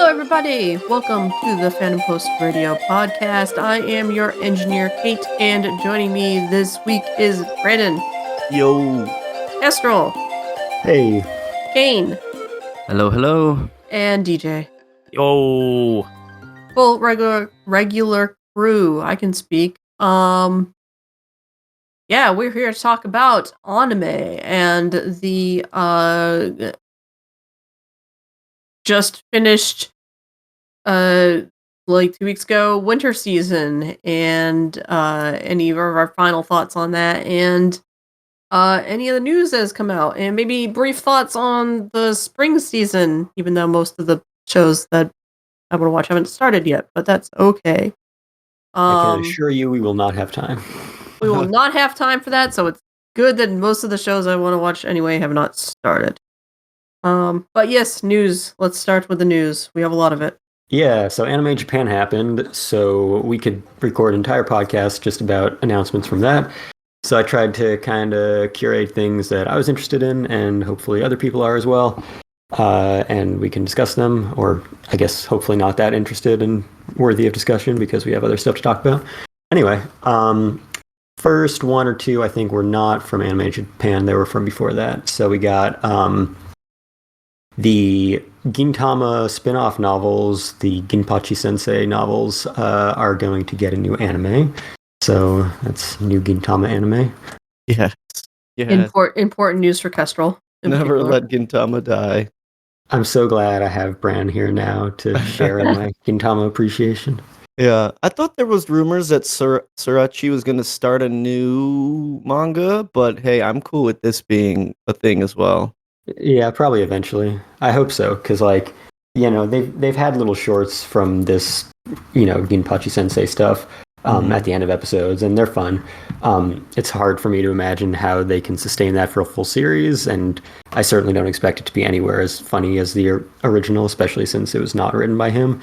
Everybody, welcome to the Fandom Post Radio podcast. I am your engineer, Kate, and joining me this week is Brandon. Yo. Kestrel. Hey. Kane. Hello. And DJ. Yo. Full regular crew. I can speak. Yeah, we're here to talk about anime and the just finished like 2 weeks ago winter season, and any of our final thoughts on that, and any of the news that has come out, and maybe brief thoughts on the spring season, even though most of the shows that I want to watch haven't started yet, but that's okay. I can assure you we will not have time. We will not have time for that, so it's good that most of the shows I want to watch anyway have not started. But yes, news. Let's start with the news. We have a lot of it. Yeah, so Anime Japan happened, so we could record an entire podcast just about announcements from that. So I tried to kind of curate things that I was interested in, and hopefully other people are as well. And we can discuss them, or I guess hopefully not that interested and worthy of discussion because we have other stuff to talk about. Anyway, first one or two I think were not from Anime Japan. They were from before that. So we got the Gintama spin-off novels, the Ginpachi Sensei novels, are going to get a new anime. So that's new Gintama anime. Yes. Important news for Kestrel. Never let Gintama die. I'm so glad I have Bran here now to share in my Gintama appreciation. Yeah, I thought there was rumors that Surachi was going to start a new manga, but hey, I'm cool with this being a thing as well. Yeah, probably eventually. I hope so, because they've had little shorts from this, Ginpachi Sensei stuff at the end of episodes, and they're fun. It's hard for me to imagine how they can sustain that for a full series, and I certainly don't expect it to be anywhere as funny as the original, especially since it was not written by him.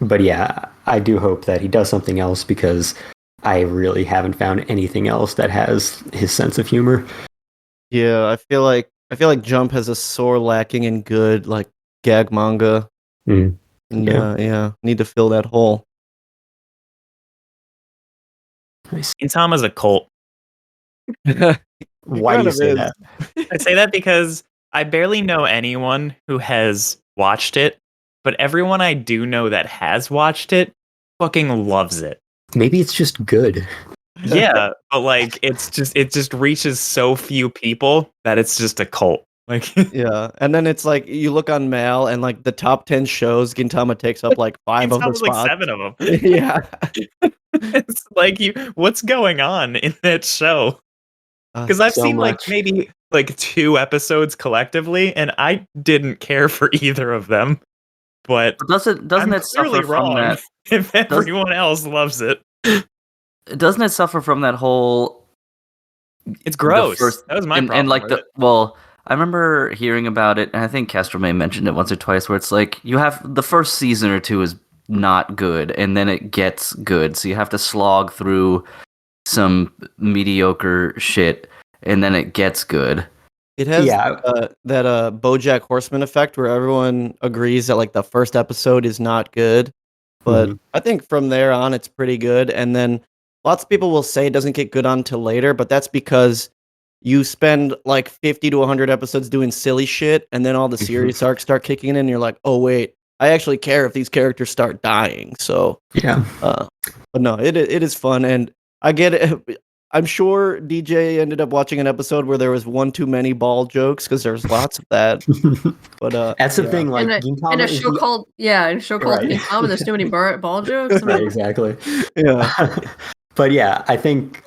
But yeah, I do hope that he does something else, because I really haven't found anything else that has his sense of humor. Yeah, I feel like Jump has a sore lacking in good gag manga. And need to fill that hole. Gintama's a cult. Why do you say that? I say that because I barely know anyone who has watched it, but everyone I do know that has watched it fucking loves it. Maybe it's just good. Yeah, but it just reaches so few people that it's just a cult. Yeah, and then it's you look on Mal, and the top 10 shows, Gintama takes up 5 of the spots. 7 of them. Yeah. It's what's going on in that show? Because I've seen maybe 2 episodes collectively, and I didn't care for either of them. But doesn't it suffer from that? If everyone else loves it, doesn't it suffer from that whole? It's gross. That was my problem. I remember hearing about it, and I think Castro may have mentioned it once or twice, where it's you have the first season or two is not good, and then it gets good, so you have to slog through some mediocre shit, and then it gets good. It has that BoJack Horseman effect, where everyone agrees that the first episode is not good, but I think from there on it's pretty good, and then lots of people will say it doesn't get good until later, but that's because you spend 50 to 100 episodes doing silly shit, and then all the serious arcs start kicking in, and you're like, oh wait, I actually care if these characters start dying. So yeah, but no, it is fun, and I get it. I'm sure DJ ended up watching an episode where there was one too many ball jokes, because there's lots of that. But that's the thing. In a show called Gintama, there's too many ball jokes. Right, exactly. Yeah. But yeah, I think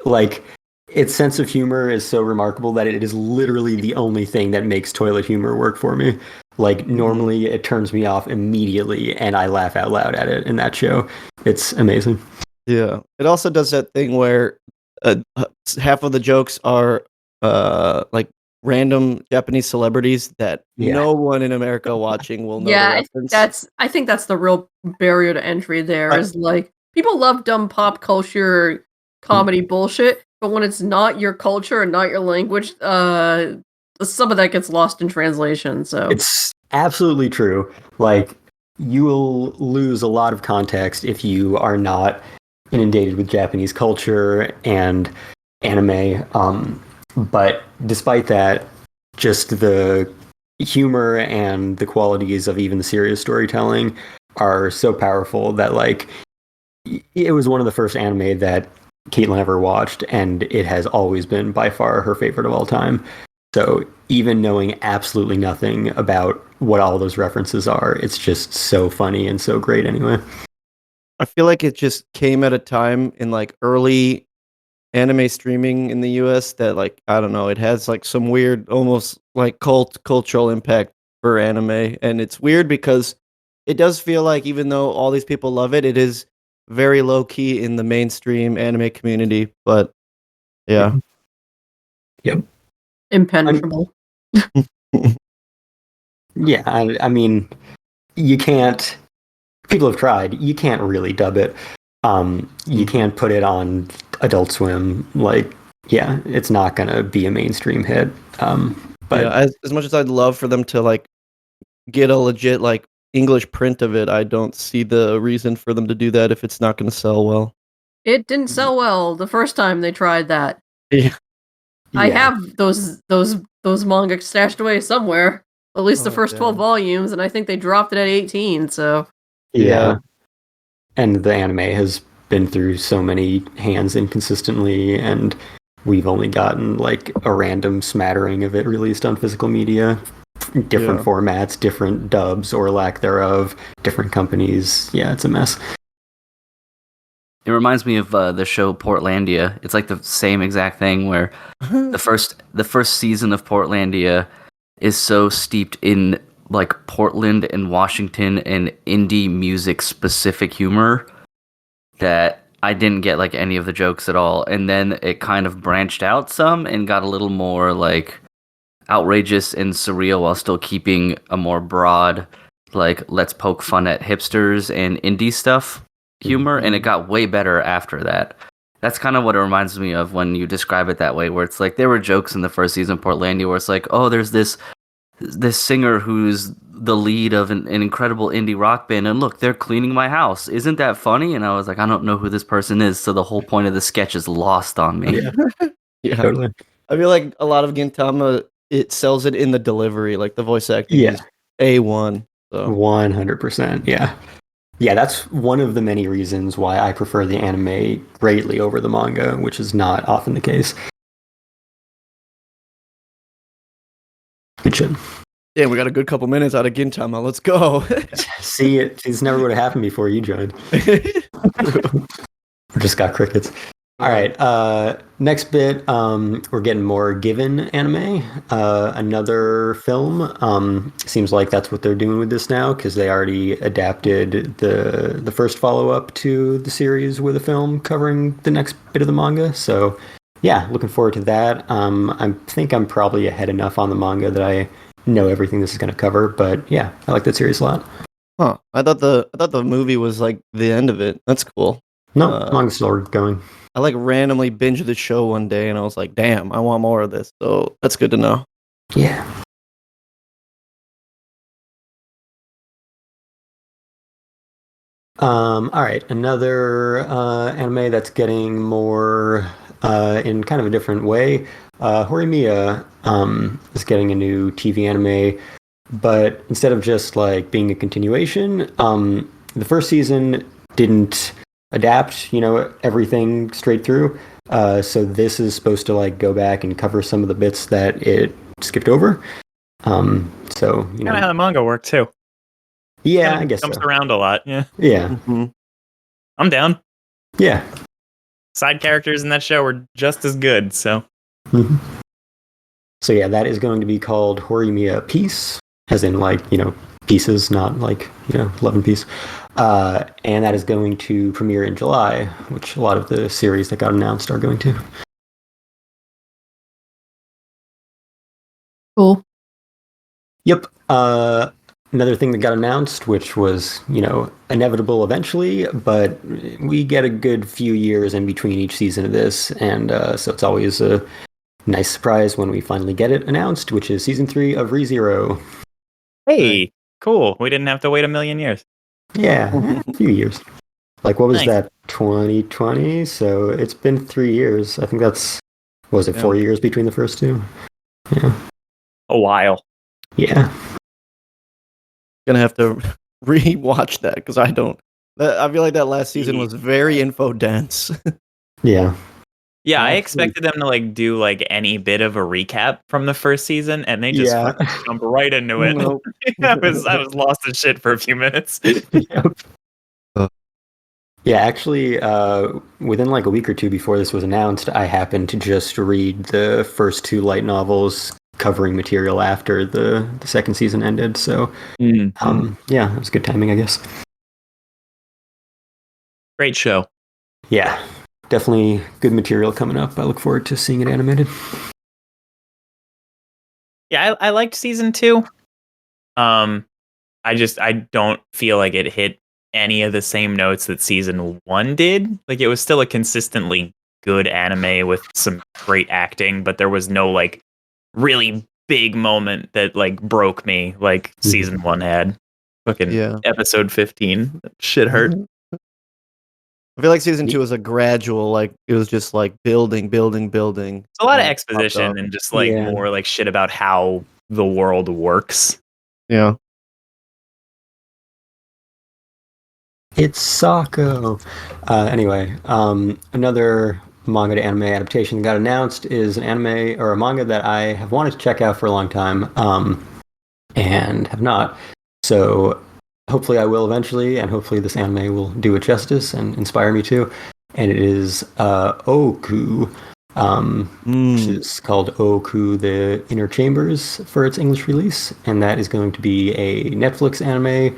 its sense of humor is so remarkable that it is literally the only thing that makes toilet humor work for me. Normally it turns me off immediately, and I laugh out loud at it in that show. It's amazing. Yeah. It also does that thing where half of the jokes are like random Japanese celebrities that Yeah. no one in America watching will know the Yeah, reference. I think that's the real barrier to entry there Right. is, like, people love dumb pop culture comedy bullshit, but when it's not your culture and not your language, some of that gets lost in translation, so It's absolutely true. Like, you will lose a lot of context if you are not inundated with Japanese culture and anime. But despite that, just the humor and the qualities of even the serious storytelling are so powerful that, like, it was one of the first anime that Caitlin ever watched, and it has always been by far her favorite of all time. So even knowing absolutely nothing about what all those references are, it's just so funny and so great anyway. I feel like it just came at a time in like early anime streaming in the US that like I don't know, it has like some weird almost like cultural impact for anime, and it's weird because it does feel like even though all these people love it, it is very low key in the mainstream anime community, but yeah. Yep. impenetrable. Yeah, I mean, you can't. People have tried. You can't really dub it. You can't put it on Adult Swim. Like, yeah, it's not gonna be a mainstream hit. But Yeah, as much as I'd love for them to like get a legit like English print of it, I don't see the reason for them to do that if it's not going to sell well. It didn't sell well the first time they tried that. Yeah. I yeah, have those manga stashed away somewhere, at least the Oh, first 12 damn. volumes, and I think they dropped it at 18, so yeah, and the anime has been through so many hands inconsistently, and we've only gotten like a random smattering of it released on physical media, different Yeah. formats, different dubs or lack thereof, different companies. Yeah, it's a mess. It reminds me of the show Portlandia. It's like the same exact thing where the first season of Portlandia is so steeped in like Portland and Washington and indie music specific humor that I didn't get like any of the jokes at all. And then it kind of branched out some and got a little more like outrageous and surreal while still keeping a more broad, like, let's poke fun at hipsters and indie stuff humor. And it got way better after that. That's kind of what it reminds me of when you describe it that way, where it's like there were jokes in the first season of Portlandia where it's like, oh, there's this singer who's the lead of an incredible indie rock band, and look, they're cleaning my house. Isn't that funny? And I was like, I don't know who this person is, so the whole point of the sketch is lost on me. Yeah. Totally. I feel like a lot of Gintama, it sells it in the delivery. Like the voice acting Yeah. is A1. So 100%. Yeah. Yeah, that's one of the many reasons why I prefer the anime greatly over the manga, which is not often the case. Good shit. damn, we got a good couple minutes out of Gintama. Let's go. See, it's never would have happened before you joined. We just got crickets. All right. Next bit, we're getting more Given anime. Another film. Seems like that's what they're doing with this now because they already adapted the first follow up to the series with a film covering the next bit of the manga. So yeah, looking forward to that. I think I'm probably ahead enough on the manga that I know everything this is going to cover. But yeah, I like that series a lot. Huh. I thought the movie was like the end of it. That's cool. No, manga's still going. I like randomly binged the show one day and I was like, damn, I want more of this. So that's good to know. Yeah. All right, another anime that's getting more in kind of a different way. Horimiya is getting a new TV anime, but instead of just like being a continuation, the first season didn't adapt, everything straight through. So this is supposed to like go back and cover some of the bits that it skipped over. So Kind of how the manga worked too. Yeah, Kinda I guess jumps so. around a lot. Yeah, Yeah, Mm-hmm. I'm down. yeah. Side characters in that show were just as good. So Mhm. So yeah, that is going to be called Horimiya Peace, as in like, pieces, not like, love and peace. And that is going to premiere in July, which a lot of the series that got announced are going to. Cool. Yep. Another thing that got announced, which was, inevitable eventually, but we get a good few years in between each season of this, and so it's always a nice surprise when we finally get it announced, which is season 3 of ReZero. Hey, cool. We didn't have to wait a million years. Yeah, a few years. Like, what was Nice. that, 2020? So it's been 3 years. I think was it 4 years between the first two? Yeah. A while. Yeah. Gonna have to re-watch that because I don't. I feel like that last season was very info dense. Yeah. Yeah, I expected them to do any bit of a recap from the first season, and they just fucking jump right into it. Nope. I was lost in shit for a few minutes. Yep. Yeah, actually, within a week or two before this was announced, I happened to just read the first 2 light novels covering material after the second season ended. So, yeah, it was good timing, I guess. Great show. Yeah, definitely good material coming up. I look forward to seeing it animated. Yeah, I liked season 2. I don't feel like it hit any of the same notes that season 1 did. It was still a consistently good anime with some great acting, but there was no really big moment that broke me like season 1 had. Fucking episode 15. That shit hurt. I feel like season 2 was a gradual, it was just building. It's a lot of exposition and just more shit about how the world works. Yeah. It's Sako. Anyway, another manga to anime adaptation that got announced is an anime or a manga that I have wanted to check out for a long time, and have not. So hopefully I will eventually, and hopefully this anime will do it justice and inspire me too. And it is Oku, which is called Oku the Inner Chambers for its English release, and that is going to be a Netflix anime,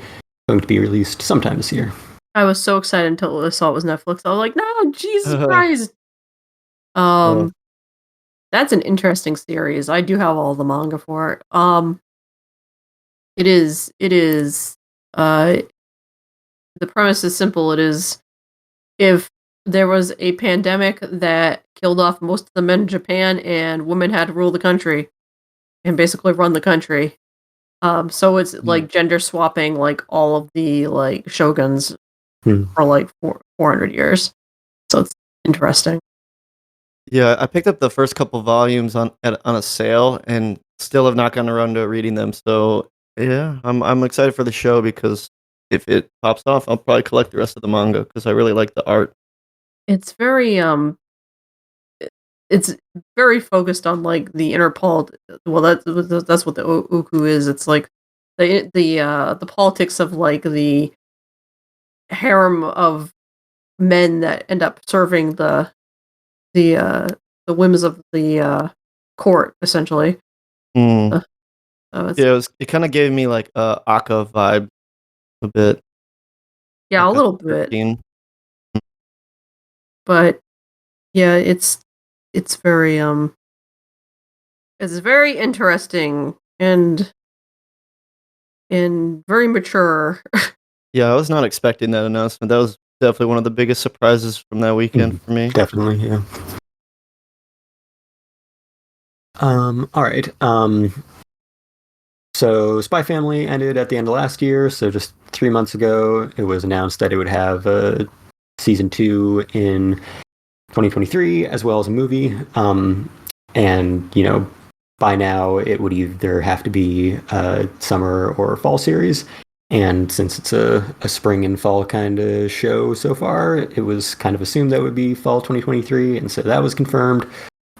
going to be released sometime this year. I was so excited until I saw it was Netflix. I was like, no, Jesus Christ. That's an interesting series. I do have all the manga for it. It is, the premise is simple. It is, if there was a pandemic that killed off most of the men in Japan and women had to rule the country and basically run the country. So it's gender swapping all of the shoguns for 400 years. So it's interesting. Yeah, I picked up the first couple volumes on a sale and still have not gotten around to reading them. So yeah, I'm excited for the show because if it pops off, I'll probably collect the rest of the manga because I really like the art. It's very it's very focused on the inner well, that's what the Oku is. It's the politics of the harem of men that end up serving the whims of the court, essentially. So it kind of gave me a Aka vibe a bit. Yeah, a little bit. But yeah, it's very it's very interesting and very mature. Yeah, I was not expecting that announcement. That was definitely one of the biggest surprises from that weekend for me. Definitely, yeah. All right. So Spy Family ended at the end of last year. So just 3 months ago, it was announced that it would have season 2 in 2023, as well as a movie. And by now it would either have to be a summer or fall series. And since it's a spring and fall kind of show so far, it was kind of assumed that it would be fall 2023, and so that was confirmed.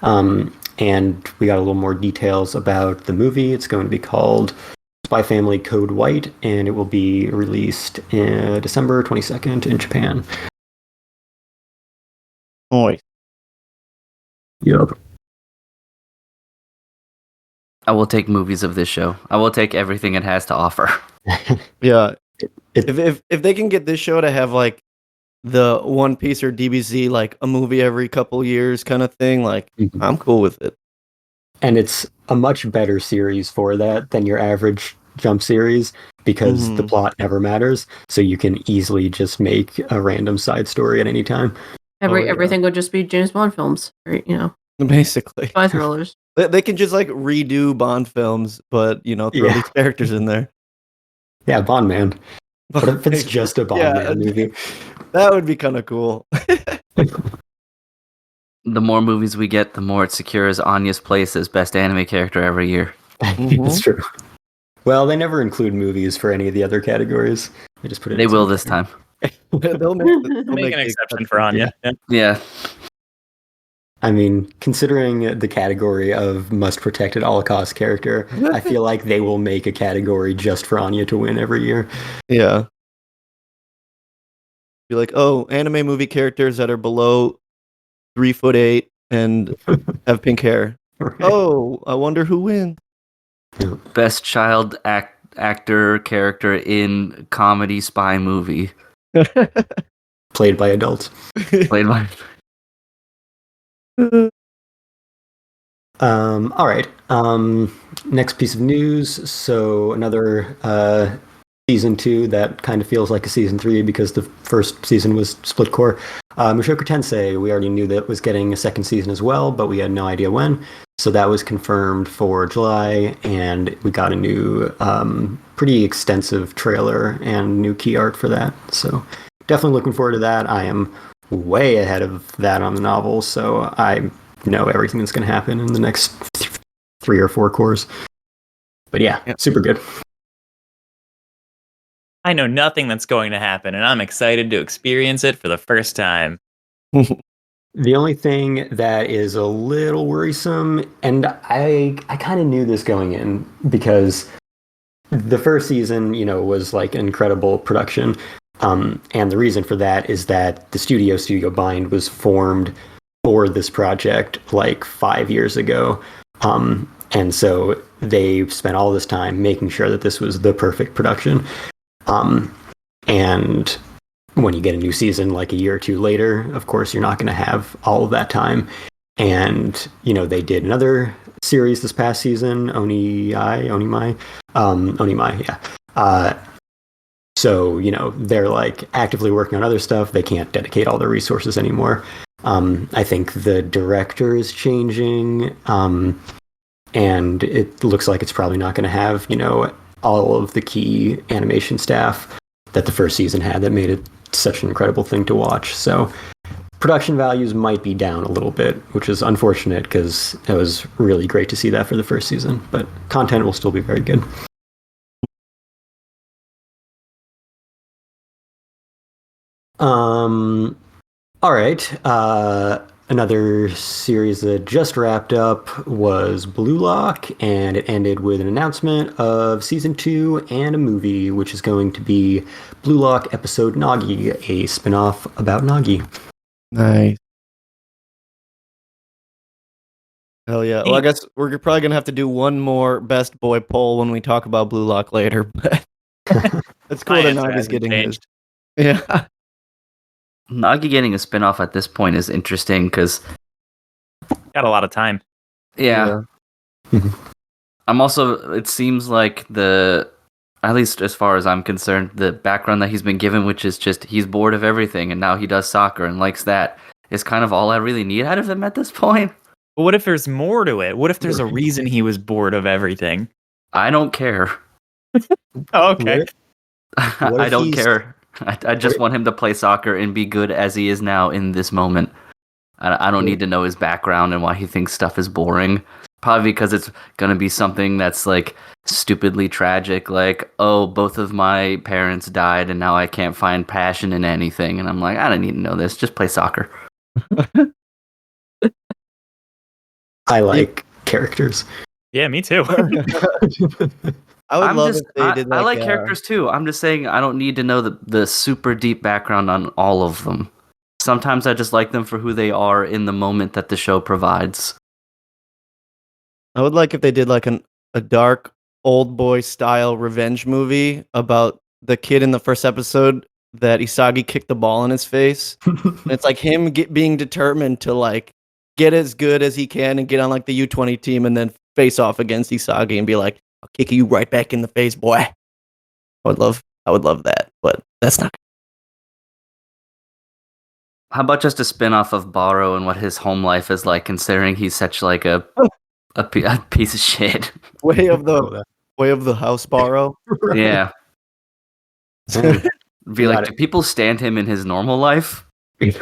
And we got a little more details about the movie. It's going to be called Spy Family Code White, and it will be released in December 22nd in Japan. Oi. Yep. I will take movies of this show. I will take everything it has to offer. Yeah. If they can get this show to have the One Piece or DBZ a movie every couple years kind of thing, I'm cool with it. And it's a much better series for that than your average Jump series because the plot never matters. So you can easily just make a random side story at any time. Everything would just be James Bond films, or, Basically. spy thrillers. They can just like redo Bond films, but throw these characters in there. Yeah, Bond Man. What if it's just a Bond Man movie? That would be kind of cool. The more movies we get, the more it secures Anya's place as best anime character every year. It's true. Well, they never include movies for any of the other categories. They just put it. They will this time. They'll Make an exception for Anya. Yeah. I mean, considering the category of must protect at all costs character, I feel like they will make a category just for Anya to win every year. Yeah. Be like, oh, anime movie characters that are below 3'8" and have pink hair. Right. Oh, I wonder who wins. Best child actor character in comedy spy movie. Played by adults. Played by. All right. Next piece of news. So another season 2 that kind of feels like a season 3 because the first season was split core. Mushoku Tensei, we already knew that was getting a second season as well, but we had no idea when. So that was confirmed for July, and we got a new, pretty extensive trailer and new key art for that. So definitely looking forward to that. I am way ahead of that on the novel, so I know everything that's going to happen in the next 3 or 4 cores. But yeah, super good. I know nothing that's going to happen, and I'm excited to experience it for the first time. The only thing that is a little worrisome, and I kind of knew this going in, because the first season, was like incredible production. And the reason for that is that the Studio Bind was formed for this project like 5 years ago. And so they spent all this time making sure that this was the perfect production. And when you get a new season like a year or 2 later, of course, you're not going to have all of that time. And, they did another series this past season, Onimai, yeah. So, they're like actively working on other stuff. They can't dedicate all their resources anymore. I think the director is changing, and it looks like it's probably not going to have, all of the key animation staff that the first season had that made it such an incredible thing to watch. So production values might be down a little bit, which is unfortunate because it was really great to see that for the first season, but content will still be very good. All right. Another series that just wrapped up was Blue Lock, and it ended with an announcement of season 2 and a movie, which is going to be Blue Lock episode Nagi, a spin-off about Nagi. Nice. Hell yeah. Well, I guess we're probably going to have to do one more best boy poll when we talk about Blue Lock later, but it's cool that Nagi's getting his. Yeah. Nagi getting a spin-off at this point is interesting because got a lot of time. Yeah. I'm also, it seems like at least as far as I'm concerned, the background that he's been given, which is just he's bored of everything and now he does soccer and likes that, is kind of all I really need out of him at this point. But what if there's more to it? What if there's a reason he was bored of everything? I don't care. Oh, okay. I don't care. I just want him to play soccer and be good as he is now in this moment. I don't need to know his background and why he thinks stuff is boring. Probably because it's going to be something that's like stupidly tragic, like, oh, both of my parents died and now I can't find passion in anything. And I'm like, I don't need to know this. Just play soccer. I like characters. Yeah, me too. I would love if they did I like characters too. I'm just saying I don't need to know the super deep background on all of them. Sometimes I just like them for who they are in the moment that the show provides. I would like if they did like a dark old boy style revenge movie about the kid in the first episode that Isagi kicked the ball in his face. And it's like him being determined to like get as good as he can and get on like the U20 team and then face off against Isagi and be like, "I'll kick you right back in the face, boy." I would love that, but that's not. How about just a spin-off of Baro and what his home life is like, considering he's such like a piece of shit. Way of the house borrow. Yeah. Man, Be like, do people stand him in his normal life? We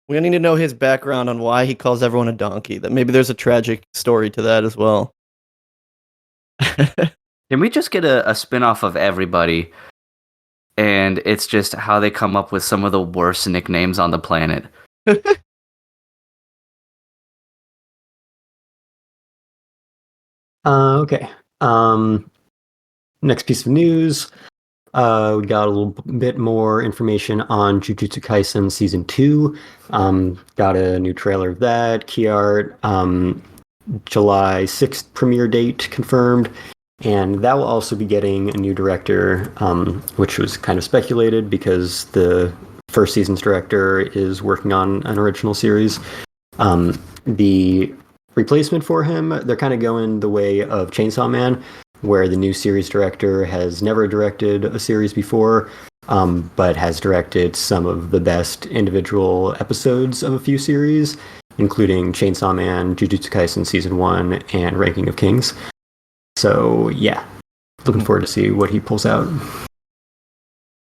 need to know his background on why he calls everyone a donkey. That maybe there's a tragic story to that as well. Can we just get a spin-off of everybody? And it's just how they come up with some of the worst nicknames on the planet. Okay. Next piece of news. We got a little bit more information on Jujutsu Kaisen Season 2. Got a new trailer of that, key art, July 6th premiere date confirmed. And that will also be getting a new director, which was kind of speculated because the first season's director is working on an original series. The replacement for him, they're kind of going the way of Chainsaw Man, where the new series director has never directed a series before, but has directed some of the best individual episodes of a few series, including Chainsaw Man, Jujutsu Kaisen Season 1, and Ranking of Kings. So, yeah, looking forward to see what he pulls out.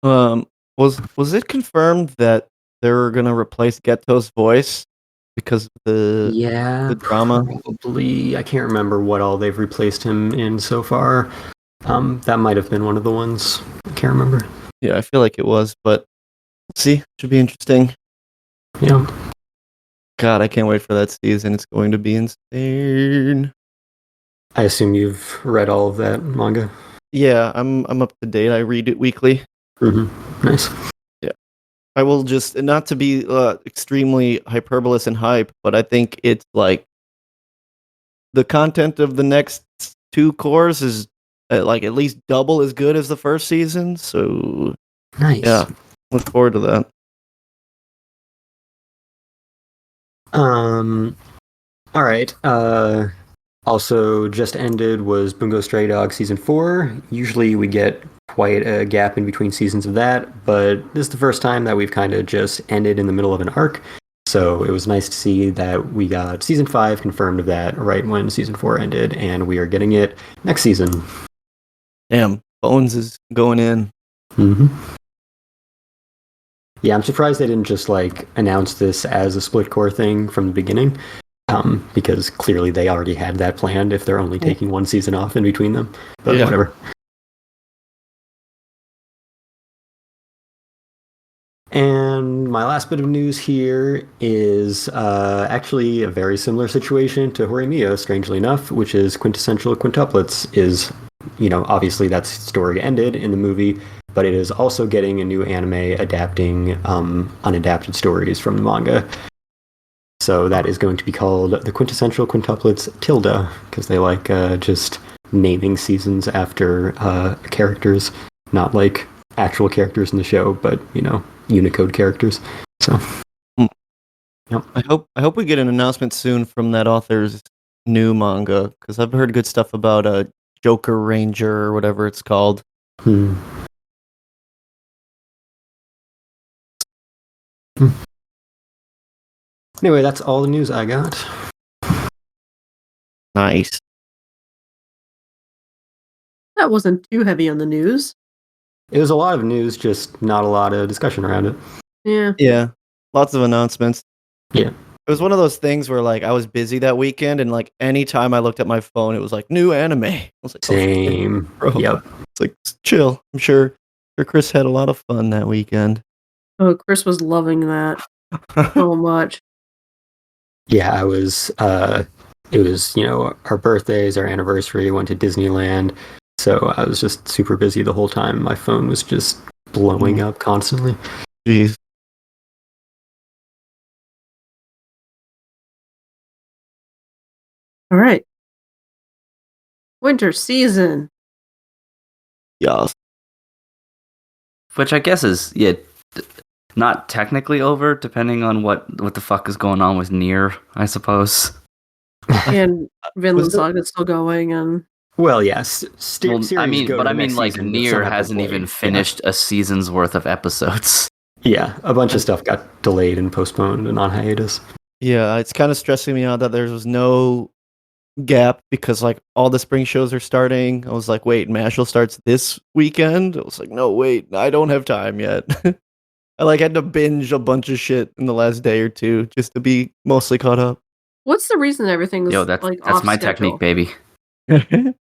Was it confirmed that they were going to replace Geto's voice because of the drama? Probably. I can't remember what all they've replaced him in so far. That might have been one of the ones. I can't remember. Yeah, I feel like it was, but see, should be interesting. Yeah. God, I can't wait for that season. It's going to be insane. I assume you've read all of that manga. Yeah, I'm up to date. I read it weekly. Mm-hmm. Nice. Yeah, I will just not to be extremely hyperbolous and hype, but I think it's like the content of the next 2 cores is like at least double as good as the first season. So nice. Yeah, look forward to that. All right. Also, just ended was Bungo Stray Dog Season 4. Usually we get quite a gap in between seasons of that, but this is the first time that we've kind of just ended in the middle of an arc. So it was nice to see that we got Season 5 confirmed of that right when Season 4 ended, and we are getting it next season. Damn, Bones is going in. Mm-hmm. Yeah, I'm surprised they didn't just like announce this as a split core thing from the beginning. Because clearly they already had that planned if they're only taking one season off in between them. But yeah. Whatever. And my last bit of news here is actually a very similar situation to Horimiya, strangely enough, which is Quintessential Quintuplets is, obviously that story ended in the movie, but it is also getting a new anime adapting unadapted stories from the manga. So that is going to be called the Quintessential Quintuplets Tilda, because they like just naming seasons after characters, not like actual characters in the show, but Unicode characters. So, yep. I hope we get an announcement soon from that author's new manga, because I've heard good stuff about Joker Ranger or whatever it's called. Anyway, that's all the news I got. Nice. That wasn't too heavy on the news. It was a lot of news, just not a lot of discussion around it. Yeah. Yeah. Lots of announcements. Yeah. It was one of those things where like I was busy that weekend and like anytime I looked at my phone, it was like new anime. I was like, same. Oh, bro. Yep. It's like chill. I'm sure Chris had a lot of fun that weekend. Oh, Chris was loving that so much. Yeah, it was our birthdays, our anniversary, went to Disneyland. So I was just super busy the whole time. My phone was just blowing up constantly. Jeez. All right. Winter season. Yes. Which I guess is, not technically over, depending on what the fuck is going on with Nier, I suppose. And Vinland Was it- Saga is still going, and Well, yes. Well, Series go to the next like season, but some Nier have been hasn't delayed. even finished a season's worth of episodes. Yeah, a bunch of stuff got delayed and postponed and on hiatus. Yeah, it's kind of stressing me out that there was no gap because like all the spring shows are starting. I was like, wait, Mashal starts this weekend. I was like, no, wait, I don't have time yet. I like had to binge a bunch of shit in the last day or two just to be mostly caught up. what's the reason everything's Yo, that's like that's off my schedule? technique, baby. I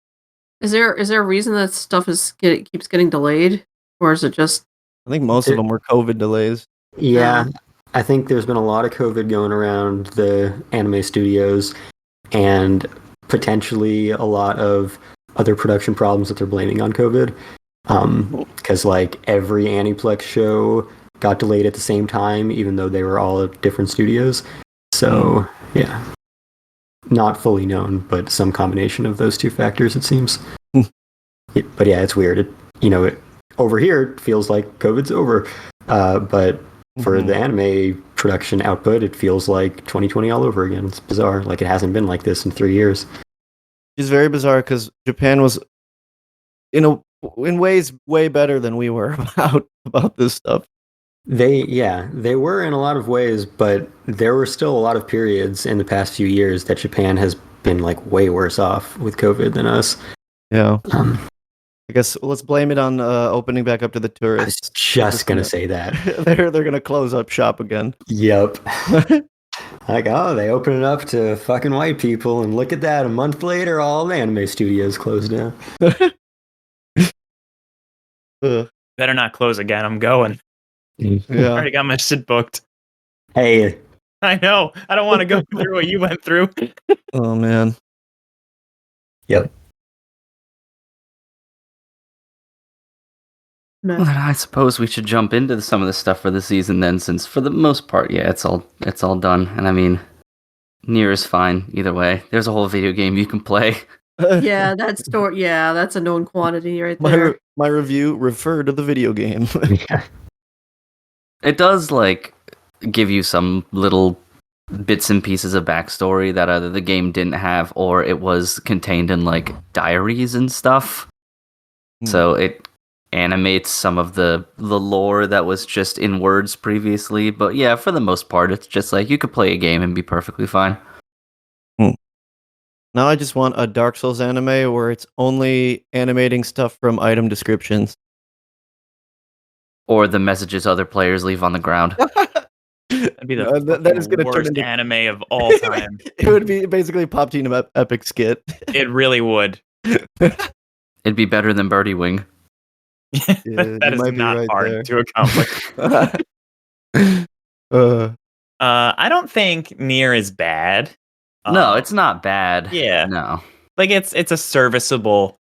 Is there a reason that stuff keeps getting delayed, or is it just think most of them were COVID delays. Yeah, I think there's been a lot of COVID going around the anime studios and potentially a lot of other production problems that they're blaming on COVID. Because like every Aniplex show got delayed at the same time, even though they were all at different studios. So, yeah. Not fully known, but some combination of those two factors, it seems. But yeah, it's weird. Over here, it feels like COVID's over. But for the anime production output, it feels like 2020 all over again. It's bizarre. Like, it hasn't been like this in 3 years. It's very bizarre because Japan was, in ways, way better than we were about this stuff. They were in a lot of ways, but there were still a lot of periods in the past few years that Japan has been like way worse off with COVID than us. Yeah. I guess let's blame it on opening back up to the I was tourists. just gonna say that. they're gonna close up shop again. Yep. Like, oh, they open it up to fucking white people, and look at that. A month later, all the anime studios closed down. Better not close again. I'm going. I Yeah. already got my shit booked. Hey, I know. I don't want to go through what you went through. Oh man. yep. Well, then I suppose we should jump into some of the stuff for the season then, since for the most part, yeah, it's all done. And I mean, Nier is fine either way. There's a whole video game you can play. yeah, that's a known quantity right there. My review refer to the video game. It does like give you some little bits and pieces of backstory that either the game didn't have or it was contained in like diaries and stuff. So it animates some of the lore that was just in words previously. But yeah, for the most part, it's just like you could play a game and be perfectly fine. Now I just want a Dark Souls anime where it's only animating stuff from item descriptions. Or the messages other players leave on the ground. That'd be the that is gonna turn worst into anime of all time. It would be basically Pop Team Epic Skit. It really would. It'd be better than Birdie Wing. That is not hard to accomplish. I don't think Nier is bad. No, it's not bad. Yeah. No. Like it's a serviceable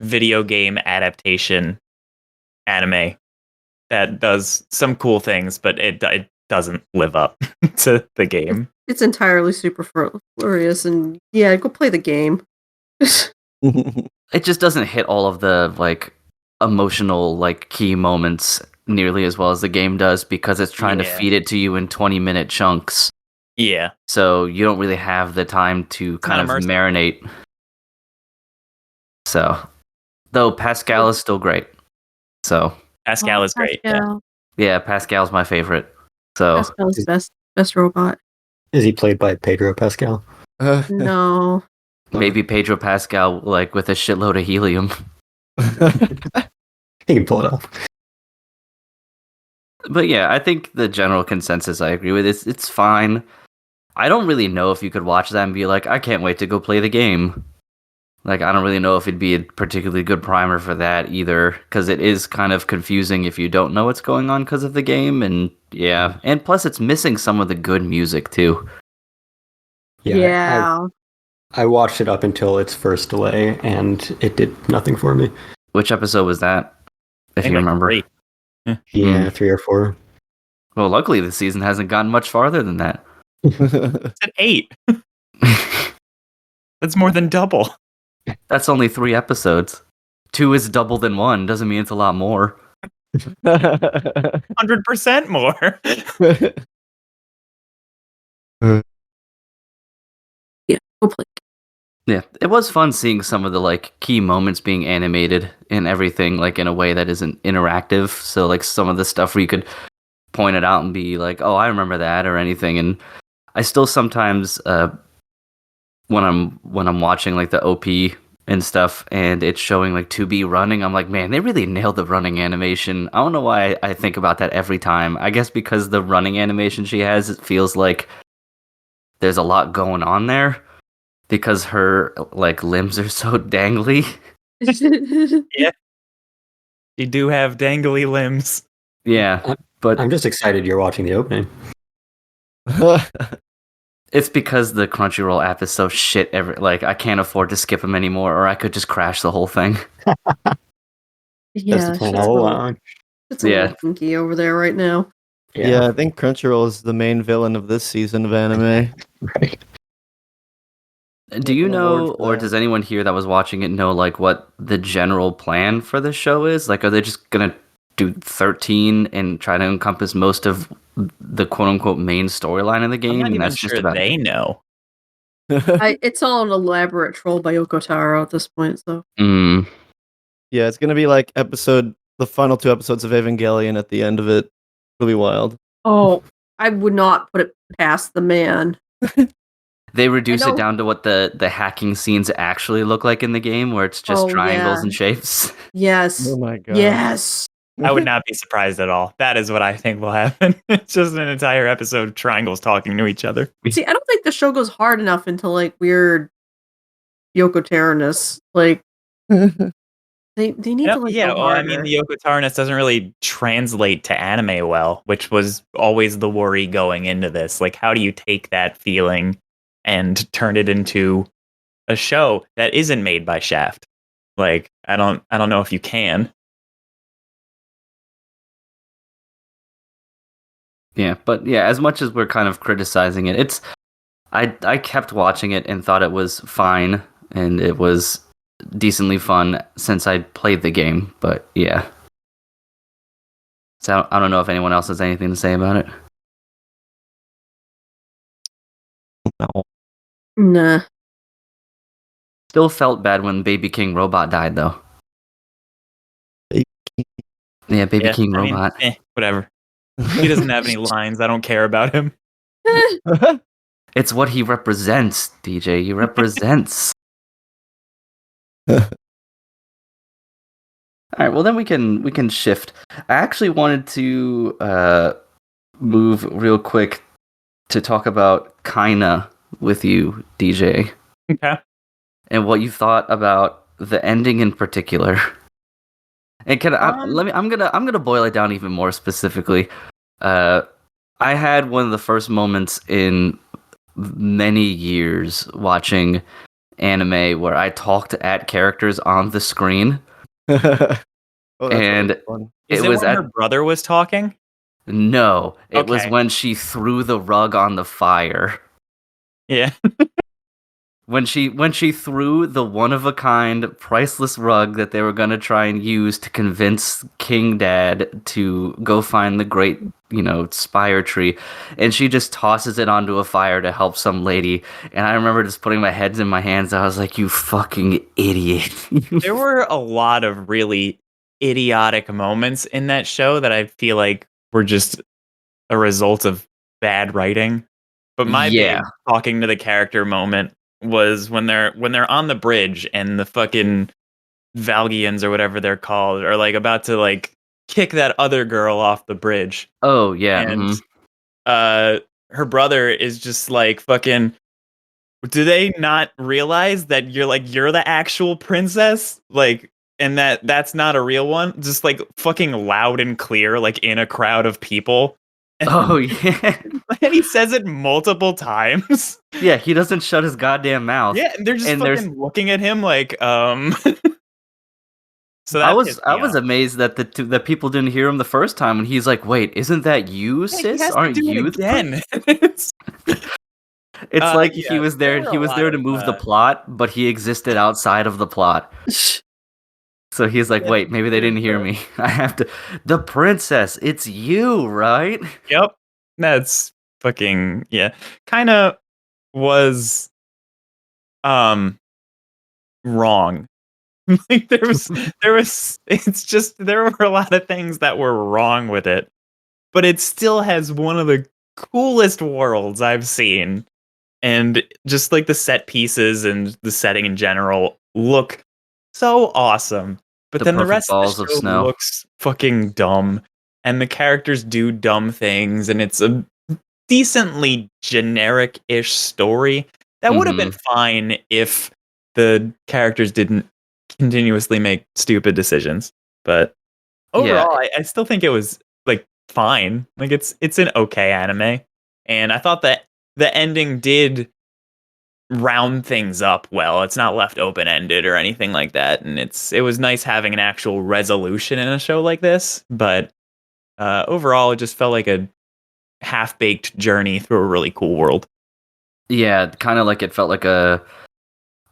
video game adaptation anime that does some cool things, but it doesn't live up to the game. It's entirely superfluous, and yeah, go play the game. It just doesn't hit all of the like emotional like key moments nearly as well as the game does because it's trying to feed it to you in 20-minute chunks. Yeah. So you don't really have the time to kind of marinate. So, though Pascal is still great. So Pascal is great. Yeah, Pascal's my favorite. So Pascal's the best robot. Is he played by Pedro Pascal? No. Maybe Pedro Pascal, like with a shitload of helium. He can pull it off. But yeah, I think the general consensus I agree with is it's fine. I don't really know if you could watch that and be like, I can't wait to go play the game. Like, I don't really know if it'd be a particularly good primer for that either, because it is kind of confusing if you don't know what's going on because of the game, and yeah. And plus, it's missing some of the good music, too. Yeah. I watched it up until its first delay, and it did nothing for me. Which episode was that, if you remember? 3. Yeah, 3 or 4. Well, luckily, the season hasn't gotten much farther than that. It's at 8. That's more than double. That's only 3 episodes. 2 is double than 1. Doesn't mean it's a lot more. 100% more. Hopefully. Yeah, it was fun seeing some of the like key moments being animated and everything like in a way that isn't interactive. So like some of the stuff where you could point it out and be like, "Oh, I remember that" or anything. And I still sometimes when I'm watching like the OP and stuff and it's showing like 2B running, I'm like, man, they really nailed the running animation. I don't know why I think about that every time. I guess because the running animation she has, it feels like there's a lot going on there because her like limbs are so dangly. Yeah. You do have dangly limbs. Yeah, but I'm just excited you're watching the opening. it's because the Crunchyroll app is so shit. Like I can't afford to skip them anymore, or I could just crash the whole thing. That's the plan all along. It's a little funky over there right now. Yeah, I think Crunchyroll is the main villain of this season of anime. Right. Do you know, or does anyone here that was watching it know, like, what the general plan for the show is? Like, are they just gonna do 13 and try to encompass most of the quote-unquote main storyline of the game? I'm not and even that's sure just about they know. It's all an elaborate troll by Yoko Taro at this point, so. Yeah, it's gonna be like the final 2 episodes of Evangelion at the end of it. It'll be wild. Oh, I would not put it past the man. They reduce it down to what the hacking scenes actually look like in the game, where it's just triangles and shapes. Yes. Oh my god. Yes. I would not be surprised at all. That is what I think will happen. It's just an entire episode of triangles talking to each other. See, I don't think the show goes hard enough into like weird Yoko Taro-ness. Like they need to like go harder. I mean, the Yoko Taro-ness doesn't really translate to anime well, which was always the worry going into this. Like, how do you take that feeling and turn it into a show that isn't made by Shaft? Like, I don't know if you can. Yeah, but yeah, as much as we're kind of criticizing it, I kept watching it and thought it was fine and it was decently fun since I played the game, but yeah. So I don't know if anyone else has anything to say about it. No. Nah. Still felt bad when Baby King Robot died, though. Yeah, Baby King Robot. Whatever. He doesn't have any lines. I don't care about him. It's what he represents, DJ. He represents. All right, well then we can shift. I actually wanted to move real quick to talk about Kaina with you, DJ. Okay. And what you thought about the ending in particular. And I'm gonna boil it down even more specifically. I had one of the first moments in many years watching anime where I talked at characters on the screen. And fun. Is it was when her brother was talking? No, it was when she threw the rug on the fire. Yeah. When she threw the one-of-a-kind, priceless rug that they were going to try and use to convince King Dad to go find the great, spire tree, and she just tosses it onto a fire to help some lady, and I remember just putting my head in my hands, I was like, you fucking idiot. There were a lot of really idiotic moments in that show that I feel like were just a result of bad writing. But my big talking to the character moment was when they're on the bridge and the fucking Valgians or whatever they're called are like about to like kick that other girl off the bridge. Oh yeah. And her brother is just like fucking, do they not realize that you're the actual princess? Like, and that's not a real one? Just like fucking loud and clear, like in a crowd of people. Oh yeah. And he says it multiple times. Yeah, he doesn't shut his goddamn mouth. Yeah, and they're just fucking looking at him like, So I was amazed that the people didn't hear him the first time when he's like, "Wait, isn't that you, sis? Aren't you again?" It's like he was there. He was there to move the plot, but he existed outside of the plot. So he's like, "Wait, maybe they didn't hear me. I have to." The princess, it's you, right? Yep, that's fucking Kind of was wrong. Like there was it's just there were a lot of things that were wrong with it. But it still has one of the coolest worlds I've seen. And just like the set pieces and the setting in general look so awesome. But then the perfect rest of balls the of show snow. looks fucking dumb. And the characters do dumb things, and it's a decently generic-ish story. That would have been fine if the characters didn't continuously make stupid decisions. But overall, I still think it was like fine. Like it's an okay anime. And I thought that the ending did round things up well. It's not left open-ended or anything like that. And it was nice having an actual resolution in a show like this. But overall, it just felt like a half-baked journey through a really cool world. Yeah, kind of like it felt like a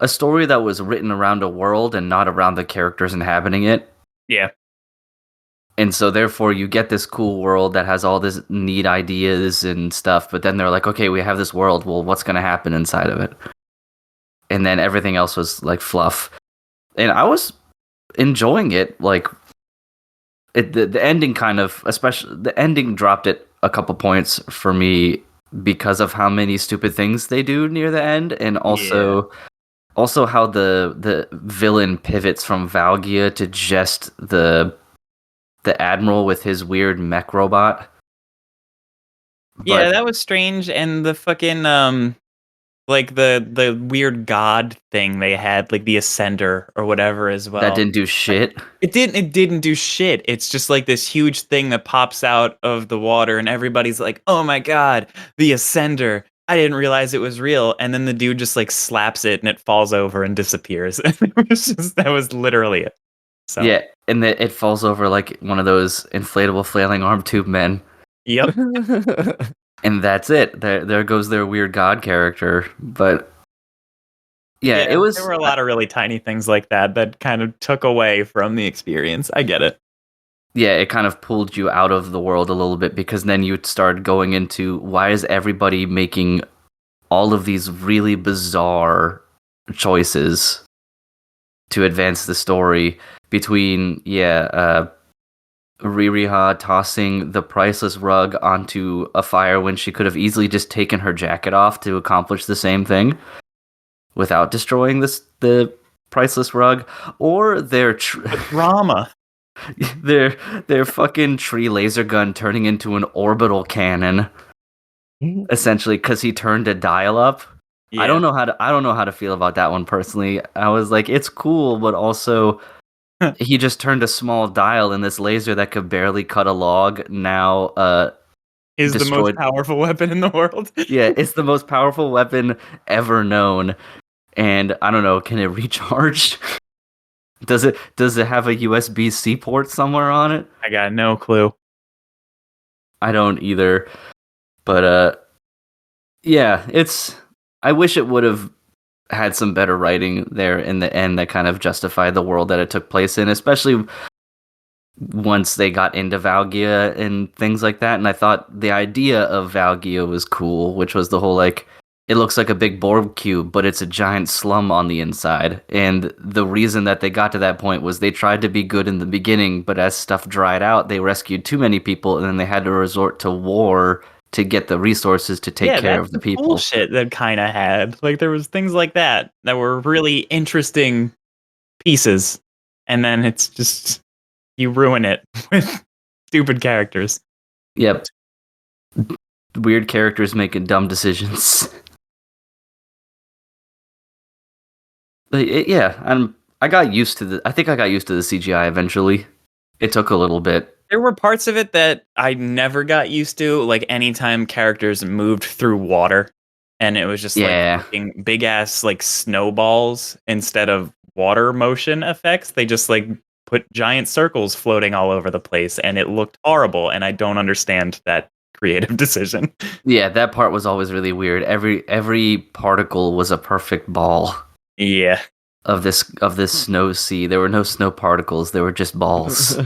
story that was written around a world and not around the characters inhabiting it. Yeah. And so therefore you get this cool world that has all this neat ideas and stuff, but then they're like, okay, we have this world, well, what's going to happen inside of it? And then everything else was like fluff. And I was enjoying it. Like the ending kind of, especially the ending dropped it a couple points for me because of how many stupid things they do near the end, and also how the villain pivots from Valgia to just the admiral with his weird mech robot. Yeah, that was strange. And the fucking like the weird god thing they had, like the Ascender or whatever as well. That didn't do shit. It didn't do shit. It's just like this huge thing that pops out of the water, and everybody's like, "Oh my god, the Ascender. I didn't realize it was real." And then the dude just like slaps it and it falls over and disappears. That was literally it. So yeah, and it falls over like one of those inflatable flailing arm tube men. Yep. And that's it. There goes their weird god character. But yeah, it was. There were a lot of really tiny things like that kind of took away from the experience. I get it. Yeah, it kind of pulled you out of the world a little bit, because then you started going into, why is everybody making all of these really bizarre choices to advance the story, between Ririha tossing the priceless rug onto a fire when she could have easily just taken her jacket off to accomplish the same thing without destroying the priceless rug, or their drama, their fucking tree laser gun turning into an orbital cannon, essentially, because he turned a dial up. Yeah. I don't know how to feel about that one personally. I was like, it's cool, but also he just turned a small dial, and this laser that could barely cut a log now is the most powerful weapon in the world. Yeah, it's the most powerful weapon ever known. And I don't know, can it recharge? Does it have a USB-C port somewhere on it? I got no clue. I don't either. But yeah, I wish it would have had some better writing there in the end that kind of justified the world that it took place in, especially once they got into Valgia and things like that. And I thought the idea of Valgia was cool, which was the whole, like, it looks like a big Borg cube, but it's a giant slum on the inside. And the reason that they got to that point was they tried to be good in the beginning, but as stuff dried out, they rescued too many people, and then they had to resort to war to get the resources to take care of the people. Bullshit that kind of had, like, there was things like that were really interesting pieces, and then it's just you ruin it with stupid characters. Yep, weird characters making dumb decisions. But I got used to I think I got used to the CGI eventually. It took a little bit. There were parts of it that I never got used to, like anytime characters moved through water, and it was just like big ass like snowballs instead of water motion effects. They just like put giant circles floating all over the place, and it looked horrible, and I don't understand that creative decision. Yeah, that part was always really weird. Every particle was a perfect ball. Yeah. Of this snow sea. There were no snow particles, there were just balls.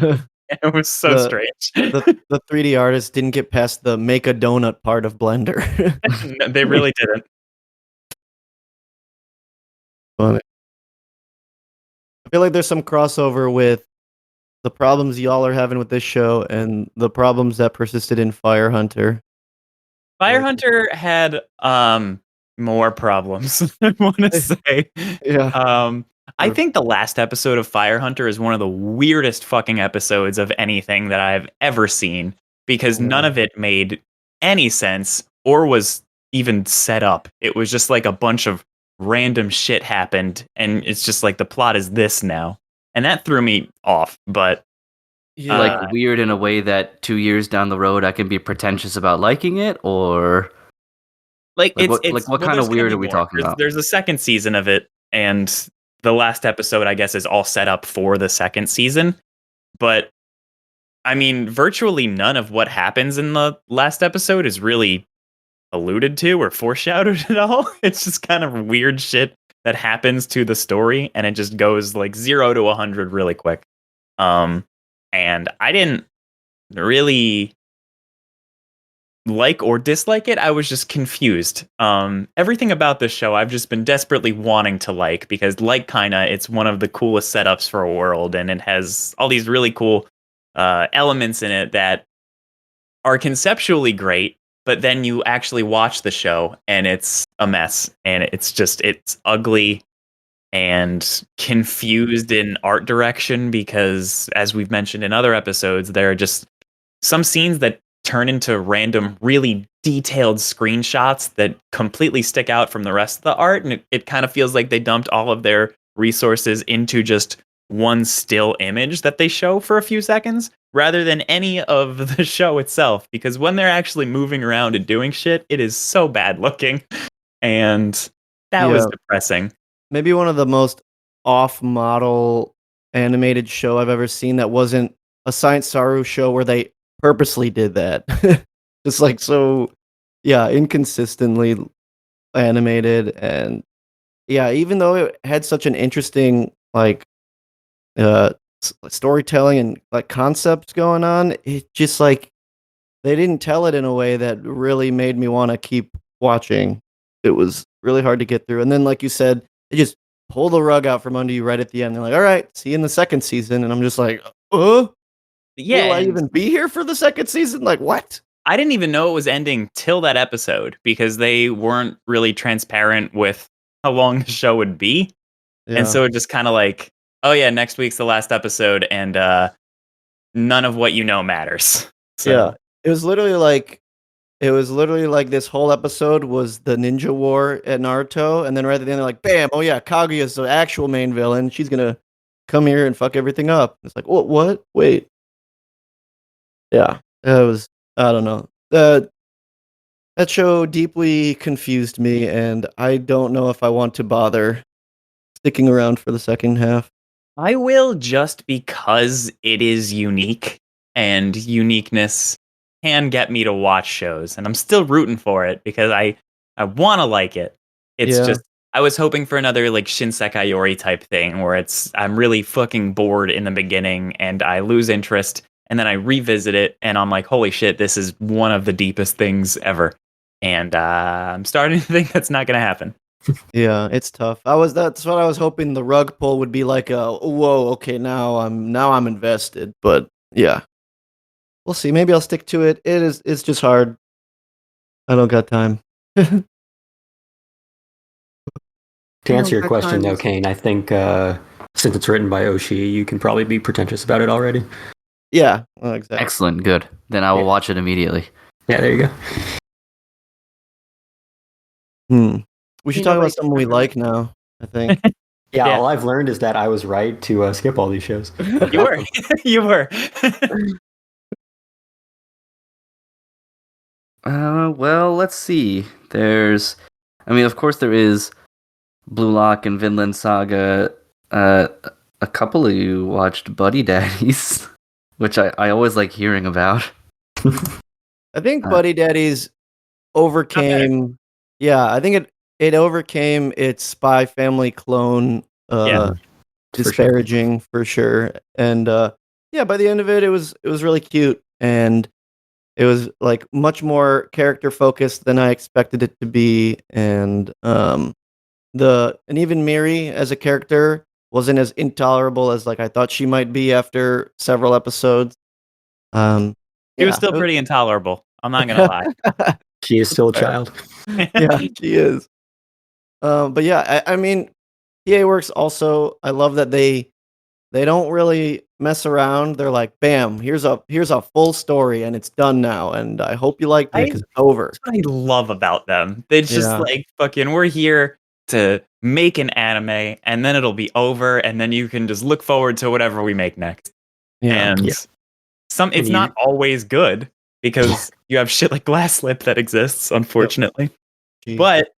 It was so strange. The 3D artists didn't get past the make a donut part of Blender. No, they really didn't. funny. I feel like there's some crossover with the problems y'all are having with this show and the problems that persisted in Fire Hunter. Fire Hunter had more problems, I want to say. Yeah. I think the last episode of Fire Hunter is one of the weirdest fucking episodes of anything that I've ever seen because none of it made any sense or was even set up. It was just like a bunch of random shit happened and it's just like the plot is this now. And that threw me off, but Yeah. Like weird in a way that 2 years down the road I can be pretentious about liking it, or like Like, it's what well, kind of there's gonna weird be are we more. talking about? There's a second season of it, and the last episode, I guess, is all set up for the second season. But I mean, virtually none of what happens in the last episode is really alluded to or foreshadowed at all. It's just kind of weird shit that happens to the story, and it just goes like 0 to 100 really quick. And I didn't really like or dislike it. I was just confused. Everything about this show I've just been desperately wanting to like because kinda it's one of the coolest setups for a world and it has all these really cool elements in it that are conceptually great, but then you actually watch the show and it's a mess and it's ugly and confused in art direction because as we've mentioned in other episodes, there are just some scenes that turn into random, really detailed screenshots that completely stick out from the rest of the art. And it kind of feels like they dumped all of their resources into just one still image that they show for a few seconds rather than any of the show itself. Because when they're actually moving around and doing shit, it is so bad looking. And that was depressing. Maybe one of the most off-model animated show I've ever seen that wasn't a Science Saru show where they purposely did that. Just like so, yeah, inconsistently animated, and yeah, even though it had such an interesting like storytelling and like concepts going on, it just like they didn't tell it in a way that really made me want to keep watching. It was really hard to get through, and then like you said, they just pull the rug out from under you right at the end. They're like, "All right, see you in the second season," and I'm just like, Yeah, will I and even be here for the second season? Like, what? I didn't even know it was ending till that episode because they weren't really transparent with how long the show would be. And Yeah. so it just kind of like, oh yeah, next week's the last episode and none of what you know matters. So Yeah. It was literally like this whole episode was the ninja war at Naruto, and then right at the end they're like, bam, oh yeah, Kaguya's the actual main villain. She's gonna come here and fuck everything up. It's like, what? Wait. Yeah. It was I don't know. That show deeply confused me, and I don't know if I want to bother sticking around for the second half. I will just because it is unique and uniqueness can get me to watch shows and I'm still rooting for it because I want to like it. It's Yeah. just I was hoping for another like Shinsekai Yori type thing where I'm really fucking bored in the beginning and I lose interest and then I revisit it and I'm like holy shit, this is one of the deepest things ever. And I'm starting to think that's not going to happen. Yeah, it's tough. That's what I was hoping the rug pull would be like a whoa, okay, now I'm invested. But yeah. We'll see. Maybe I'll stick to it. It's just hard. I don't got time. To answer your that question, time though, is- Kane, I think since it's written by Oshii, you can probably be pretentious about it already. Yeah, well, exactly. Excellent, good. Then I will watch it immediately. Yeah, there you go. We should You talk know, about like, something we like now, I think. Yeah, Yeah. all I've learned is that I was right to skip all these shows. You were. You were. Well, let's see. Of course, there is Blue Lock and Vinland Saga. A couple of you watched Buddy Daddies, which I always like hearing about. I think Buddy Daddies overcame. Yeah, I think it overcame its Spy Family clone Yeah. disparaging for sure. And yeah, by the end of it, it was really cute, and it was like much more character focused than I expected it to be, and and even Miri as a character wasn't as intolerable as like I thought she might be after several episodes. She was still pretty intolerable. I'm not gonna lie. She is still a child. Yeah, she is. But yeah, I mean, PA Works also. I love that they don't really mess around. They're like, bam, here's a full story, and it's done now. And I hope you liked it because it's over. That's what I love about them. They just like fucking. We're here to make an anime, and then it'll be over, and then you can just look forward to whatever we make next. Yeah. And it's not always good because you have shit like Glass Lip that exists, unfortunately. Yep. But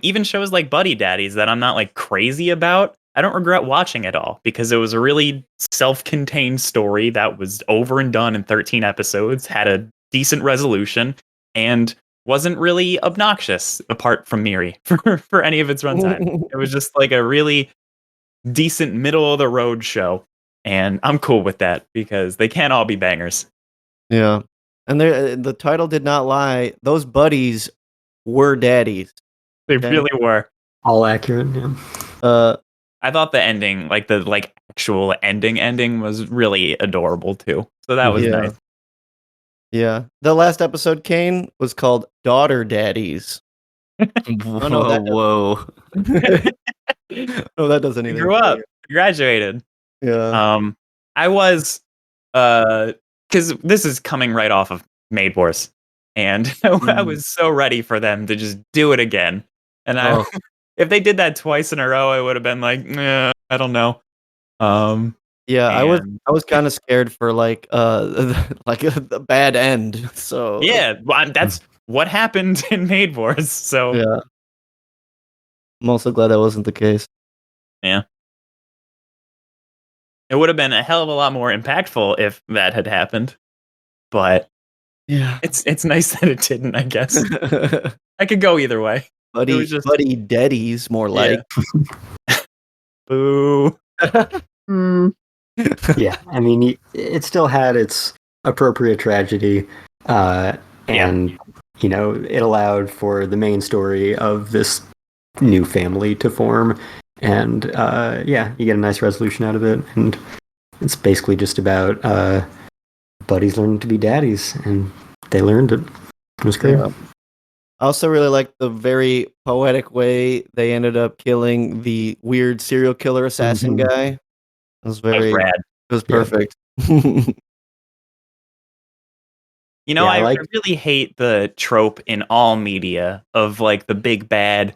even shows like Buddy Daddies that I'm not like crazy about, I don't regret watching at all because it was a really self-contained story that was over and done in 13 episodes, had a decent resolution, and wasn't really obnoxious apart from Miri for any of its runtime. It was just like a really decent middle of the road show. And I'm cool with that because they can't all be bangers. Yeah. And the title did not lie. Those buddies were daddies. They really were. All accurate, yeah. I thought the ending, like the actual ending was really adorable too. So that was nice. Yeah. The last episode, Kane, was called Daughter Daddies. Whoa. No, that doesn't either. Grew up, graduated. Yeah. I was, because this is coming right off of Maid Wars, and I was so ready for them to just do it again. And if they did that twice in a row, I would have been like, I don't know. Yeah, I was kind of scared for like the bad end. So yeah, that's what happened in Maid Wars. So yeah, I'm also glad that wasn't the case. Yeah. It would have been a hell of a lot more impactful if that had happened. But yeah, it's nice that it didn't, I guess. I could go either way. Buddy daddies, more like. Boo. Yeah, I mean, it still had its appropriate tragedy, and it allowed for the main story of this new family to form, and you get a nice resolution out of it, and it's basically just about buddies learning to be daddies, and they learned it. It was great. Yeah. I also really like the very poetic way they ended up killing the weird serial killer assassin guy. It was very rad. It was perfect. I really hate the trope in all media of like the big bad,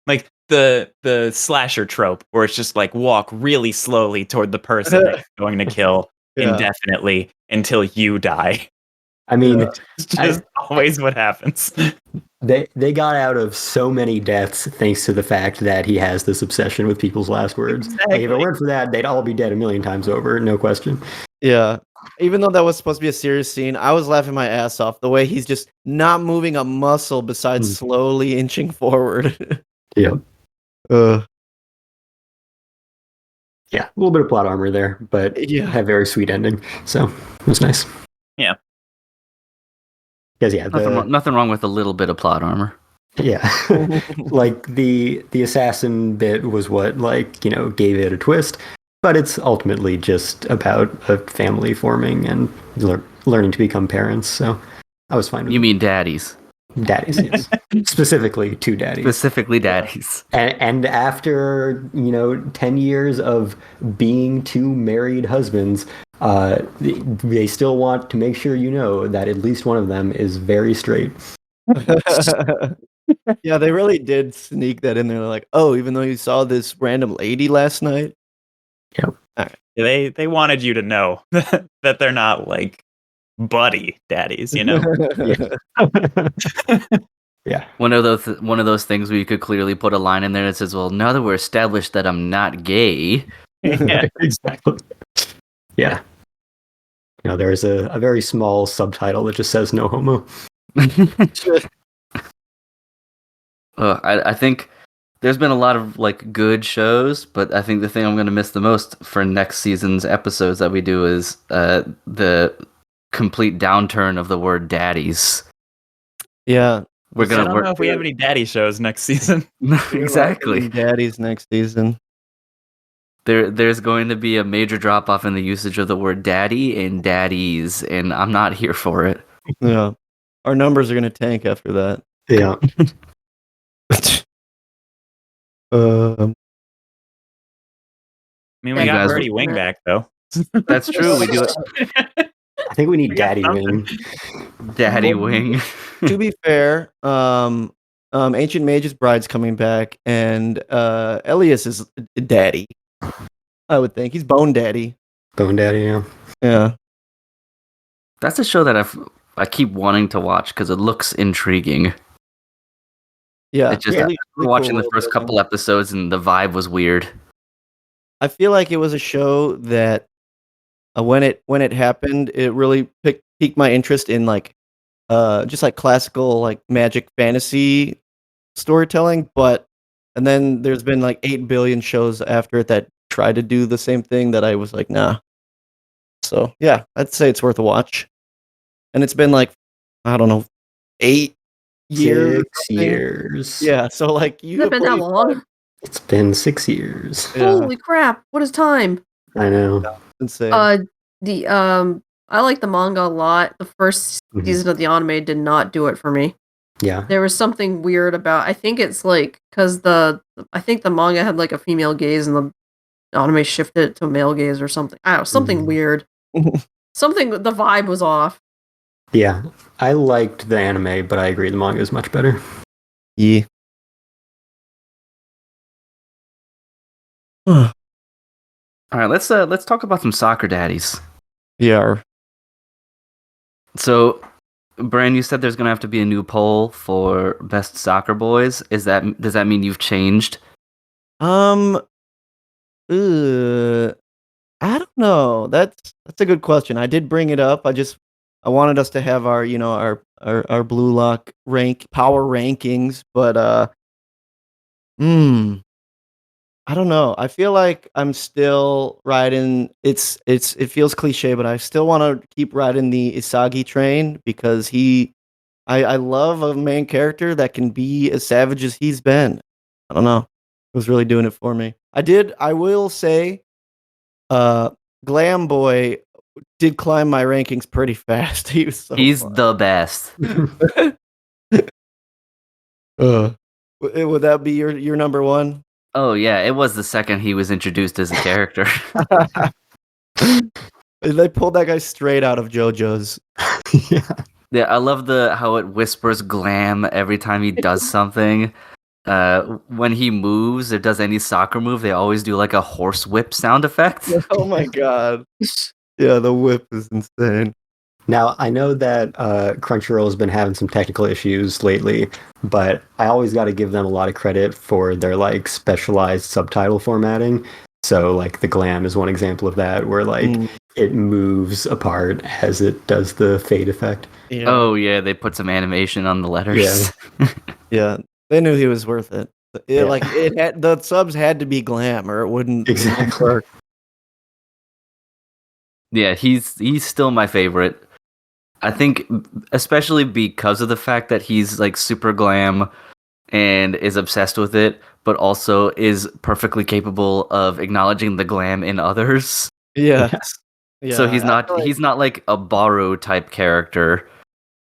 like the slasher trope where it's just like walk really slowly toward the person that you're going to kill indefinitely until you die. I mean, it's just always what happens. They got out of so many deaths thanks to the fact that he has this obsession with people's last words. Exactly. Like, if it weren't for that, they'd all be dead a million times over, no question. Yeah. Even though that was supposed to be a serious scene, I was laughing my ass off the way he's just not moving a muscle besides slowly inching forward. Yeah. Yeah, a little bit of plot armor there, but a very sweet ending. So it was nice. Yeah. Because nothing wrong with a little bit of plot armor. Yeah, like the assassin bit was what gave it a twist, but it's ultimately just about a family forming and learning to become parents. So I was fine with You mean daddies? Daddies, yes. Specifically two daddies. Specifically daddies. And after 10 years of being two married husbands, they still want to make sure that at least one of them is very straight. Yeah, they really did sneak that in there. Like, oh, even though you saw this random lady last night. Yep. All right. They wanted you to know that they're not like buddy daddies, Yeah. Yeah. One of those things where you could clearly put a line in there that says, "Well, now that we're established that I'm not gay." Yeah, exactly. Yeah. There's a very small subtitle that just says "No homo." I think there's been a lot of like good shows, but I think the thing I'm going to miss the most for next season's episodes that we do is the complete downturn of the word daddies. Yeah. I don't know if we have any daddy shows next season. Exactly. Daddies next season. There's going to be a major drop off in the usage of the word daddy and daddies, and I'm not here for it. Yeah. Our numbers are going to tank after that. Yeah. I mean, we got Birdie Wing back, though. That's true. We do it. I think we need Daddy Wing. Daddy Wing. To be fair, Ancient Mage's Bride's coming back, and Elias is daddy. I would think he's Bone Daddy. Bone Daddy, yeah. Yeah. That's a show that I keep wanting to watch because it looks intriguing. Yeah. It just watching the first couple episodes and the vibe was weird. I feel like it was a show that when it happened, it really piqued my interest in like just like classical like magic fantasy storytelling, and then there's been like 8 billion shows after it that try to do the same thing that I was like, nah. So yeah, I'd say it's worth a watch. And it's been like, I don't know, 8 years. 6 years. Yeah, so like Has it been that long? It's been 6 years. Yeah. Holy crap! What is time? I know. Insane. I like the manga a lot. The first season of the anime did not do it for me. Yeah. There was something weird about. I think it's like because I think the manga had like a female gaze and the anime shifted it to a male gaze or something. I don't know, something weird. Something. The vibe was off. Yeah, I liked the anime, but I agree the manga is much better. Yeah. All right, let's talk about some soccer daddies. Yeah. So, Brian, you said there's gonna have to be a new poll for best soccer boys. Does that mean you've changed? I don't know. That's a good question. I did bring it up. I wanted us to have our, our Blue Lock power rankings, but I don't know. I feel like I'm still riding. It feels cliche, but I still want to keep riding the Isagi train because I love a main character that can be as savage as he's been. I don't know. It was really doing it for me. I will say, Glam Boy did climb my rankings pretty fast. He's fun. The best. Would that be your number one? Oh yeah, it was the second he was introduced as a character. They pulled that guy straight out of JoJo's. Yeah, I love how it whispers glam every time he does something. When he moves or does any soccer move, they always do like a horse whip sound effect. Oh my god. Yeah, the whip is insane. Now, I know that Crunchyroll has been having some technical issues lately, but I always got to give them a lot of credit for their like specialized subtitle formatting. So like the Glam is one example of that, where like it moves apart as it does the fade effect. Yeah. Oh yeah, they put some animation on the letters. Yeah, they knew he was worth it. Like the subs had to be Glam, or it wouldn't work. Yeah, he's still my favorite. I think especially because of the fact that he's like super glam and is obsessed with it, but also is perfectly capable of acknowledging the glam in others. Yes. Yeah. So he's not like a borrow type character.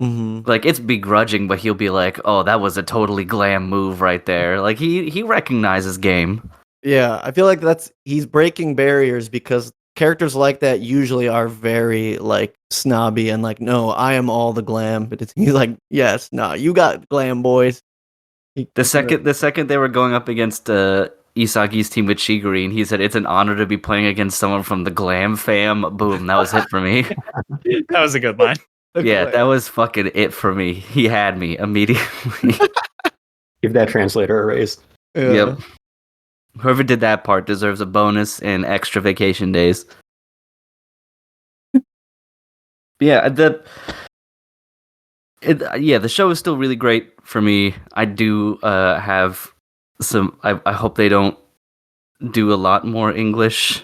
Mm-hmm. Like it's begrudging, but he'll be like, "Oh, that was a totally glam move right there." Like he recognizes game. Yeah, I feel like he's breaking barriers because characters like that usually are very like snobby and like, no, I am all the glam. But he's like, yes, no, you got glam, boys. The second they were going up against Isagi's team with Shiguri, and he said it's an honor to be playing against someone from the Glam fam. Boom, that was it for me. That was a good line. Yeah, that was fucking it for me. He had me immediately. Give that translator a raise. Yeah. Yep. Whoever did that part deserves a bonus and extra vacation days. Yeah, the show is still really great for me. I do have some. I hope they don't do a lot more English.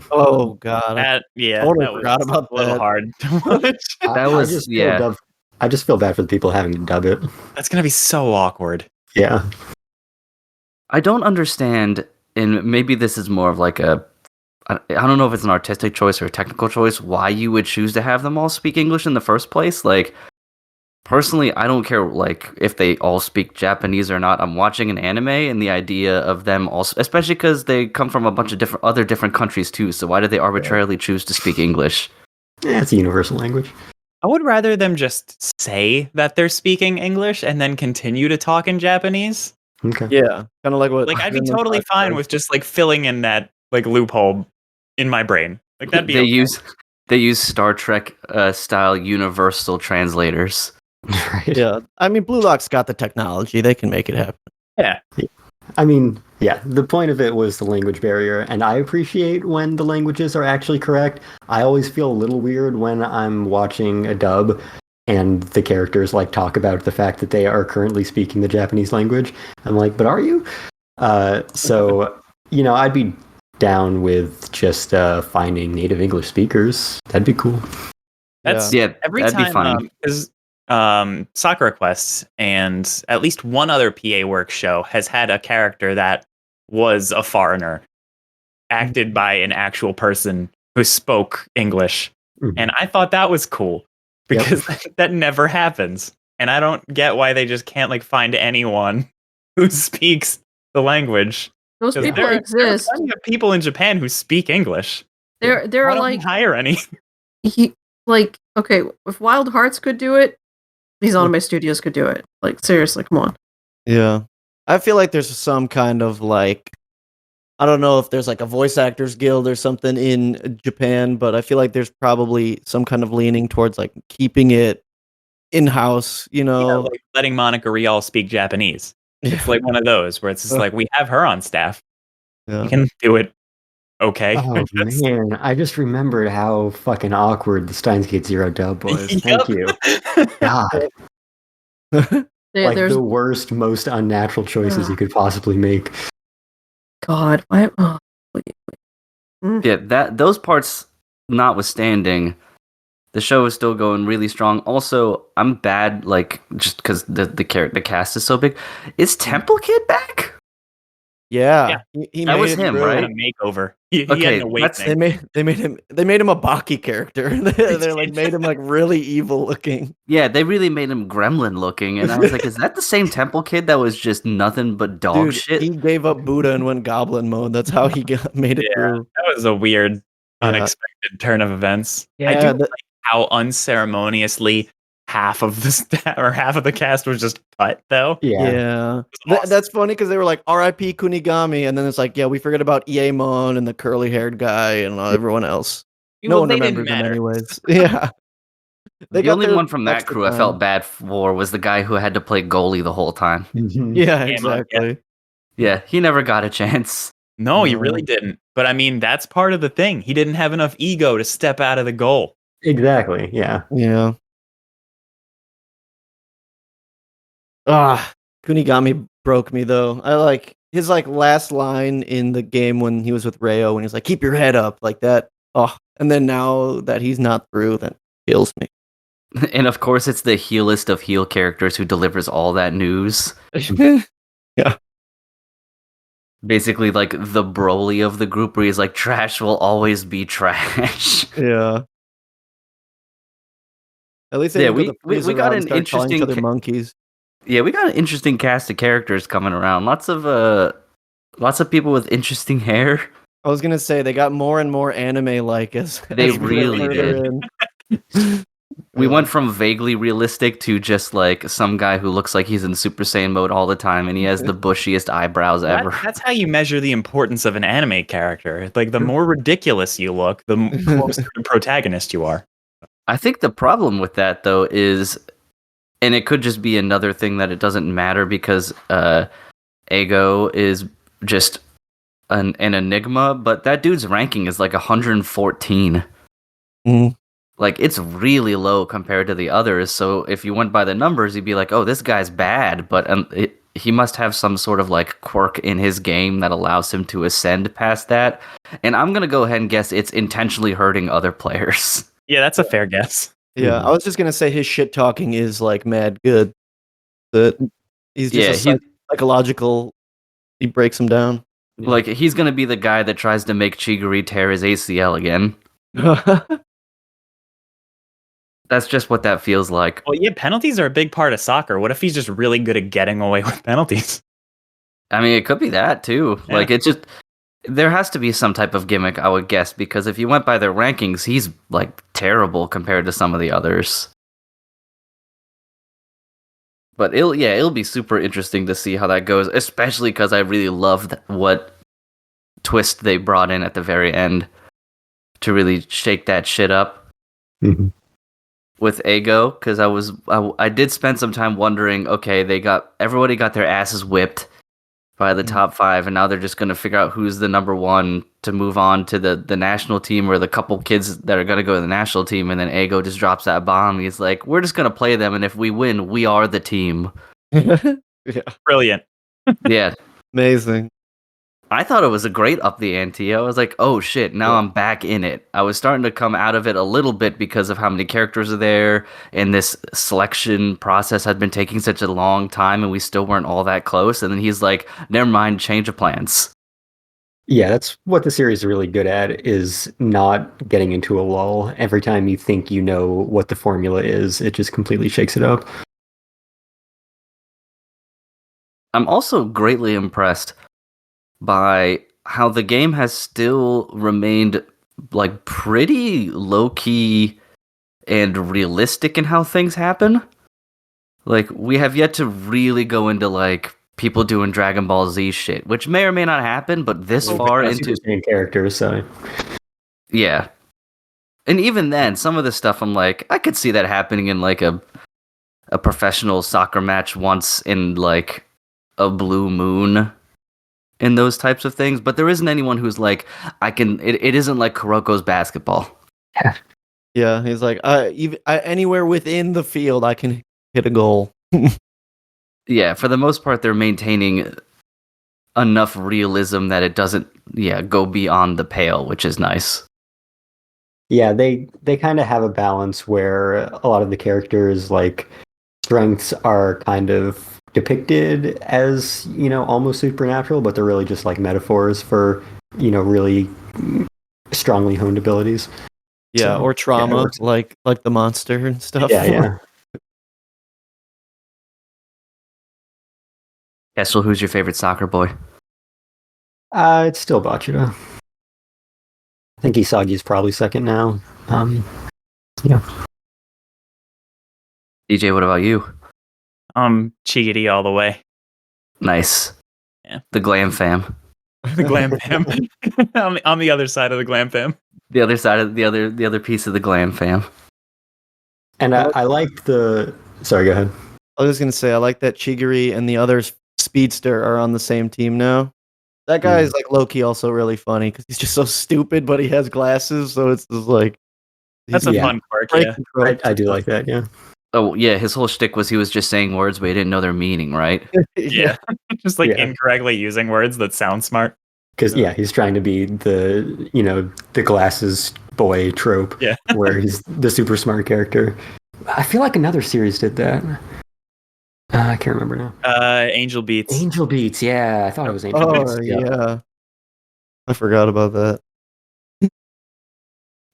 Oh god. That totally was forgot about a little that. hard to watch. That was I just feel I just feel bad for the people having to dub it. That's gonna be so awkward. Yeah. I don't understand, and maybe this is more of like I don't know if it's an artistic choice or a technical choice, why you would choose to have them all speak English in the first place. Like, personally, I don't care like if they all speak Japanese or not. I'm watching an anime, and the idea of them all, especially because they come from a bunch of different countries too. So why did they arbitrarily choose to speak English? Yeah, it's a universal language. I would rather them just say that they're speaking English and then continue to talk in Japanese. Okay. Yeah, kind of like what. Like, I'd be totally fine with just like filling in that like loophole in my brain. Like that'd be. They use Star Trek style universal translators. Right. Yeah, I mean, Blue Lock's got the technology; they can make it happen. Yeah. I mean, yeah, the point of it was the language barrier, and I appreciate when the languages are actually correct. I always feel a little weird when I'm watching a dub and the characters like talk about the fact that they are currently speaking the Japanese language. I'm like, but are you? So, I'd be down with just finding native English speakers. That'd be cool. That's every that'd time be fine. because Sakura Quest and at least one other PA Works show has had a character that was a foreigner, acted by an actual person who spoke English, and I thought that was cool because that never happens, and I don't get why they just can't like find anyone who speaks the language. Those people There are exist. plenty of people in Japan who speak English. There Why are don't we like hire any? okay, if Wild Hearts could do it, these anime studios could do it. Like seriously, come on. Yeah, I feel like there's some kind of like, I don't know if there's like a voice actors guild or something in Japan, but I feel like there's probably some kind of leaning towards like keeping it in house. Like letting Monica Rial speak Japanese. It's like one of those where it's just like we have her on staff. Yeah. You can do it. Okay. Oh man, I just remembered how fucking awkward the Steins Gate Zero dub was. Thank you. God. There's the worst, most unnatural choices you could possibly make. God. Yeah, those parts notwithstanding, the show is still going really strong. Also, I'm bad, like just because the cast is so big. Is Temple Kid back? Yeah. He That made was it him, through. right? A makeover. He had Okay, an awakening. They made him a Baki character. They like made him like really evil looking. Yeah, they really made him gremlin looking, and I was like, is that the same Temple Kid that was just nothing but dog shit? He gave up Buddha and went Goblin mode. That's how he made it through. That was a weird, unexpected turn of events. Yeah, I do like how unceremoniously half of the cast was just cut, though. Yeah. Awesome. That's funny because they were like R.I.P. Kunigami, and then it's like, yeah, we forget about Iemon and the curly haired guy and everyone else. No one they remembers didn't him matter. anyways. Yeah. The only one from that extra crew I time. felt bad for was the guy who had to play goalie the whole time. Yeah, exactly. Yeah, he never got a chance. No, he really didn't. But I mean, that's part of the thing. He didn't have enough ego to step out of the goal. Exactly, yeah. Yeah. Kunigami broke me though. I like his like last line in the game when he was with Reo when he's like, keep your head up, like that. Oh, and then now that he's not through, that kills me. And of course, it's the heelest of heel characters who delivers all that news. Yeah. Basically, like the Broly of the group, where he's like, trash will always be trash. Yeah. At least they we got an interesting other monkeys. Yeah, we got an interesting cast of characters coming around. Lots of people with interesting hair. I was gonna say they got more and more anime like as They as we really get further did. in. We went from vaguely realistic to just like some guy who looks like he's in Super Saiyan mode all the time, and he has the bushiest eyebrows ever. That's how you measure the importance of an anime character. Like, the more ridiculous you look, the closer to protagonist you are. I think the problem with that, though, is, and it could just be another thing that it doesn't matter because Ego is just an enigma, but that dude's ranking is like 114. Mm. Like, it's really low compared to the others. So if you went by the numbers, you'd be like, oh, this guy's bad, but he must have some sort of like quirk in his game that allows him to ascend past that. And I'm going to go ahead and guess it's intentionally hurting other players. Yeah, that's a fair guess. Yeah, I was just gonna say his shit talking is like mad good. That he's just psychological. He breaks him down. Like he's gonna be the guy that tries to make Chiguri tear his ACL again. That's just what that feels like. Well, yeah, penalties are a big part of soccer. What if he's just really good at getting away with penalties? I mean, it could be that too. Yeah. Like, it's just there has to be some type of gimmick, I would guess, because if you went by their rankings, he's like terrible compared to some of the others. But it'll be super interesting to see how that goes, especially because I really loved what twist they brought in at the very end to really shake that shit up with Ego. Because I did spend some time wondering, okay, everybody got their asses whipped by the top 5, and now they're just going to figure out who's the number 1 to move on to the national team, or the couple kids that are going to go to the national team, and then Ego just drops that bomb. He's like, we're just going to play them, and if we win, we are the team. Yeah. Brilliant. Yeah. Amazing. I thought it was a great up the ante. I was like, oh shit, now I'm back in it. I was starting to come out of it a little bit because of how many characters are there, and this selection process had been taking such a long time, and we still weren't all that close. And then he's like, never mind, change of plans. Yeah, that's what the series is really good at, is not getting into a lull. Every time you think you know what the formula is, it just completely shakes it up. I'm also greatly impressed by how the game has still remained like pretty low-key and realistic in how things happen. Like, we have yet to really go into like people doing Dragon Ball Z shit, which may or may not happen, but this far into main characters, so yeah. And even then, some of the stuff I'm like, I could see that happening in like a professional soccer match once in like a blue moon, in those types of things, but there isn't anyone who's like, it isn't like Kuroko's basketball. Yeah, he's like, anywhere within the field, I can hit a goal. Yeah, for the most part, they're maintaining enough realism that it doesn't, go beyond the pale, which is nice. Yeah, they kind of have a balance where a lot of the characters' like strengths are kind of depicted as, almost supernatural, but they're really just like metaphors for, really strongly honed abilities. Yeah, or trauma, like the monster and stuff. Yeah. Kessel, who's your favorite soccer boy? It's still Bachira. I think Isagi's probably second now. Yeah. DJ, what about you? Chigiri all the way. Nice. Yeah. The Glam fam. The Glam fam. on the other side of the Glam fam. The other side of the other piece of the Glam fam. And I liked the. Sorry, go ahead. I was just gonna say I like that Chigiri and the other speedster are on the same team now. That guy is like low key also really funny because he's just so stupid, but he has glasses, so it's just like that's a fun quirk. Yeah, I do like that. Yeah. Oh yeah, his whole shtick was he was just saying words, but he didn't know their meaning, right? Yeah, just like incorrectly using words that sound smart. Because he's trying to be the glasses boy trope. Yeah, where he's the super smart character. I feel like another series did that. I can't remember now. Angel Beats. Angel Beats. Yeah, I thought it was Angel Beats. Yeah, I forgot about that.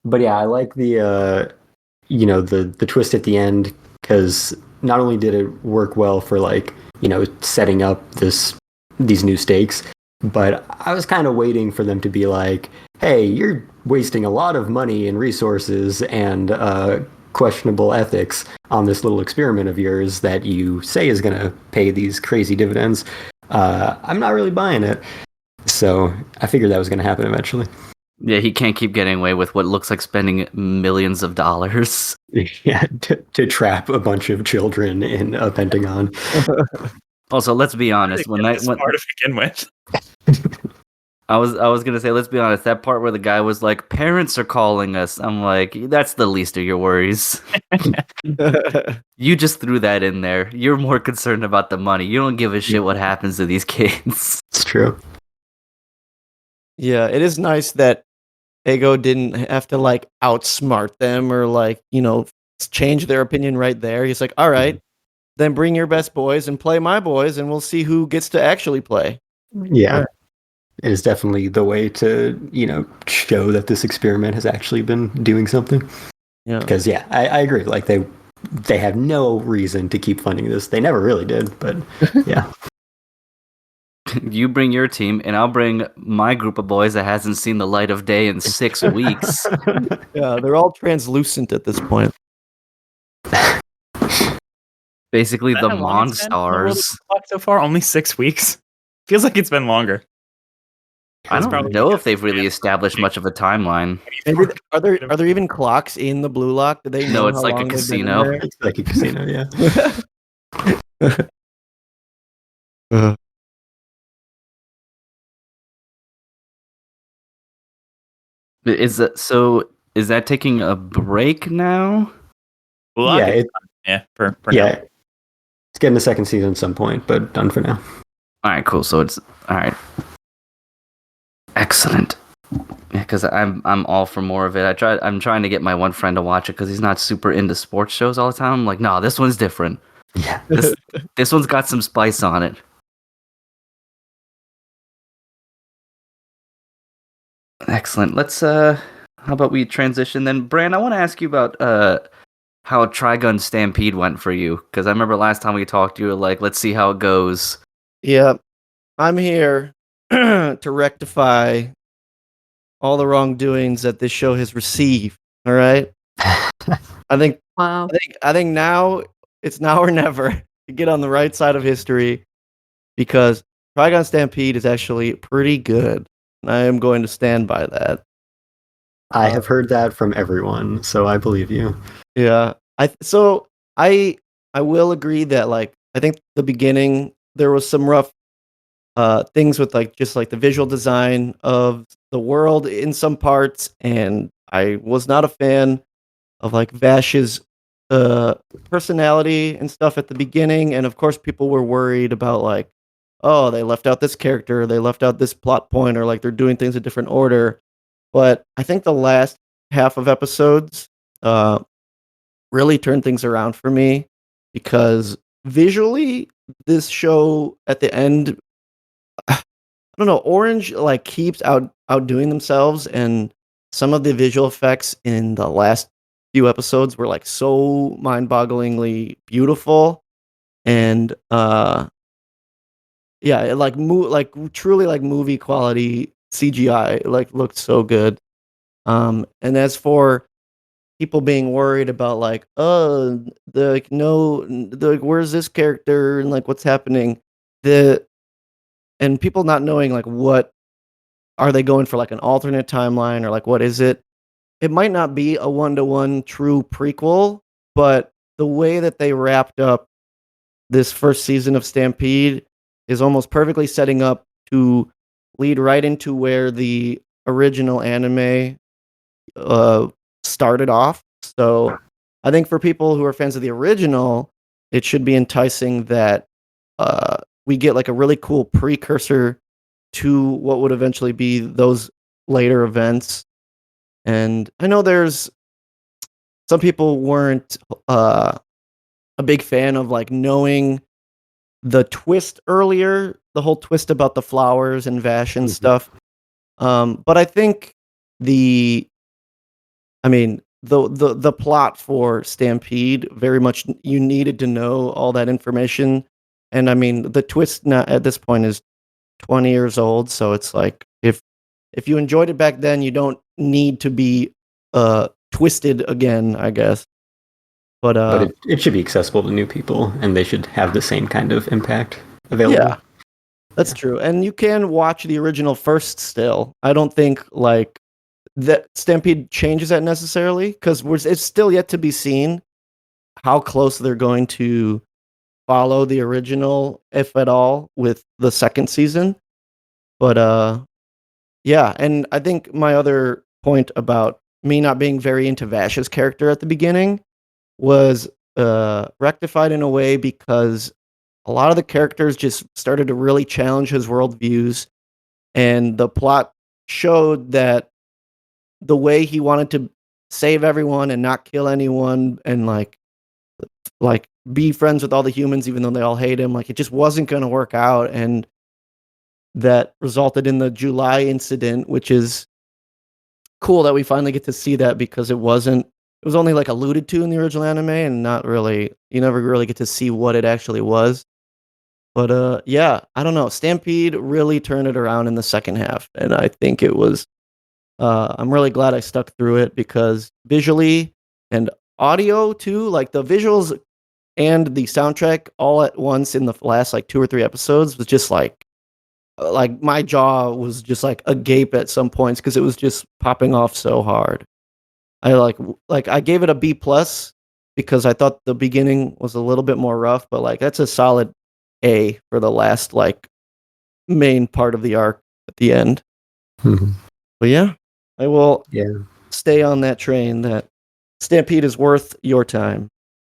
But yeah, I like the the twist at the end, because not only did it work well for like setting up these new stakes, but I was kind of waiting for them to be like, hey, you're wasting a lot of money and resources and questionable ethics on this little experiment of yours that you say is going to pay these crazy dividends. I'm not really buying it. So I figured that was going to happen eventually. Yeah, he can't keep getting away with what looks like spending millions of dollars. Yeah, to trap a bunch of children in a Pentagon. Also, let's be honest. When part to begin with. I was gonna say, let's be honest. That part where the guy was like, "Parents are calling us." I'm like, that's the least of your worries. You just threw that in there. You're more concerned about the money. You don't give a shit what happens to these kids. It's true. Yeah, it is nice that Ego didn't have to like outsmart them or like change their opinion right there. He's like, all right, then bring your best boys and play my boys, and we'll see who gets to actually play. Yeah. Right. It is definitely the way to, show that this experiment has actually been doing something. Yeah. Because, I agree. Like, they have no reason to keep funding this. They never really did, but yeah. You bring your team, and I'll bring my group of boys that hasn't seen the light of day in 6 weeks. Yeah, they're all translucent at this point. Basically, Is that the how long it's been on the World Monstars. of Clock so far? Only 6 weeks. Feels like it's been longer. I It's don't probably know because if they've really established much of a timeline. Maybe are there even clocks in the Blue Lock? Do they know No, it's how like a long they've been in casino. there? It's like a casino, yeah. Is that taking a break now? Well, Yeah, for yeah. now. It's getting a second season at some point, but done for now. All right, cool. So it's all right. Excellent. Yeah, because I'm all for more of it. I'm trying to get my one friend to watch it because he's not super into sports shows all the time. I'm like, no, this one's different. Yeah. This one's got some spice on it. Excellent. Let's how about we transition then? Bran, I want to ask you about how Trigun Stampede went for you, because I remember last time we talked, you were like, let's see how it goes. Yeah, I'm here to rectify all the wrongdoings that this show has received. All right. I think Wow. I think now it's now or never to get on the right side of history, because Trigun Stampede is actually pretty good. And I am going to stand by that. I have heard that from everyone, so I believe you. Yeah. I will agree that, like, I think the beginning there was some rough things with, like, just like the visual design of the world in some parts, and I was not a fan of, like, Vash's personality and stuff at the beginning. And of course people were worried about, like, oh, they left out this character, they left out this plot point, or like they're doing things in different order. But I think the last half of episodes really turned things around for me, because visually this show at the end, I don't know, Orange like keeps outdoing themselves, and some of the visual effects in the last few episodes were like so mind-bogglingly beautiful. And yeah, it like truly like movie quality CGI. It like looked so good. And as for people being worried about, like, oh, where's this character and like what's happening, and people not knowing, like, what are they going for, like an alternate timeline, or like what is it? It might not be a one-to-one true prequel, but the way that they wrapped up this first season of Stampede is almost perfectly setting up to lead right into where the original anime started off. So I think for people who are fans of the original, it should be enticing that we get like a really cool precursor to what would eventually be those later events. And I know there's some people weren't a big fan of, like, knowing the twist earlier, the whole twist about the flowers and Vash and stuff. But I think the I mean, the plot for Stampede very much you needed to know all that information. And I mean, the twist now at this point is 20 years old, so it's like if you enjoyed it back then, you don't need to be twisted again, I guess. But it should be accessible to new people, and they should have the same kind of impact available. yeah, that's true. And you can watch the original first still. I don't think, like, that Stampede changes that necessarily, because it's still yet to be seen how close they're going to follow the original, if at all, with the second season. But yeah, and I think my other point about me not being very into Vash's character at the beginning was rectified in a way, because a lot of the characters just started to really challenge his worldviews, and the plot showed that the way he wanted to save everyone and not kill anyone and like be friends with all the humans even though they all hate him. Like it just wasn't going to work out, and that resulted in the July incident, which is cool that we finally get to see that because it was only like alluded to in the original anime and not really, you never really get to see what it actually was. But yeah, I don't know. Stampede really turned it around in the second half, and I think it was I'm really glad I stuck through it because visually and audio too, like the visuals and the soundtrack all at once in the last like 2 or 3 episodes was just like my jaw was just like agape at some points because it was just popping off so hard. I I gave it a B plus because I thought the beginning was a little bit more rough, but like that's a solid A for the last like main part of the arc at the end. Mhm. But yeah, I will Yeah. stay on that train that Stampede is worth your time.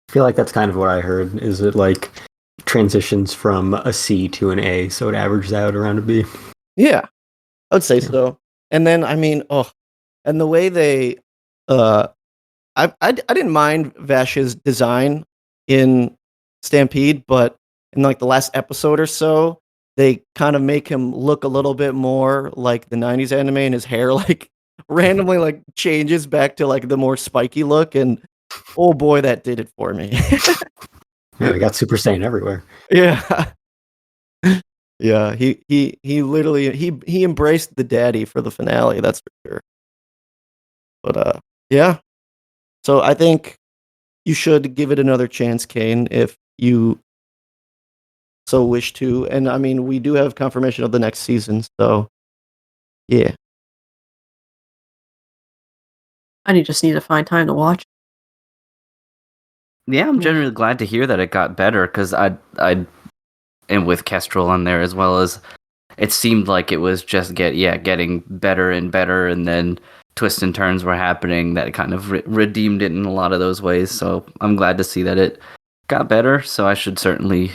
I feel like that's kind of what I heard. Is it like transitions from a C to an A, so it averages out around a B? Yeah, I would say Yeah. so. And then I mean, and the way they I didn't mind Vash's design in Stampede, but in like the last episode or so, they kind of make him look a little bit more like the 90s anime, and his hair like randomly like changes back to like the more spiky look, and oh boy, that did it for me. Yeah, we got Super Saiyan everywhere. Yeah. Yeah, he literally he embraced the daddy for the finale, that's for sure. But yeah. So I think you should give it another chance, Kane, if you so wish to. And I mean, we do have confirmation of the next season, so yeah. I just need to find time to watch. Yeah, I'm generally glad to hear that it got better because I and with Kestrel on there as well as it seemed like it was just getting better and better, and then twists and turns were happening that kind of redeemed it in a lot of those ways. So I'm glad to see that it got better. So I should certainly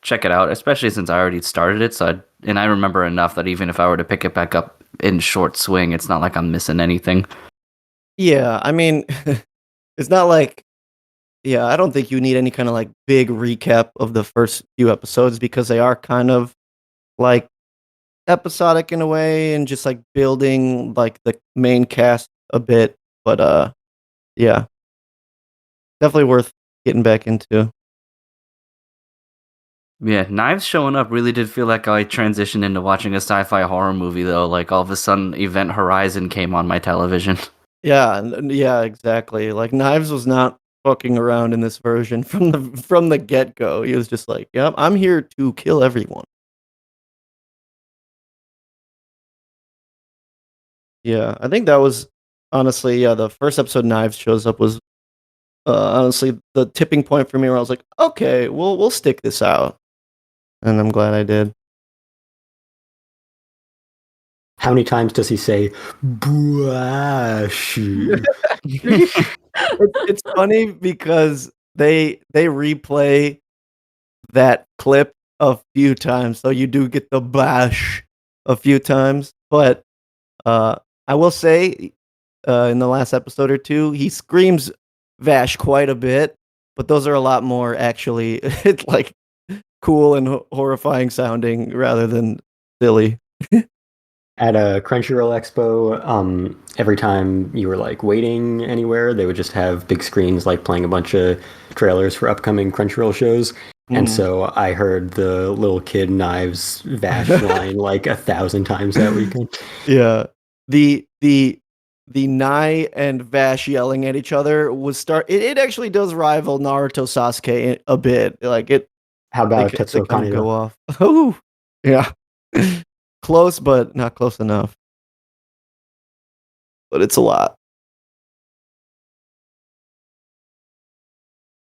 check it out, especially since I already started it. And I remember enough that even if I were to pick it back up in short swing, it's not like I'm missing anything. Yeah, I mean, it's not like yeah, I don't think you need any kind of like big recap of the first few episodes because they are kind of like episodic in a way and just like building like the main cast a bit. But yeah, definitely worth getting back into. Yeah, Knives showing up really did feel like I transitioned into watching a sci-fi horror movie though. Like all of a sudden Event Horizon came on my television. Yeah, yeah, exactly. Like Knives was not fucking around in this version from the get go. He was just like, "Yep, I'm here to kill everyone." Yeah, I think that was honestly, yeah, the first episode Knives shows up was honestly the tipping point for me where I was like, "Okay, we'll stick this out," and I'm glad I did. How many times does he say "Buashi"? It's funny because they replay that clip a few times, so you do get the bash a few times. But I will say, in the last episode or two, he screams Vash quite a bit, but those are a lot more actually like cool and horrifying sounding rather than silly. At a Crunchyroll Expo, every time you were like waiting anywhere, they would just have big screens like playing a bunch of trailers for upcoming Crunchyroll shows. And so I heard the little kid Knives Vash line like 1,000 times that weekend. Yeah. The Nai and Vash yelling at each other it actually does rival Naruto Sasuke a bit. Like it How about they Tetsuo kind of go Kaneda? off. Oh, yeah. Close, but not close enough. But it's a lot.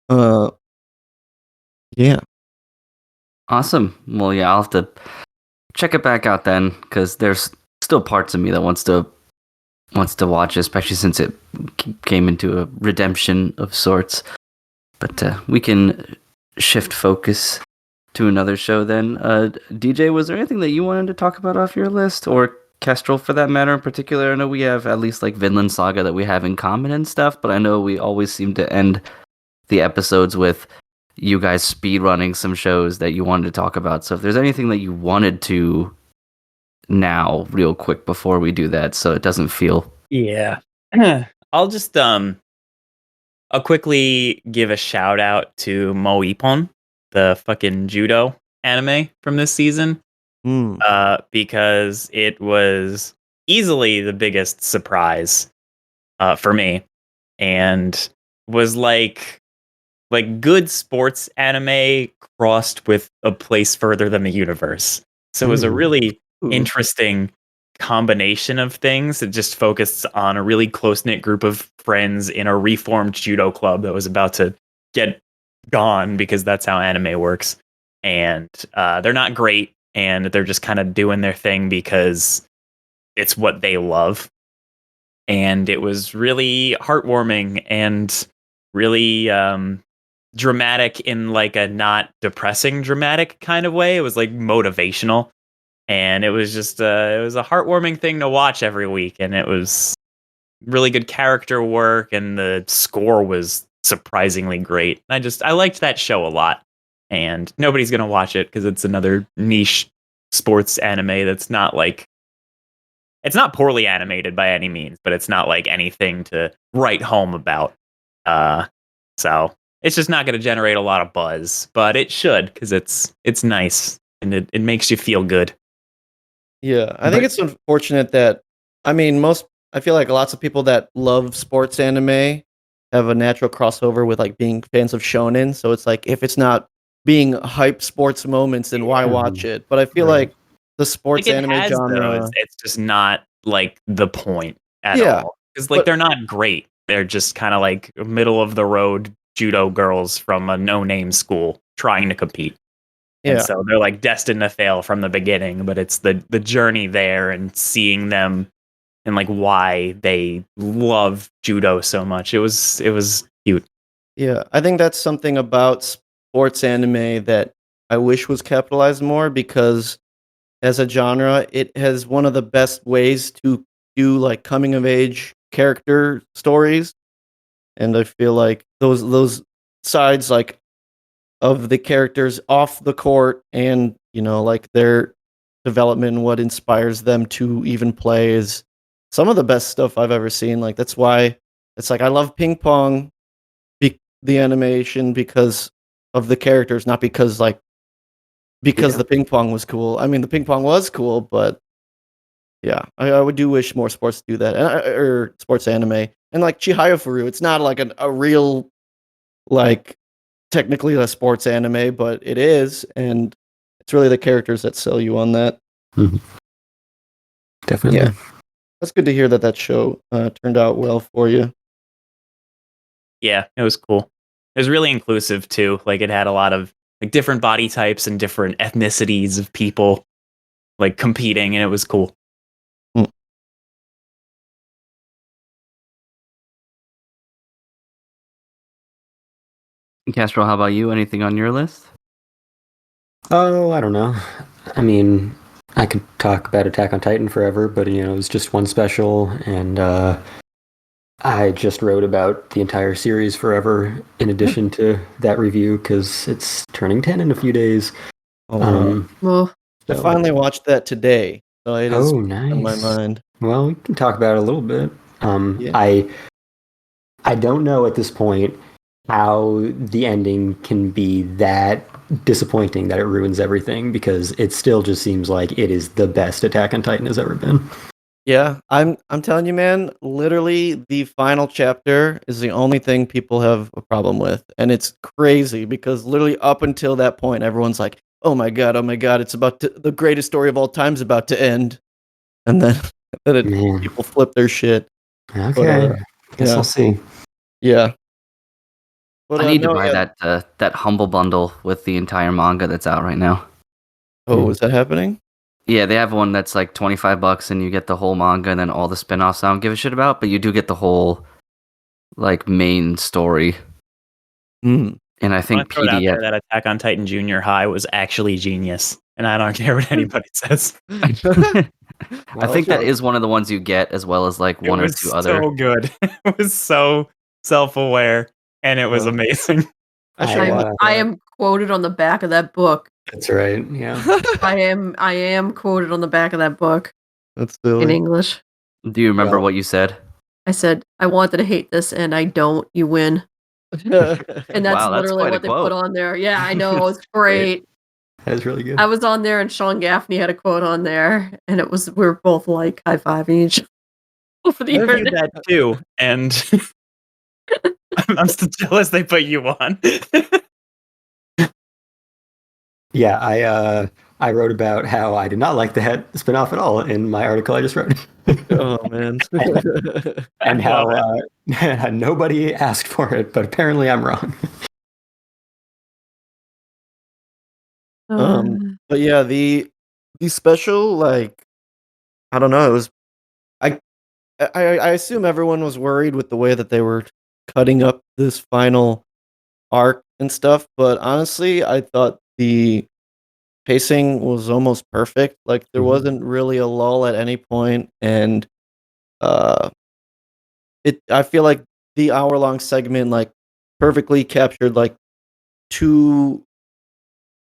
Uh, yeah. Awesome. Well, yeah, I'll have to check it back out then because there's still parts of me that wants to watch, especially since it came into a redemption of sorts. But we can shift focus to another show then. DJ, was there anything that you wanted to talk about off your list, or Kestrel for that matter in particular. I know we have at least like Vinland Saga that we have in common and stuff, but I know we always seem to end the episodes with you guys speedrunning some shows that you wanted to talk about. So if there's anything that you wanted to now real quick before we do that so it doesn't feel... Yeah. I'll just I'll quickly give a shout out to Mo Ippon, the fucking judo anime from this season. Because it was easily the biggest surprise for me, and was like good sports anime crossed with a place further than the universe. So it was a really interesting combination of things that just focused on a really close-knit group of friends in a reformed judo club that was about to get gone, because that's how anime works. And they're not great, and they're just kind of doing their thing because it's what they love. And it was really heartwarming and really dramatic in like a not depressing dramatic kind of way. It was like motivational, and it was just it was a heartwarming thing to watch every week, and it was really good character work, and the score was surprisingly great. I liked that show a lot, and nobody's gonna watch it because it's another niche sports anime that's not like, it's not poorly animated by any means, but it's not like anything to write home about. So it's just not going to generate a lot of buzz, but it should, because it's nice and it makes you feel good. Yeah, I think it's unfortunate that, I mean, I feel like lots of people that love sports anime have a natural crossover with like being fans of shonen. So it's like, if it's not being hype sports moments, then why watch it? But I feel like the sports anime genre, it's just not like the point at all. Because like they're not great. They're just kind of like middle of the road judo girls from a no-name school trying to compete. Yeah. And so they're like destined to fail from the beginning, but it's the journey there and seeing them and like why they love judo so much. It was cute. Yeah, I think that's something about sports anime that I wish was capitalized more, because as a genre, it has one of the best ways to do like coming of age character stories. And I feel like those sides like of the characters off the court, and like their development and what inspires them to even play, is some of the best stuff I've ever seen. Like that's why it's like I love Ping Pong, the animation, because of the characters, not because the ping pong was cool. I mean, the ping pong was cool, but yeah, I would do wish more sports do that, or sports anime. And like Chihaya Furu, it's not like a real, like, technically a sports anime, but it is, and it's really the characters that sell you on that. Definitely. Yeah. That's good to hear that show turned out well for you. Yeah, it was cool. It was really inclusive too. Like it had a lot of like different body types and different ethnicities of people like competing, and it was cool. Castro, how about you? Anything on your list? Oh, I don't know. I mean, I could talk about Attack on Titan forever, but it was just one special, and I just wrote about the entire series forever in addition to that review, because it's turning 10 in a few days. Well, I finally watched that today, so it is nice. on my mind. Well, we can talk about it a little bit. I don't know at this point how the ending can be that disappointing that it ruins everything, because it still just seems like it is the best Attack on Titan has ever been. Yeah, I'm telling you, man, literally the final chapter is the only thing people have a problem with. And it's crazy, because literally up until that point, everyone's like, oh my god, it's the greatest story of all time is about to end. And then people flip their shit. Okay, guess we'll see. Yeah. But, I need to buy that Humble Bundle with the entire manga that's out right now. Oh, is that happening? Yeah, they have one that's like $25 and you get the whole manga and then all the spin-offs I don't give a shit about, but you do get the whole like main story. And I think PDF that Attack on Titan Junior High was actually genius, and I don't care what anybody says. I think that is one of the ones you get, as well as like one or two other. So good. It was so self-aware, and it was amazing. I am quoted on the back of that book. That's right. Yeah. I am quoted on the back of that book. That's silly. In English. Do you remember what you said? I said, I wanted to hate this and I don't, you win. And that's literally what they put on there. Yeah, I know, it's great. That was really good. I was on there and Sean Gaffney had a quote on there, and it was, we were both like high-fiving each over the I reviewed that too, and I'm still jealous they put you on. Yeah, I wrote about how I did not like the spinoff at all in my article I just wrote. Oh man. And how nobody asked for it, but apparently I'm wrong. But yeah, the special, like, I don't know, it was I assume everyone was worried with the way that they were cutting up this final arc and stuff, but honestly, I thought the pacing was almost perfect. Like there wasn't really a lull at any point, and I feel like the hour-long segment like perfectly captured like 2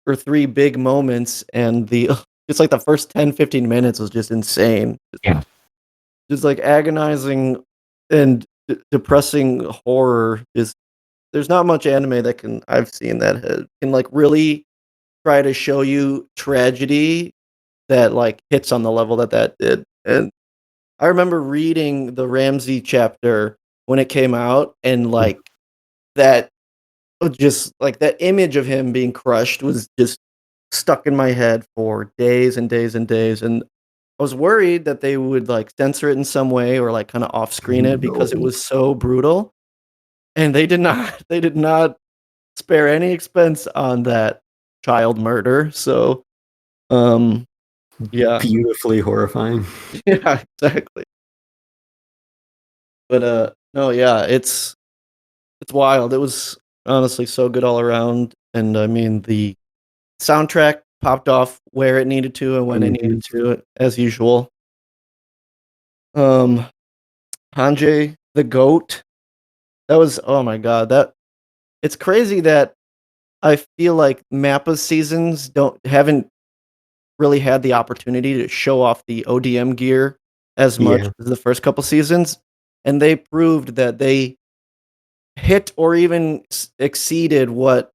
or 3 big moments, and just like the first 10-15 minutes was just insane. Yeah. Just like agonizing and depressing horror. There's not much anime that I've seen that can like really try to show you tragedy that like hits on the level that did. And I remember reading the Ramsey chapter when it came out, and like that, just like that image of him being crushed was just stuck in my head for days and days and days. And I was worried that they would like censor it in some way or like kind of off screen it because it was so brutal. And they did not. They did not spare any expense on that child murder. So, yeah, beautifully horrifying. Yeah, exactly. But no, yeah, it's wild. It was honestly so good all around, and I mean the soundtrack popped off where it needed to and when it needed to, as usual. Hanjay the goat. That was, oh my god, it's crazy that I feel like Mappa's seasons haven't really had the opportunity to show off the ODM gear as much as the first couple seasons, and they proved that they hit or even exceeded what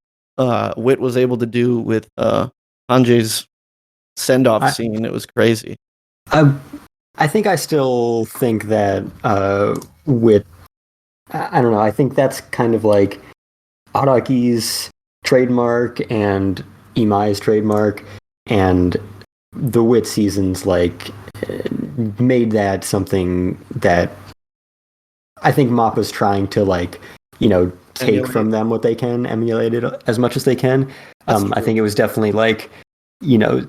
Wit was able to do with Hanjay's send-off scene. It was crazy. I think I still think that Wit, I don't know, I think that's kind of like Araki's trademark and Imai's trademark, and the Wit seasons like made that something that I think Mappa's trying to like, take from them what they can, emulate it as much as they can. I think it was definitely like,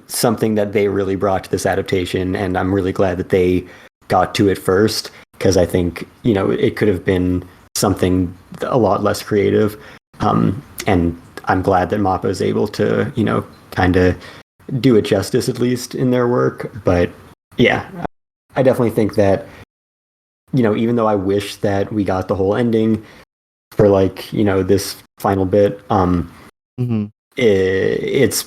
something that they really brought to this adaptation, and I'm really glad that they got to it first, because I think, it could have been something a lot less creative. And I'm glad that Mappa is able to, kind of do it justice, at least in their work. But yeah, I definitely think that, even though I wish that we got the whole ending for like, this final bit, it's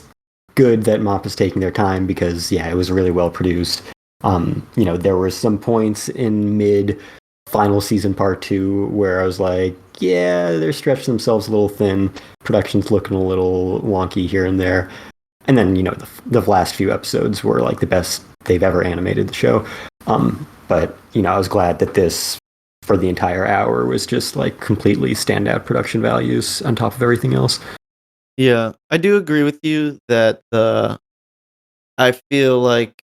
good that Mappa's taking their time, because yeah, it was really well produced. There were some points in mid final season part 2 where I was like, yeah, they're stretching themselves a little thin. Production's looking a little wonky here and there. And then, the last few episodes were like the best they've ever animated the show. But, I was glad that this, for the entire hour, was just like completely standout production values on top of everything else. Yeah, I do agree with you that I feel like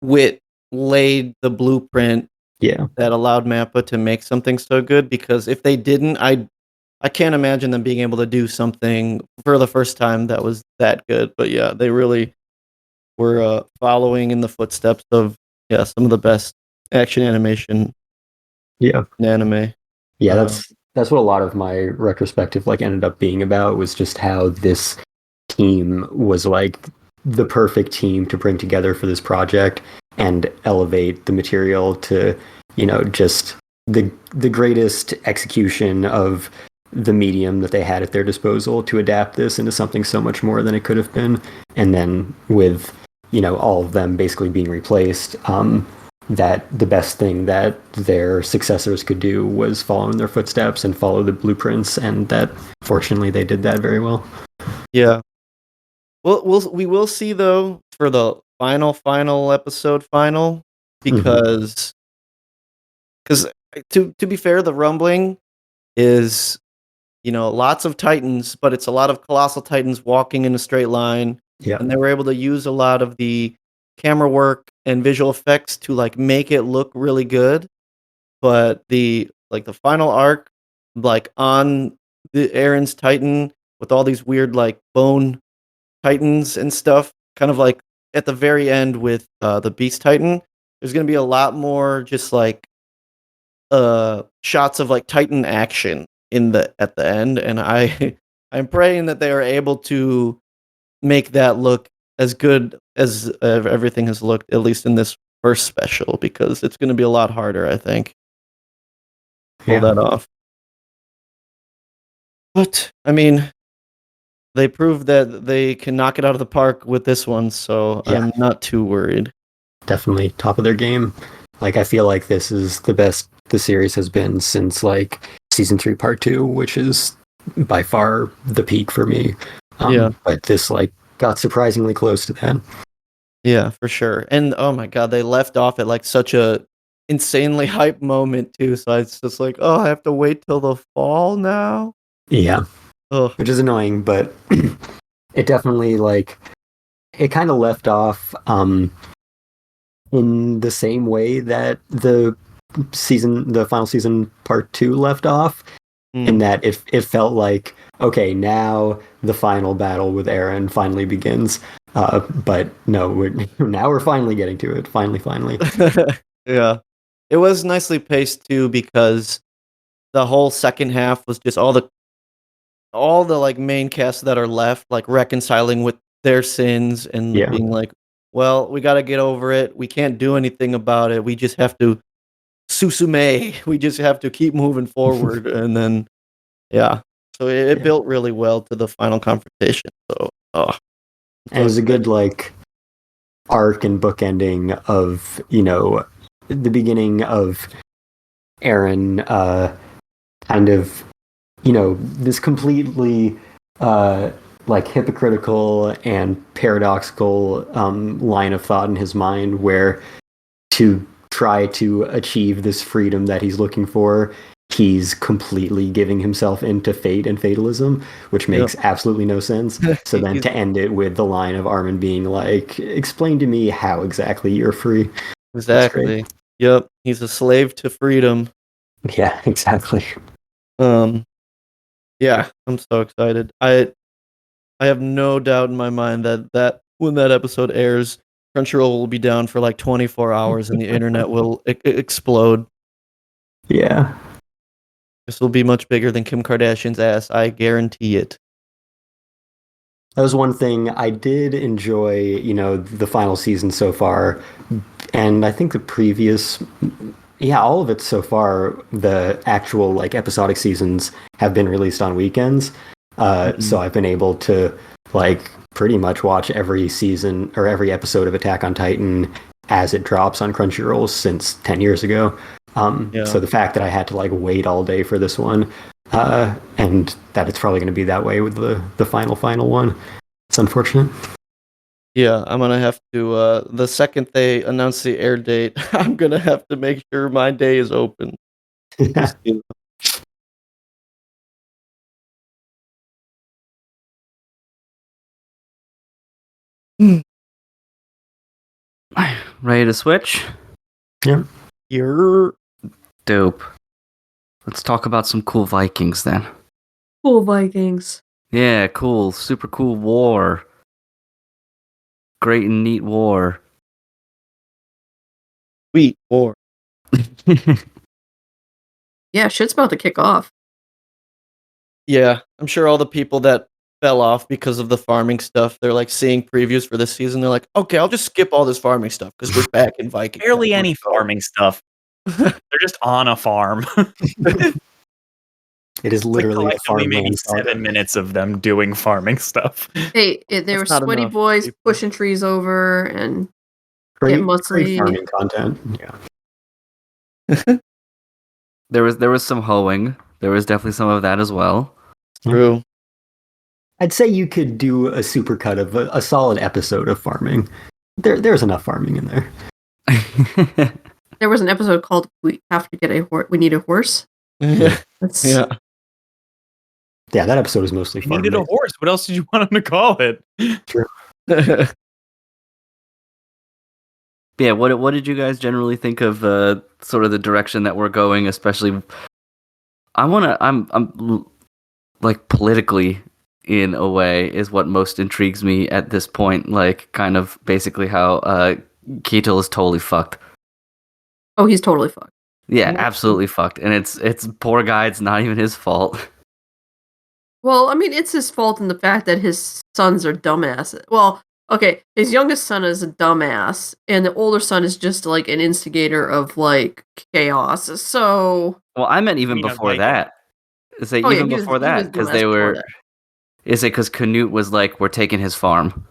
Wit laid the blueprint that allowed Mappa to make something so good, because if they didn't, I can't imagine them being able to do something for the first time that was that good. But yeah, they really were following in the footsteps of some of the best action animation in anime. Yeah, that's what a lot of my retrospective like ended up being about, was just how this team was like the perfect team to bring together for this project and elevate the material to, just the greatest execution of the medium that they had at their disposal to adapt this into something so much more than it could have been. And then with, all of them basically being replaced, that the best thing that their successors could do was follow in their footsteps and follow the blueprints, and that fortunately they did that very well. Yeah. We will see though for the final episode because to be fair, the rumbling is lots of titans, but it's a lot of colossal titans walking in a straight line. Yeah. And they were able to use a lot of the camera work and visual effects to like make it look really good. But the final arc, like on the Aaron's Titan with all these weird like bone titans and stuff, kind of like at the very end with the Beast Titan, there's gonna be a lot more just like shots of like Titan action at the end, and I'm praying that they are able to make that look as good as everything has looked, at least in this first special, because it's going to be a lot harder, I think, pull that off. But I mean, they proved that they can knock it out of the park with this one, so I'm not too worried. Definitely top of their game. Like, I feel like this is the best the series has been since like season 3 part 2, which is by far the peak for me. But this like got surprisingly close to that. Yeah, for sure. And oh my god, they left off at like such a insanely hype moment too. So it's just like, oh, I have to wait till the fall now. Yeah. Ugh. Which is annoying, but it definitely like it kind of left off in the same way that the final season part 2 left off. In that it felt like, okay, now the final battle with Eren finally begins. But no, we're finally getting to it. Finally. Yeah. It was nicely paced too, because the whole second half was just all the like main casts that are left, like reconciling with their sins and being like, well, we got to get over it. We can't do anything about it. We just have to susume. We just have to keep moving forward. And then, so it built really well to the final confrontation. So, and it was a good like arc and bookending of the beginning of Eren kind of this completely like hypocritical and paradoxical line of thought in his mind, where to try to achieve this freedom that he's looking for, he's completely giving himself into fate and fatalism, which makes absolutely no sense. So then to end it with the line of Armin being like, explain to me how exactly you're free. Exactly. Yep. He's a slave to freedom. Yeah, exactly. Yeah, I'm so excited. I have no doubt in my mind that when that episode airs, Crunchyroll will be down for like 24 hours and the internet will explode. Yeah. This will be much bigger than Kim Kardashian's ass. I guarantee it. That was one thing I did enjoy, the final season so far. And I think the previous, all of it so far, the actual like episodic seasons have been released on weekends. So I've been able to like pretty much watch every season or every episode of Attack on Titan as it drops on Crunchyroll since 10 years ago. So the fact that I had to like wait all day for this one, and that it's probably going to be that way with the final one, it's unfortunate. Yeah, I'm gonna have to. The second they announce the air date, I'm gonna have to make sure my day is open. Ready to switch? Yeah. You're dope. Let's talk about some cool Vikings then. Cool Vikings. Yeah, cool. Super cool war. Great and neat war. sweet war. Yeah, shit's about to kick off. Yeah, I'm sure all the people that fell off because of the farming stuff. They're like seeing previews for this season. They're like, okay, I'll just skip all this farming stuff because we're back in Viking. Barely any farming stuff. They're just on a farm. It is literally like a farmland maybe saga. 7 minutes of them doing farming stuff. Hey, they were sweaty boys people. pushing trees over and Great, muscly. great farming content. Yeah. There was some hoeing. There was definitely some of that as well. True. I'd say you could do a supercut of a solid episode of farming. There's enough farming in there. There was an episode called "We Have to Get a Horse." We need a horse. Yeah. Yeah, that episode is mostly farming. Needed a horse. What else did you want them to call it? True. Yeah, what did you guys generally think of sort of the direction that we're going? Especially, I'm like politically, in a way, is what most intrigues me at this point. Like, kind of basically how Ketil is totally fucked. Oh, he's totally fucked. Yeah, absolutely fucked, and it's poor guy. It's not even his fault. Well, I mean, it's his fault in the fact that his sons are dumbasses. Well, okay, his youngest son is a dumbass, and the older son is just like an instigator of like chaos. So, Well, I meant even before that. Is it even before that? Because they were. Is it because Canute was like, we're taking his farm?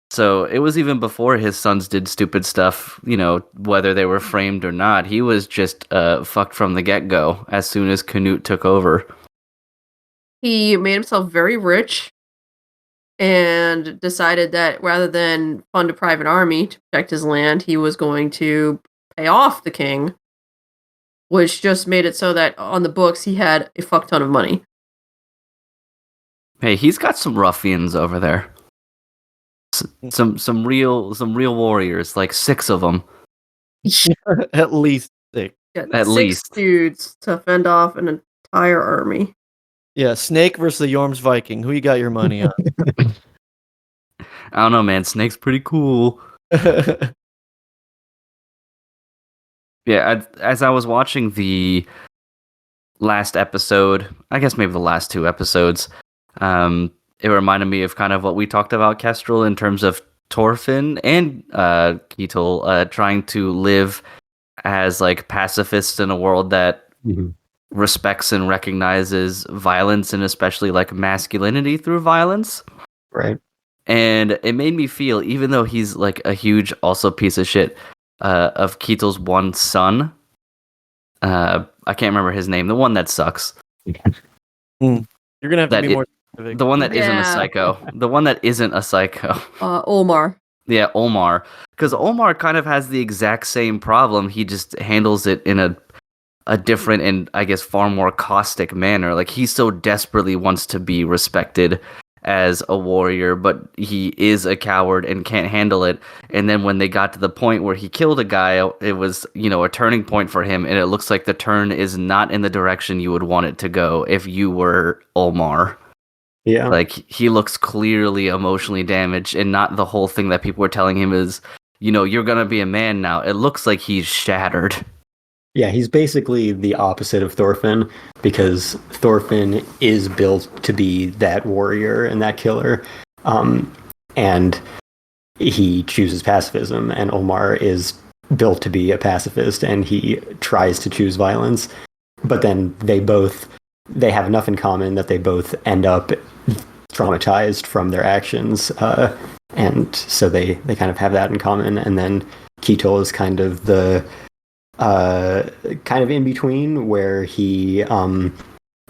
So it was even before his sons did stupid stuff, you know, whether they were framed or not. He was just fucked from the get-go as soon as Canute took over. He made himself very rich and decided that rather than fund a private army to protect his land, he was going to pay off the king, which just made it so that on the books he had a fuck ton of money. Hey, he's got some ruffians over there. Some real warriors, like 6 of them. At least 6. Yeah, At 6 least. dudes to fend off an entire army. Yeah, Snake versus the Yorm's Viking. Who you got your money on? I don't know, man. Snake's pretty cool. Yeah, as I was watching the last episode, I guess maybe the last 2 episodes, it reminded me of kind of what we talked about, Kestrel, in terms of Thorfinn and Ketil trying to live as like pacifists in a world that respects and recognizes violence, and especially like masculinity through violence. Right. And it made me feel, even though he's like a huge also piece of shit, of Ketil's one son, I can't remember his name, the one that sucks. You're gonna have to be more specific. The one that isn't a psycho. The one that isn't a psycho. Olmar. Yeah, Omar. Because Omar kind of has the exact same problem. He just handles it in a different and, I guess, far more caustic manner. Like, he so desperately wants to be respected as a warrior, but he is a coward and can't handle it. And then when they got to the point where he killed a guy, it was, you know, a turning point for him. And it looks like the turn is not in the direction you would want it to go if you were Omar. Yeah. Like, he looks clearly emotionally damaged, and not the whole thing that people were telling him is, you know, you're gonna be a man now. It looks like he's shattered. Yeah, he's basically the opposite of Thorfinn, because Thorfinn is built to be that warrior and that killer, and he chooses pacifism, and Omar is built to be a pacifist, and he tries to choose violence, but then they have enough in common that they both end up traumatized from their actions, and so they kind of have that in common. And then Ketil is kind of the kind of in between, where he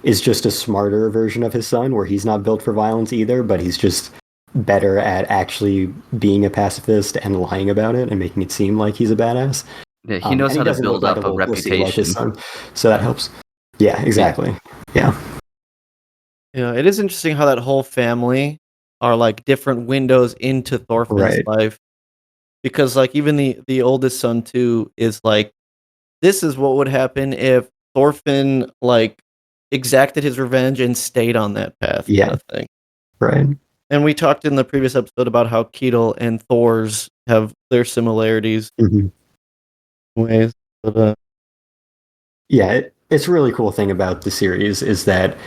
is just a smarter version of his son, where he's not built for violence either, but he's just better at actually being a pacifist and lying about it and making it seem like he's a badass. Yeah, he knows how to build up a reputation. Like his son, so that helps. Yeah, exactly. Yeah. Yeah, it is interesting how that whole family are like different windows into Thorfinn's life. Because like even the oldest son too is like, this is what would happen if Thorfinn like exacted his revenge and stayed on that path. Yeah. Kind of thing. Right. And we talked in the previous episode about how Ketil and Thor's have their similarities in ways. But yeah, it's a really cool thing about the series is that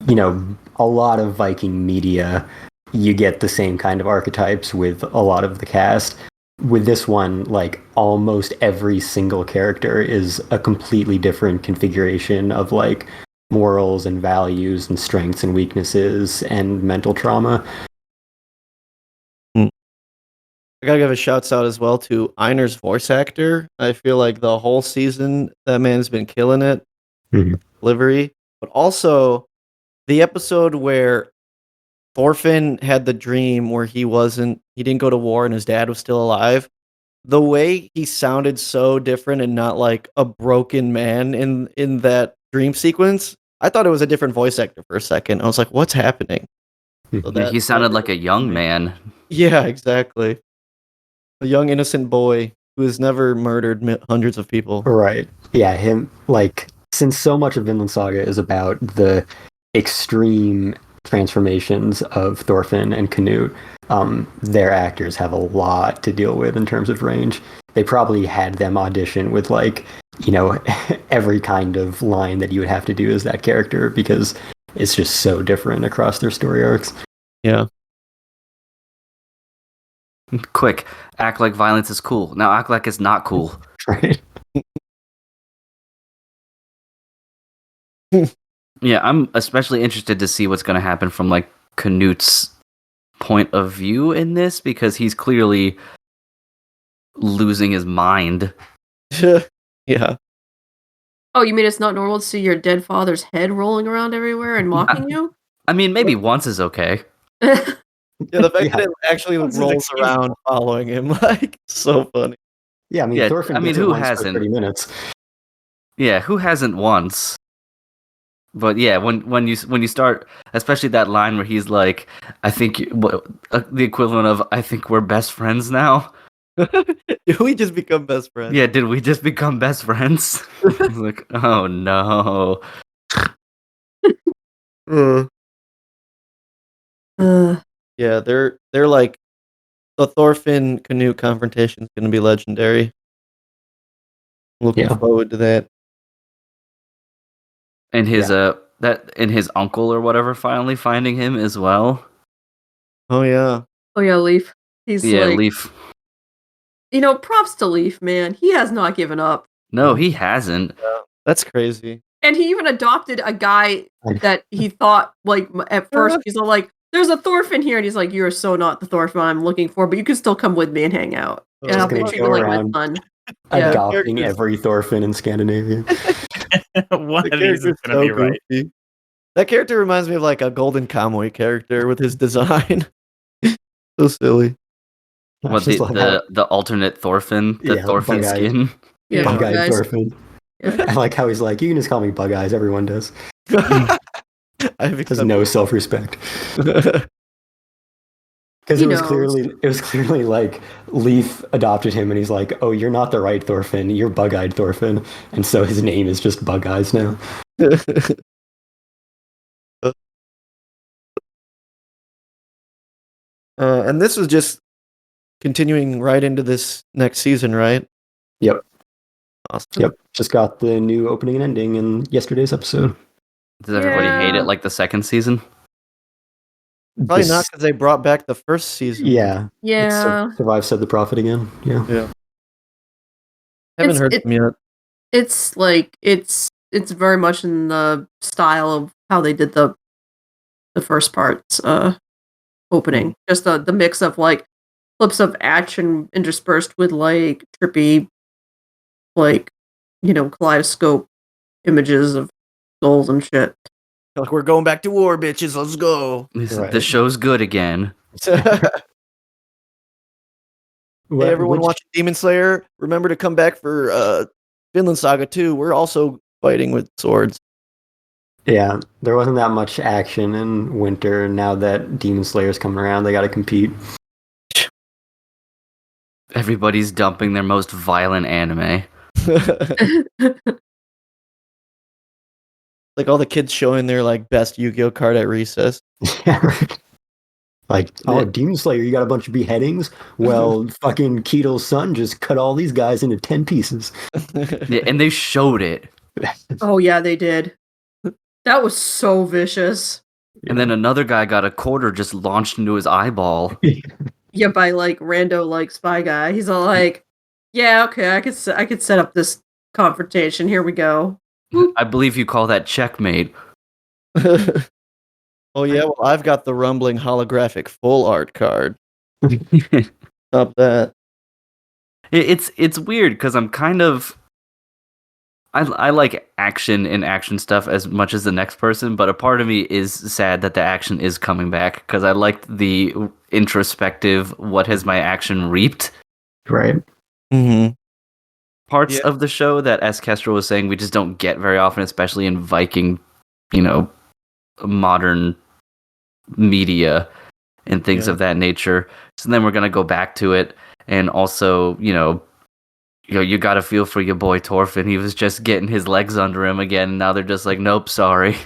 a lot of Viking media, you get the same kind of archetypes with a lot of the cast. With this one, like almost every single character is a completely different configuration of like morals and values and strengths and weaknesses and mental trauma. I gotta give a shouts out as well to Einar's voice actor. I feel like the whole season that man's been killing it. Delivery, but also the episode where Thorfinn had the dream where he didn't go to war and his dad was still alive. The way he sounded so different and not like a broken man in that dream sequence. I thought it was a different voice actor for a second. I was like, what's happening? So He sounded like a young man. Yeah, exactly. A young innocent boy who has never murdered hundreds of people. Right. Yeah, him, like, since so much of Vinland Saga is about the extreme transformations of Thorfinn and Canute, their actors have a lot to deal with in terms of range. They probably had them audition with, like, every kind of line that you would have to do as that character because it's just so different across their story arcs. Yeah. Quick, act like violence is cool. Now act like it's not cool. Right. Yeah, I'm especially interested to see what's going to happen from like Canute's point of view in this because he's clearly losing his mind. Yeah. Oh, you mean it's not normal to see your dead father's head rolling around everywhere and mocking you? I mean, maybe once is okay. Yeah, the fact that it actually rolls around following him, like, so funny. Yeah, I mean, Yeah, Thorfinn I mean, gets it who once for hasn't? 30 minutes. Yeah, who hasn't once? But yeah, when you start, especially that line where he's like, "I think the equivalent of I think we're best friends now." Did we just become best friends? Yeah, did we just become best friends? I was like, oh no. Yeah, they're like the Thorfinn Canute confrontation is going to be legendary. Looking forward to that. And his his uncle or whatever finally finding him as well. Oh yeah. Oh yeah, Leaf. He's like, Leaf. Props to Leaf, man. He has not given up. No, he hasn't. Yeah, that's crazy. And he even adopted a guy that he thought, like, at first, he's all like, there's a Thorfinn here. And he's like, you're so not the Thorfinn I'm looking for, but you can still come with me and hang out. Oh, And I'll treat you like my son. Adopting every Thorfinn in Scandinavia. One of these is going to be right. Goofy. That character reminds me of like a Golden Kamuy character with his design. So silly. What the alternate Thorfinn, the Thorfinn skin? Yeah, Bug-eyed Thorfinn. I like how he's like, you can just call me Bug Eyes. Everyone does. Has no self-respect. Because it was clearly like Leaf adopted him, and he's like, "Oh, you're not the right Thorfinn. You're Bug-eyed Thorfinn," and so his name is just Bug Eyes now. And this was just continuing right into this next season, right? Yep. Awesome. Yep. Just got the new opening and ending in yesterday's episode. Does everybody hate it like the second season? Probably not because they brought back the first season. Yeah. Yeah. Survive said the prophet again. Yeah. Haven't heard them yet. It's like it's very much in the style of how they did the first part's opening. Just the mix of like clips of action interspersed with like trippy, like kaleidoscope images of skulls and shit. Like, we're going back to war, bitches. Let's go. The show's good again. Hey, everyone watching Demon Slayer, remember to come back for Vinland Saga 2. We're also fighting with swords. Yeah, there wasn't that much action in Winter. Now that Demon Slayer's coming around, they got to compete. Everybody's dumping their most violent anime. Like all the kids showing their like best Yu-Gi-Oh card at recess. Yeah, right. Like, Demon Slayer, you got a bunch of beheadings? Well, fucking Ketel's son just cut all these guys into 10 pieces. Yeah, and they showed it. Oh yeah, they did. That was so vicious. And then another guy got a quarter just launched into his eyeball. Yeah, by like rando like spy guy. He's all like, "Yeah, okay, I could set up this confrontation. Here we go." I believe you call that checkmate. Oh yeah, well I've got the rumbling holographic full art card. Stop that. It's weird because I'm kind of I like action and action stuff as much as the next person, but a part of me is sad that the action is coming back because I liked the introspective what has my action reaped Right. Mm-hmm. parts of the show that, as Kestrel was saying, we just don't get very often, especially in Viking, modern media and things of that nature. So then we're gonna go back to it, and also, you got to feel for your boy Torfin. He was just getting his legs under him again, and now they're just like, nope, sorry.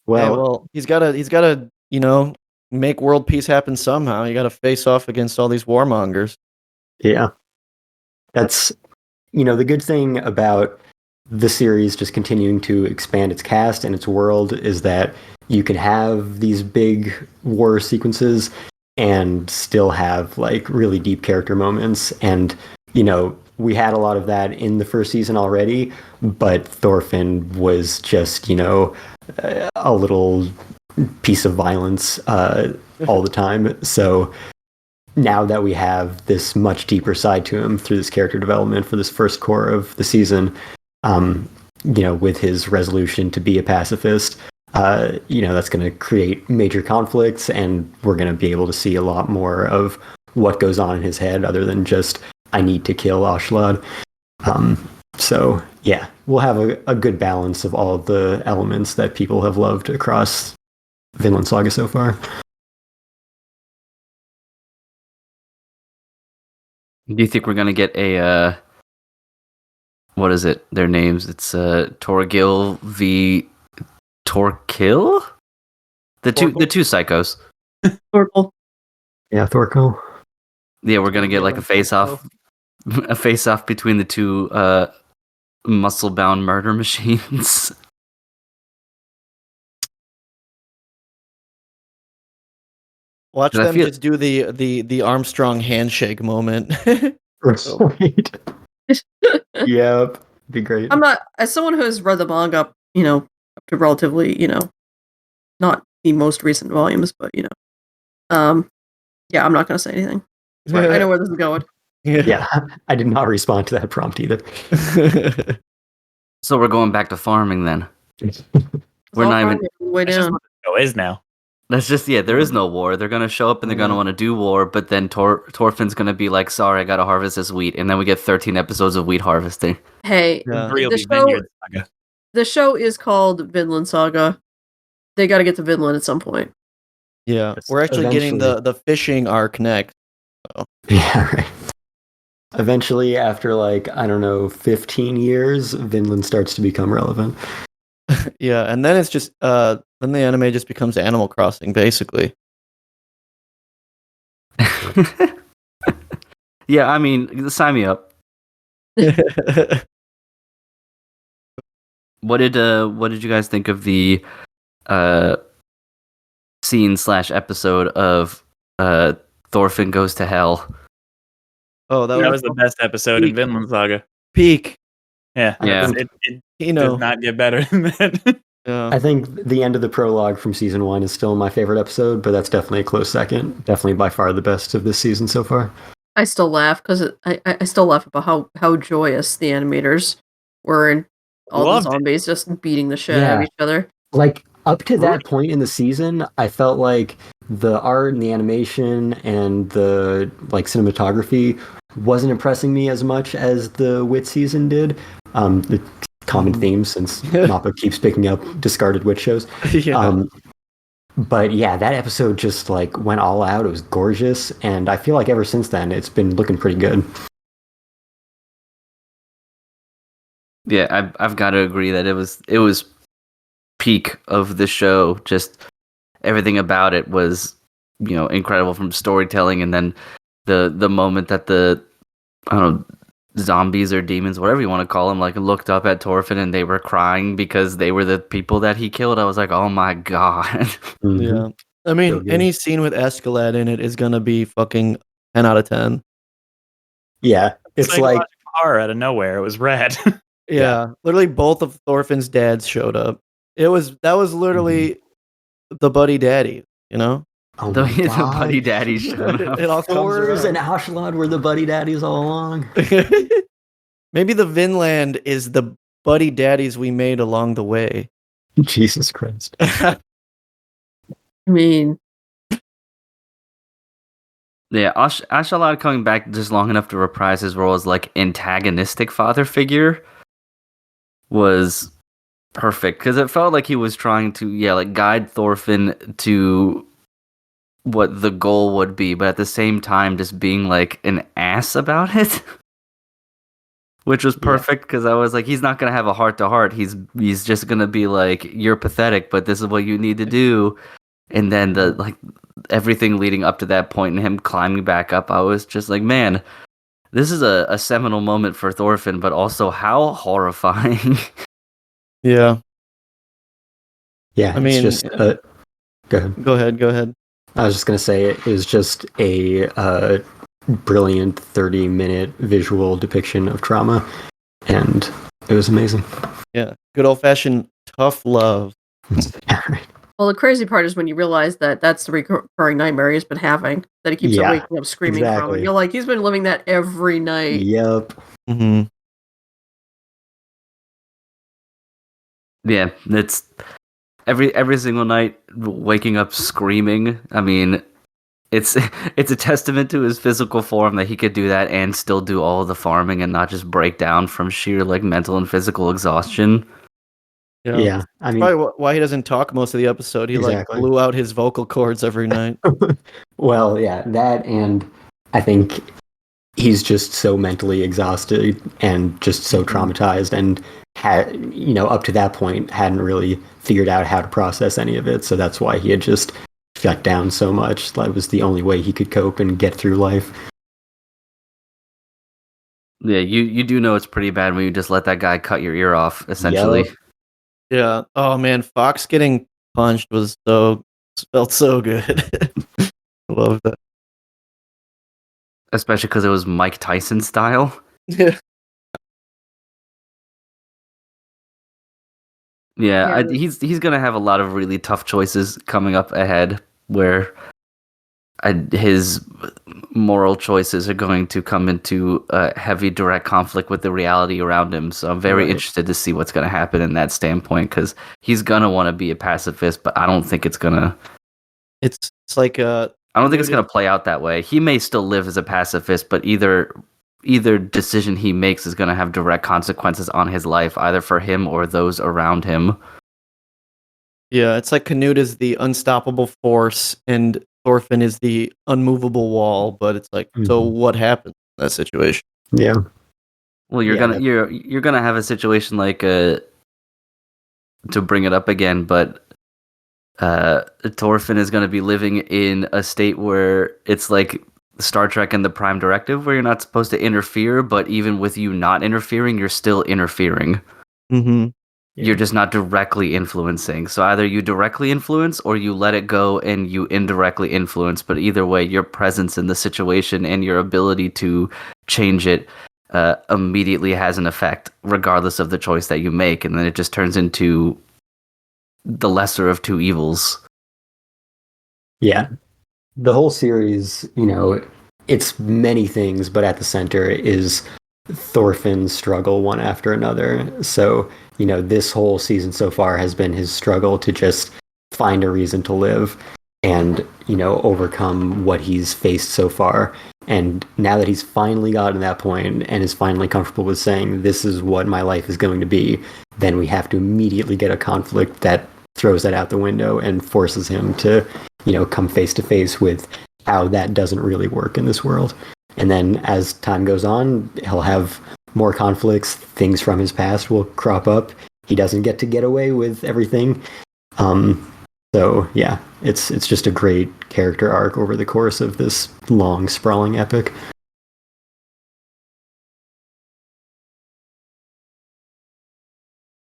Well, he's gotta, make world peace happen somehow. You gotta face off against all these warmongers. Yeah. That's, the good thing about the series just continuing to expand its cast and its world is that you can have these big war sequences and still have like really deep character moments. And, we had a lot of that in the first season already, but Thorfinn was just, a little piece of violence all the time. So now that we have this much deeper side to him through this character development for this first core of the season, with his resolution to be a pacifist, that's going to create major conflicts, and we're going to be able to see a lot more of what goes on in his head other than just, I need to kill Ashlad. So, yeah, we'll have a good balance of all of the elements that people have loved across Vinland Saga so far. Do you think we're gonna get a what is it? Their names? It's Torgil v Torkil? The two psychos. Thorkel. Yeah, Thorkel. Yeah, we're gonna get like a face off between the two muscle bound murder machines. Watch them just do the Armstrong handshake moment. Right. Yep. Be great. I'm not, as someone who has read the manga, up to relatively, not the most recent volumes, but yeah, I'm not gonna say anything. I know where this is going. Yeah, I did not respond to that prompt either. So we're going back to farming then. We're not even way That's just down. what the show is now. That's just there is no war. They're gonna show up and they're gonna want to do war, but then Torfinn's gonna be like, "Sorry, I gotta harvest this wheat," and then we get 13 episodes of wheat harvesting. Hey, the show is called Vinland Saga. They got to get to Vinland at some point. Yeah, we're actually getting the fishing arc next. So. Yeah, right. Eventually, after 15 years, Vinland starts to become relevant. Yeah, and then it's just then the anime just becomes Animal Crossing, basically. Yeah, I mean, sign me up. What did you guys think of the scene/episode of Thorfinn Goes to Hell? Oh, that was the best episode in Vinland Saga. Peak. Yeah. It does not get better than that. Yeah. I think the end of the prologue from season 1 is still my favorite episode, but that's definitely a close second. Definitely by far the best of this season so far. I still laugh because I still laugh about how joyous the animators were and all the zombies just beating the shit out of each other. Like up to that point in the season, I felt like the art and the animation and the cinematography wasn't impressing me as much as the Wit season did. The common theme since Mappa keeps picking up discarded Wit shows. Yeah. But yeah, that episode just went all out. It was gorgeous, and I feel like ever since then it's been looking pretty good. Yeah, I've got to agree that it was peak of the show. Just everything about it was incredible, from storytelling, and then the moment that zombies or demons, whatever you want to call them, like looked up at Thorfinn and they were crying because they were the people that he killed. I was like, oh my god. Yeah. I mean, So good. any scene with Escalade in it is gonna be fucking 10 out of 10. Yeah, it's like car out of nowhere. It was red. Yeah, literally both of Thorfinn's dads showed up. That was literally the buddy daddy, you know? oh the, my the god, buddy daddy showed up. It all comes Thor's and around. Ashlad were the buddy daddies all along. Maybe the Vinland is the buddy daddies we made along the way. Jesus Christ. I mean, Yeah, Ashalad coming back just long enough to reprise his role as like antagonistic father figure was perfect because it felt like he was trying to like guide Thorfinn to what the goal would be, but at the same time just being like an ass about it. Which was perfect because I was like, he's not gonna have a heart to heart. He's just gonna be like, you're pathetic, but this is what you need to do. And then everything leading up to that point and him climbing back up, I was just like, man, this is a seminal moment for Thorfinn, but also how horrifying. Yeah. Yeah, I mean, it's just go ahead. Go ahead. I was just gonna say it was just a brilliant 30-minute visual depiction of trauma, and it was amazing. Yeah. Good old fashioned tough love. well, the crazy part is when you realize that that's the recurring nightmare he's been having, that he keeps on waking up screaming from. exactly. And you're like, he's been living that every night. Yep. Mm-hmm. Yeah, it's every single night waking up screaming. I mean, it's a testament to his physical form that he could do that and still do all of the farming and not just break down from sheer like mental and physical exhaustion. Yeah. I mean, probably why he doesn't talk most of the episode. He Exactly. like blew out his vocal cords every night. well, yeah, that, and I think he's just so mentally exhausted and just so traumatized, and had, up to that point hadn't really figured out how to process any of it. So that's why he had just shut down so much. That was the only way he could cope and get through life. Yeah, you do know it's pretty bad when you just let that guy cut your ear off, essentially. Yep. Yeah. Oh man, Fox getting punched felt so good. Love that. Especially because it was Mike Tyson style. Yeah. Yeah, he's gonna have a lot of really tough choices coming up ahead, where his moral choices are going to come into a heavy direct conflict with the reality around him. So I'm very interested to see what's going to happen in that standpoint, because he's gonna want to be a pacifist, but I don't think it's gonna. It's like I don't think it's gonna play out that way. He may still live as a pacifist, but either decision he makes is going to have direct consequences on his life, either for him or those around him. Yeah, it's like Canute is the unstoppable force and Thorfinn is the unmovable wall, but it's like, so what happened in that situation? Yeah. Well, you're gonna have a situation like to bring it up again, but Thorfinn is gonna be living in a state where it's like Star Trek and the Prime Directive, where you're not supposed to interfere, but even with you not interfering, you're still interfering. Mm-hmm. You're just not directly influencing. So either you directly influence or you let it go and you indirectly influence. But either way, your presence in the situation and your ability to change it immediately has an effect, regardless of the choice that you make. And then it just turns into the lesser of two evils. Yeah. The whole series, it's many things, but at the center is Thorfinn's struggle one after another. So, this whole season so far has been his struggle to just find a reason to live and, overcome what he's faced so far. And now that he's finally gotten to that point and is finally comfortable with saying, this is what my life is going to be, then we have to immediately get a conflict that throws that out the window and forces him to, come face to face with how that doesn't really work in this world. And then as time goes on, he'll have more conflicts. Things from his past will crop up. He doesn't get away with everything. So yeah, it's just a great character arc over the course of this long, sprawling epic.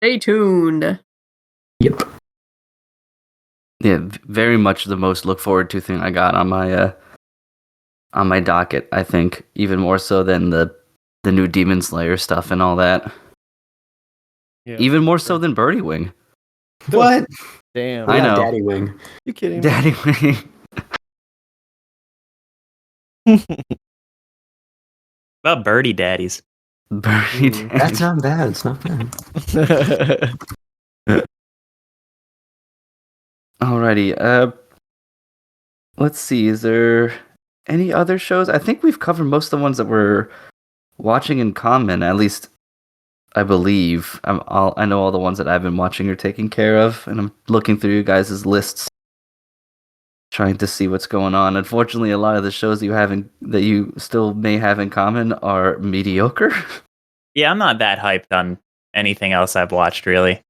Stay tuned. Yep. Yeah, very much the most look forward to thing I got on my docket. I think even more so than the new Demon Slayer stuff and all that. Yeah. Even more so than Birdie Wing. What? Damn. I know. Daddy Wing. You kidding me? Daddy Wing. About birdie daddies. Birdie That's Daddy. not bad. It's not bad. Alrighty. Let's see. Is there any other shows? I think we've covered most of the ones that we're watching in common. At least I believe. I know all the ones that I've been watching or taking care of, and I'm looking through you guys' lists, trying to see what's going on. Unfortunately, a lot of the shows that you still may have in common are mediocre. Yeah, I'm not that hyped on anything else I've watched really.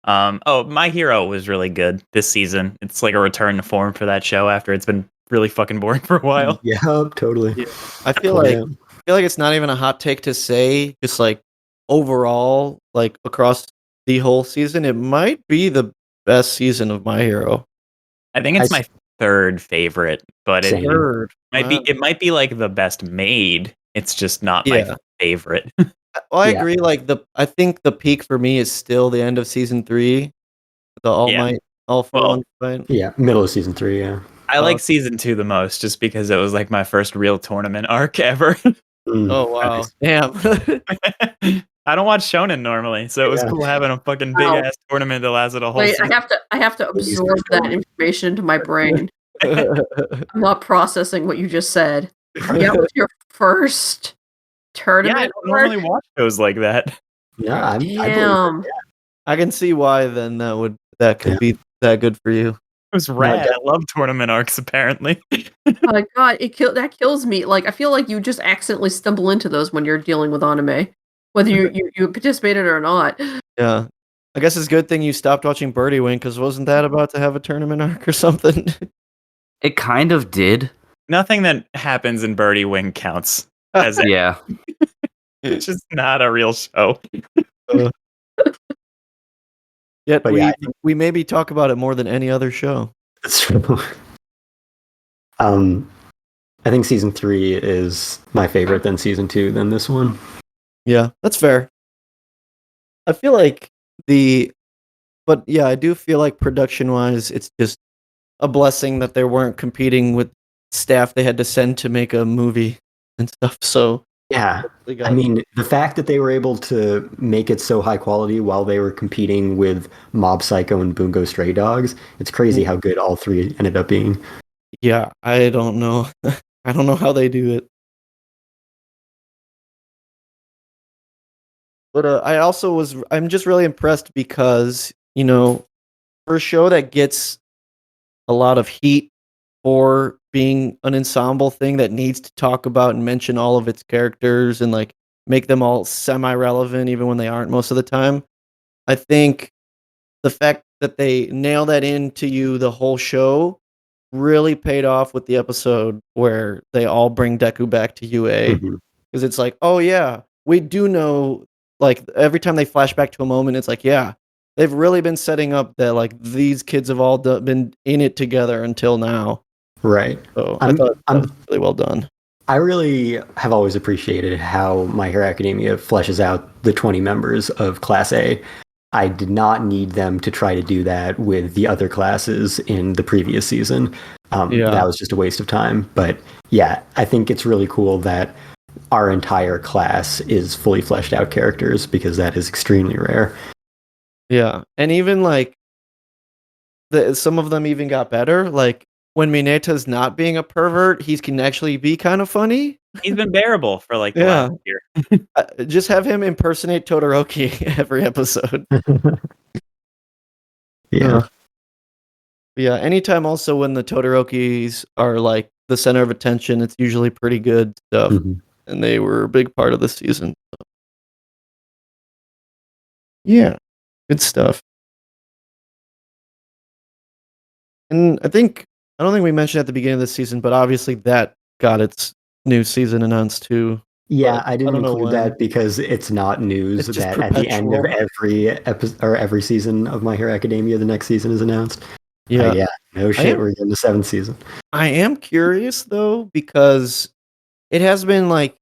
My Hero was really good this season. It's like a return to form for that show after it's been really fucking boring for a while. Yep, totally. Yeah. I feel Totally. like it's not even a hot take to say, just like overall, like across the whole season, it might be the best season of My Hero. I think it's my third favorite, but it Same. Third. might Wow. be like the best made. It's just not my favorite. Well, I Yeah. agree. Like I think the peak for me is still the end of season 3, the All Yeah. Might, All for Well, One fight. Yeah, middle of season 3. Yeah. I like season 2 the most just because it was like my first real tournament arc ever. Oh wow, Nice. damn. I don't watch shonen normally, so it was Yeah. cool having a fucking big ass tournament that lasted a whole Wait, season. I have to absorb that information into my brain. I'm not processing what you just said. Yeah, was your first Yeah, I tournament? don't normally watch shows like that. Yeah, I believe it. Damn. I can see why then that could be that good for you. It was rad. I love tournament arcs apparently. Oh my god, that kills me. Like I feel like you just accidentally stumble into those when you're dealing with anime, whether you participated or not. Yeah. I guess it's a good thing you stopped watching Birdie Wing, because wasn't that about to have a tournament arc or something? It kind of did. Nothing that happens in Birdie Wing counts. As Yeah. it's just not a real show. Yet But we maybe talk about it more than any other show. That's true. I think season 3 is my favorite than season 2 than this one. Yeah, that's fair. I feel like but yeah, I do feel like production-wise, it's just a blessing that they weren't competing with staff they had to send to make a movie and stuff. So Yeah. I mean, the fact that they were able to make it so high quality while they were competing with Mob Psycho and Bungo Stray Dogs, it's crazy how good all 3 ended up being. Yeah, I don't know. I don't know how they do it. But I'm just really impressed because, for a show that gets a lot of heat for being an ensemble thing that needs to talk about and mention all of its characters and like make them all semi-relevant even when they aren't most of the time. I think the fact that they nail that into you the whole show really paid off with the episode where they all bring Deku back to UA, because it's like, oh yeah, we do know, like every time they flash back to a moment, it's like, yeah, they've really been setting up that like these kids have all been in it together until now. Right. So I thought that was really well done. I really have always appreciated how My Hero Academia fleshes out the 20 members of Class A. I did not need them to try to do that with the other classes in the previous season. That was just a waste of time. But yeah, I think it's really cool that our entire class is fully fleshed out characters, because that is extremely rare. Yeah, and even like some of them even got better. Like when Mineta's not being a pervert, he can actually be kind of funny. He's been bearable for like the last year. Just have him impersonate Todoroki every episode. Yeah. Yeah, anytime also when the Todorokis are like the center of attention, it's usually pretty good stuff. And they were a big part of the season. So. Yeah, good stuff. And I don't think we mentioned at the beginning of the season, but obviously that got its new season announced too. Yeah, I didn't don't know include when. that because it's not news It's just that at the end of perpetual. every episode or every season of My Hero Academia, the next season is announced. Yeah. Yeah, no I shit, am we're getting the 7th season. I am curious though, because it has been like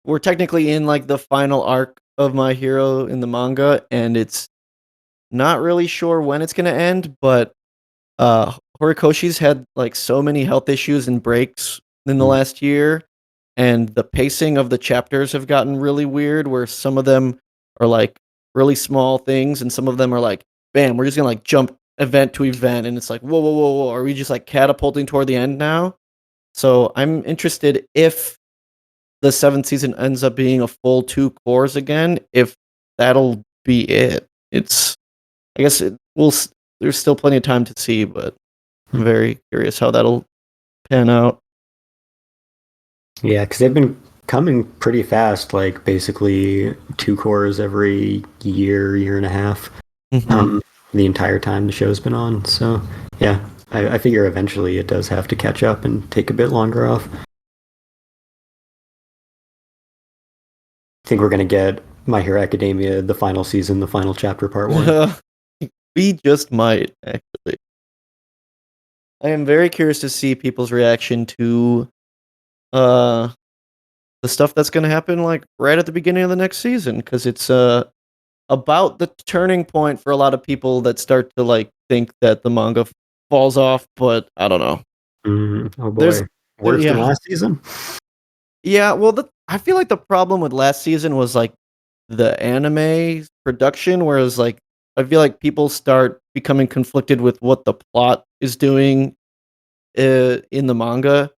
we're technically in like the final arc of My Hero in the manga, and it's not really sure when it's gonna end, but Horikoshi's had like so many health issues and breaks in the Mm. last year, and the pacing of the chapters have gotten really weird, where some of them are like really small things, and some of them are like, bam, we're just gonna like jump event to event, and it's like, whoa, whoa, whoa, whoa, are we just like catapulting toward the end now? So I'm interested if the 7th season ends up being a full 2 cores again, if that'll be it. It's I guess there's still plenty of time to see, but I'm very curious how that'll pan out. Yeah, because they've been coming pretty fast, like basically 2 cores every year and a half. Mhm. The entire time the show's been on. So yeah, I figure eventually it does have to catch up and take a bit longer off. I think we're gonna get My Hero Academia, the final season, the final chapter, part 1. We just might, actually. I am very curious to see people's reaction to uh the stuff that's gonna happen like right at the beginning of the next season, because it's about the turning point for a lot of people that start to like think that the manga falls off, but I don't know. Oh There's boy, worse than yeah. last season. Yeah, well, I feel like the problem with last season was like the anime production, whereas like I feel like people start becoming conflicted with what the plot is doing in the manga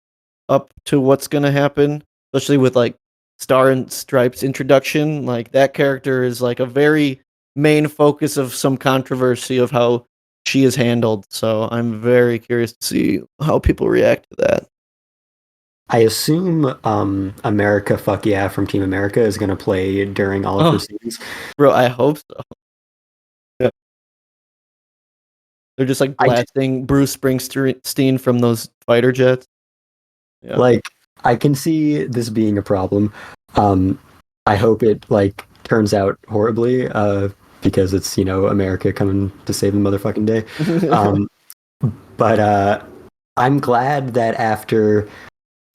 up to what's gonna happen, especially with like Star and Stripes introduction. Like that character is like a very main focus of some controversy of how she is handled. So I'm very curious to see how people react to that. I assume America Fuck Yeah from Team America is gonna play during all of her Oh, scenes. bro, I hope so. Yeah. They're just like I blasting Bruce Springsteen from those fighter jets. Yeah. Like, I can see this being a problem. Um, I hope it like turns out horribly, because it's America coming to save the motherfucking day. Um, but I'm glad that after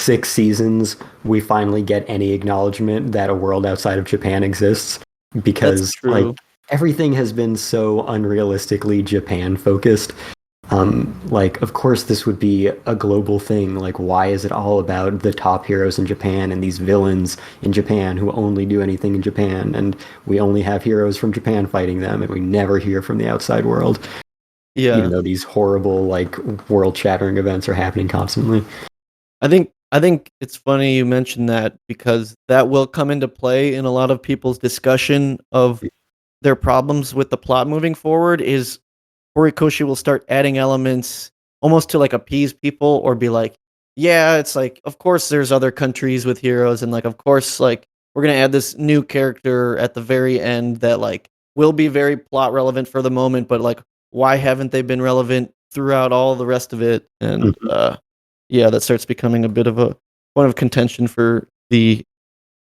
6 seasons, we finally get any acknowledgement that a world outside of Japan exists, That's because like true. everything has been so unrealistically Japan focused. Like, of course, this would be a global thing. Like, why is it all about the top heroes in Japan and these villains in Japan who only do anything in Japan? And we only have heroes from Japan fighting them, and we never hear from the outside world, even Yeah. though these horrible, like, world shattering events are happening constantly. I think it's funny you mentioned that, because that will come into play in a lot of people's discussion of their problems with the plot moving forward. Is Horikoshi will start adding elements almost to like appease people, or be like, yeah, it's like, of course there's other countries with heroes, and like, of course, like, we're gonna add this new character at the very end that like will be very plot relevant for the moment, but like, why haven't they been relevant throughout all the rest of it? And Mhm. yeah, that starts becoming a bit of a point of contention for the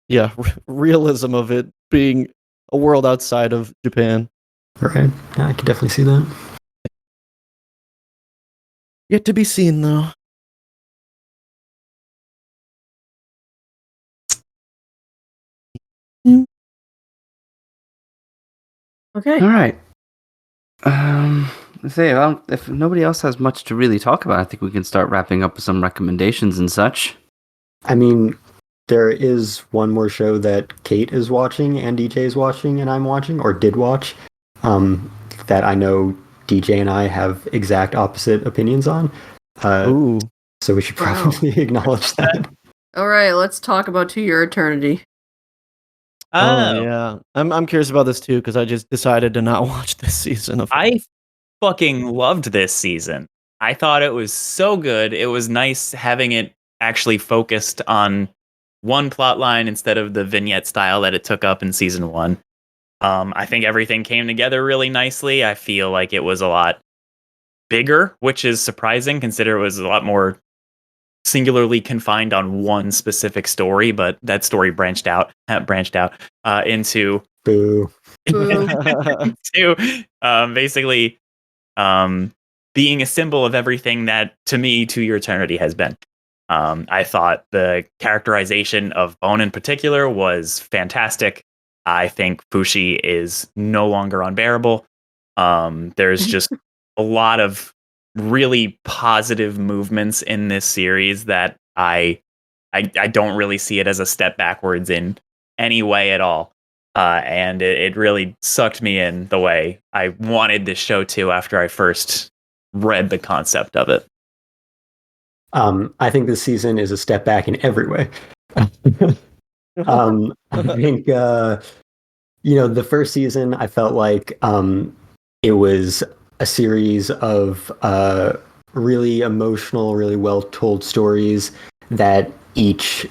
yeah realism of it being a world outside of Japan. Right. Yeah, I could definitely see that. Yet to be seen, though. Okay. All right. Let's say, well, if nobody else has much to really talk about, I think we can start wrapping up with some recommendations and such. I mean, there is one more show that Kate is watching and DJ is watching and I'm watching, or did watch, um, that I know DJ and I have exact opposite opinions on. Ooh. So we should Wow. probably acknowledge that. All right, let's talk about To Your Eternity. Oh, Oh, yeah. I'm curious about this too, because I just decided to not watch this season of I fucking loved this season. I thought it was so good. It was nice having it actually focused on one plot line instead of the vignette style that it took up in season one. I think everything came together really nicely. I feel like it was a lot bigger, which is surprising considering it was a lot more singularly confined on one specific story, but that story branched out into Boo. into basically being a symbol of everything that to me To Your Eternity has been. I thought the characterization of Bone in particular was fantastic. I think Fushi is no longer unbearable. There's just a lot of really positive movements in this series that I don't really see it as a step backwards in any way at all. And it really sucked me in the way I wanted this show to after I first read the concept of it. I think this season is a step back in every way. I think the first season I felt like it was a series of really emotional, really well told stories that each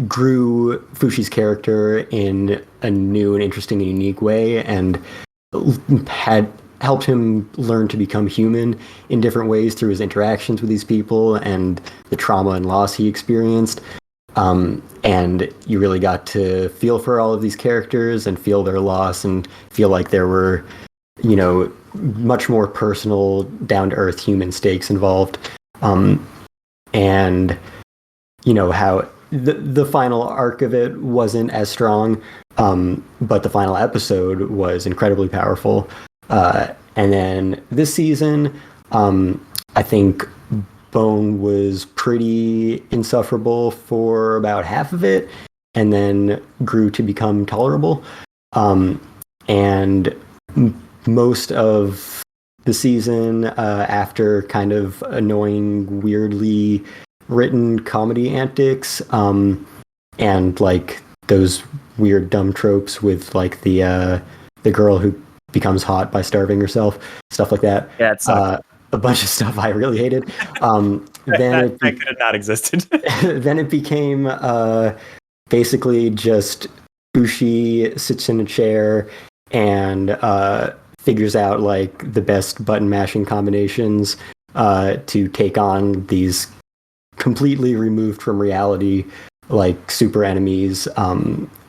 grew Fushi's character in a new and interesting and unique way, and had helped him learn to become human in different ways through his interactions with these people and the trauma and loss he experienced. And you really got to feel for all of these characters and feel their loss and feel like there were, much more personal, down-to-earth human stakes involved. And, how the final arc of it wasn't as strong, but the final episode was incredibly powerful. And then this season, I think Bone was pretty insufferable for about half of it, and then grew to become tolerable. And most of the season, after kind of annoying, weirdly written comedy antics, and like those weird dumb tropes with like the girl who becomes hot by starving herself, stuff like that. Yeah, it's a bunch of stuff I really hated. Then that could have not existed. Then it became basically just Fushi sits in a chair and figures out like the best button mashing combinations to take on these completely removed from reality like super enemies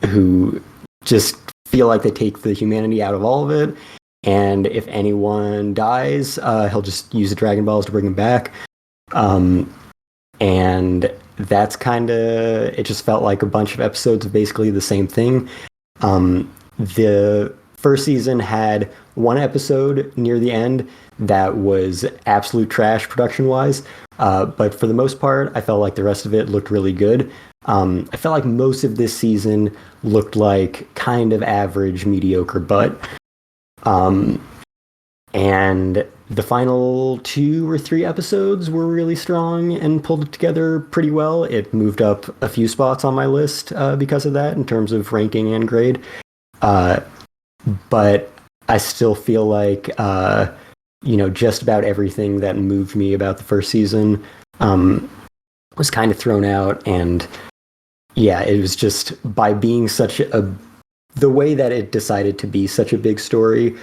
who just feel like they take the humanity out of all of it. And if anyone dies, he'll just use the Dragon Balls to bring them back. And that's it just felt like a bunch of episodes of basically the same thing. The first season had one episode near the end that was absolute trash production-wise. But for the most part, I felt like the rest of it looked really good. I felt like most of this season looked like kind of average, mediocre, but and the final 2 or 3 episodes were really strong and pulled it together pretty well. It moved up a few spots on my list because of that in terms of ranking and grade. But I still feel like, just about everything that moved me about the first season was kind of thrown out. And yeah, it was just by being the way that it decided to be such a big story,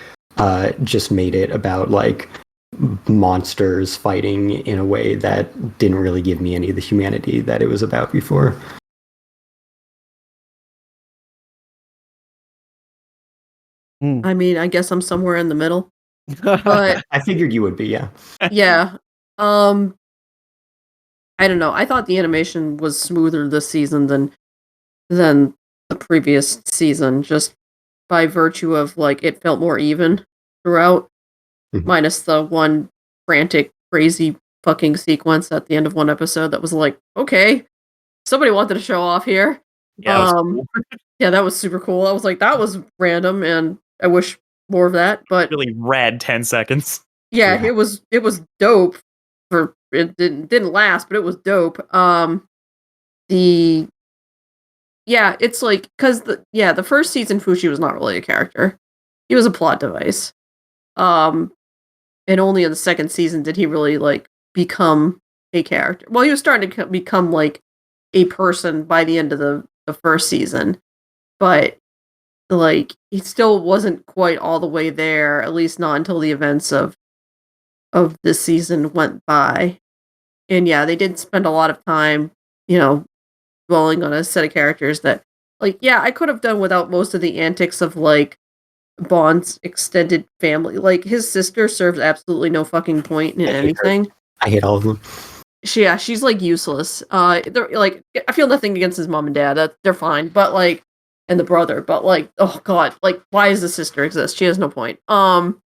just made it about like monsters fighting in a way that didn't really give me any of the humanity that it was about before. I mean, I guess I'm somewhere in the middle. But I figured you would be, yeah. Yeah. I don't know. I thought the animation was smoother this season than the previous season, just by virtue of like it felt more even throughout, minus the one frantic, crazy fucking sequence at the end of one episode that was like, okay, somebody wanted to show off here. Yeah, yeah, that was super cool. I was like, that was random, and I wish more of that. But really rad 10 seconds. Yeah, it was dope. It didn't last, but it was dope. It's like because the first season Fushi was not really a character; he was a plot device. And only in the second season did he really like become a character. Well, he was starting to become like a person by the end of the first season, but like he still wasn't quite all the way there. At least not until the events of this season went by. And yeah, they did spend a lot of time, dwelling on a set of characters that, like, yeah, I could have done without most of the antics of, like, Bond's extended family. Like, his sister serves absolutely no fucking point in I hate her. anything. I hate all of them. She's, like, useless. They're, like, I feel nothing against his mom and dad. They're fine, but, like, and the brother, but, like, oh god, like, why does the sister exist? She has no point. And,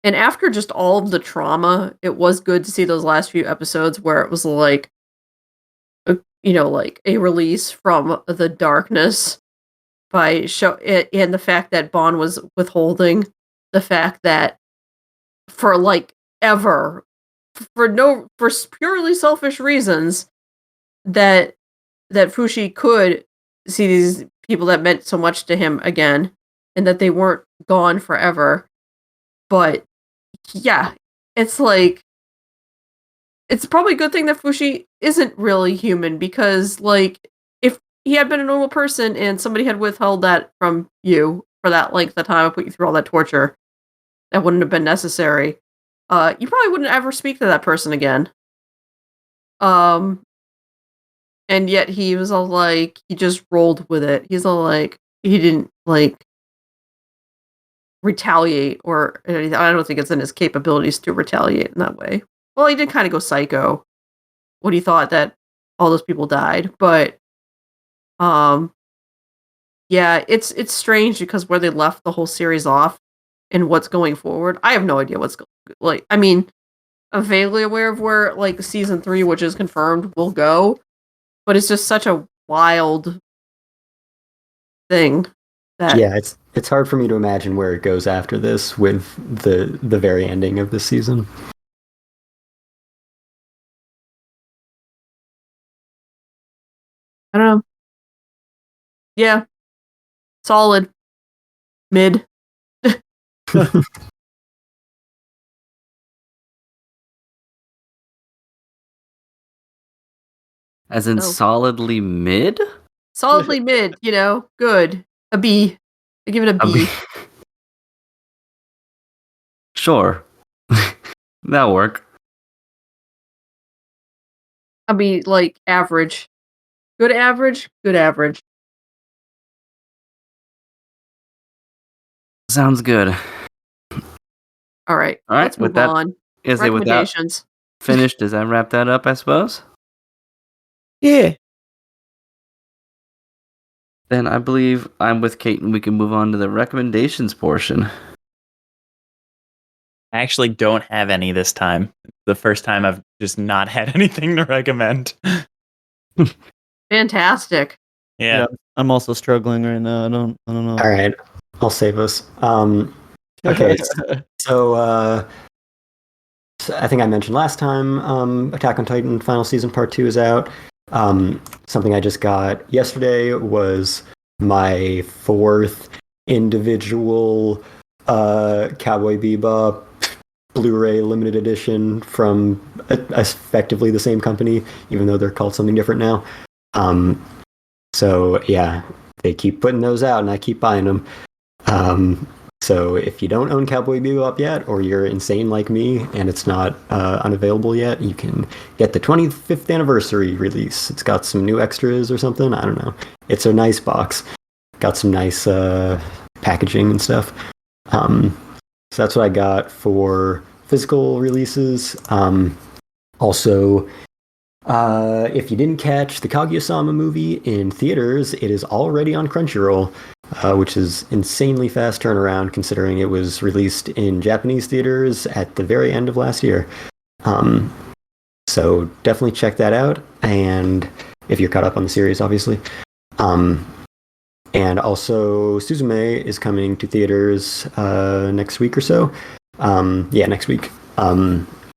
and after just all of the trauma, it was good to see those last few episodes where it was like, like a release from the darkness by show it, and the fact that Bond was withholding the fact that for like ever, for purely selfish reasons, that Fushi could see these people that meant so much to him again, and that they weren't gone forever. But yeah, it's like, it's probably a good thing that Fushi isn't really human, because, like, if he had been a normal person and somebody had withheld that from you for that length of time and put you through all that torture, that wouldn't have been necessary. You probably wouldn't ever speak to that person again. And yet he was all like, he just rolled with it. He's all like, he didn't, like, retaliate or anything. I don't think it's in his capabilities to retaliate in that way. Well, he did kind of go psycho when he thought that all those people died, but yeah, it's strange because where they left the whole series off and what's going forward, I have no idea like. I mean, I'm vaguely aware of where, like, season 3, which is confirmed, will go, but it's just such a wild thing that Yeah, it's hard for me to imagine where it goes after this with the very ending of this season. I don't know. Yeah, solid, mid. As in Oh. solidly mid? Solidly mid, good. A B. I give it a B. Sure. That'll work. I'll be like average. Good average, good average. Sounds good. All right. All right, Let's with move that, on. is it with that Recommendations. finished? Does that wrap that up, I suppose? Yeah. Then I believe I'm with Kate and we can move on to the recommendations portion. I actually don't have any this time. The first time I've just not had anything to recommend. Fantastic. Yeah. I'm also struggling right now. I don't know. All right, I'll save us. Okay, so I think I mentioned last time, Attack on Titan Final Season Part 2 is out. Something I just got yesterday was my 4th individual Cowboy Bebop Blu-ray limited edition from effectively the same company, even though they're called something different now. So yeah, they keep putting those out and I keep buying them. So if you don't own Cowboy Bebop yet, or you're insane like me and it's not unavailable yet, you can get the 25th anniversary release. It's got some new extras or something. I don't know. It's a nice box. Got some nice packaging and stuff. So that's what I got for physical releases. Also, if you didn't catch the Kaguya-sama movie in theaters, it is already on Crunchyroll, which is insanely fast turnaround considering it was released in Japanese theaters at the very end of last year. So definitely check that out, and if you're caught up on the series, obviously. And also, Suzume is coming to theaters next week or so. Yeah, next week.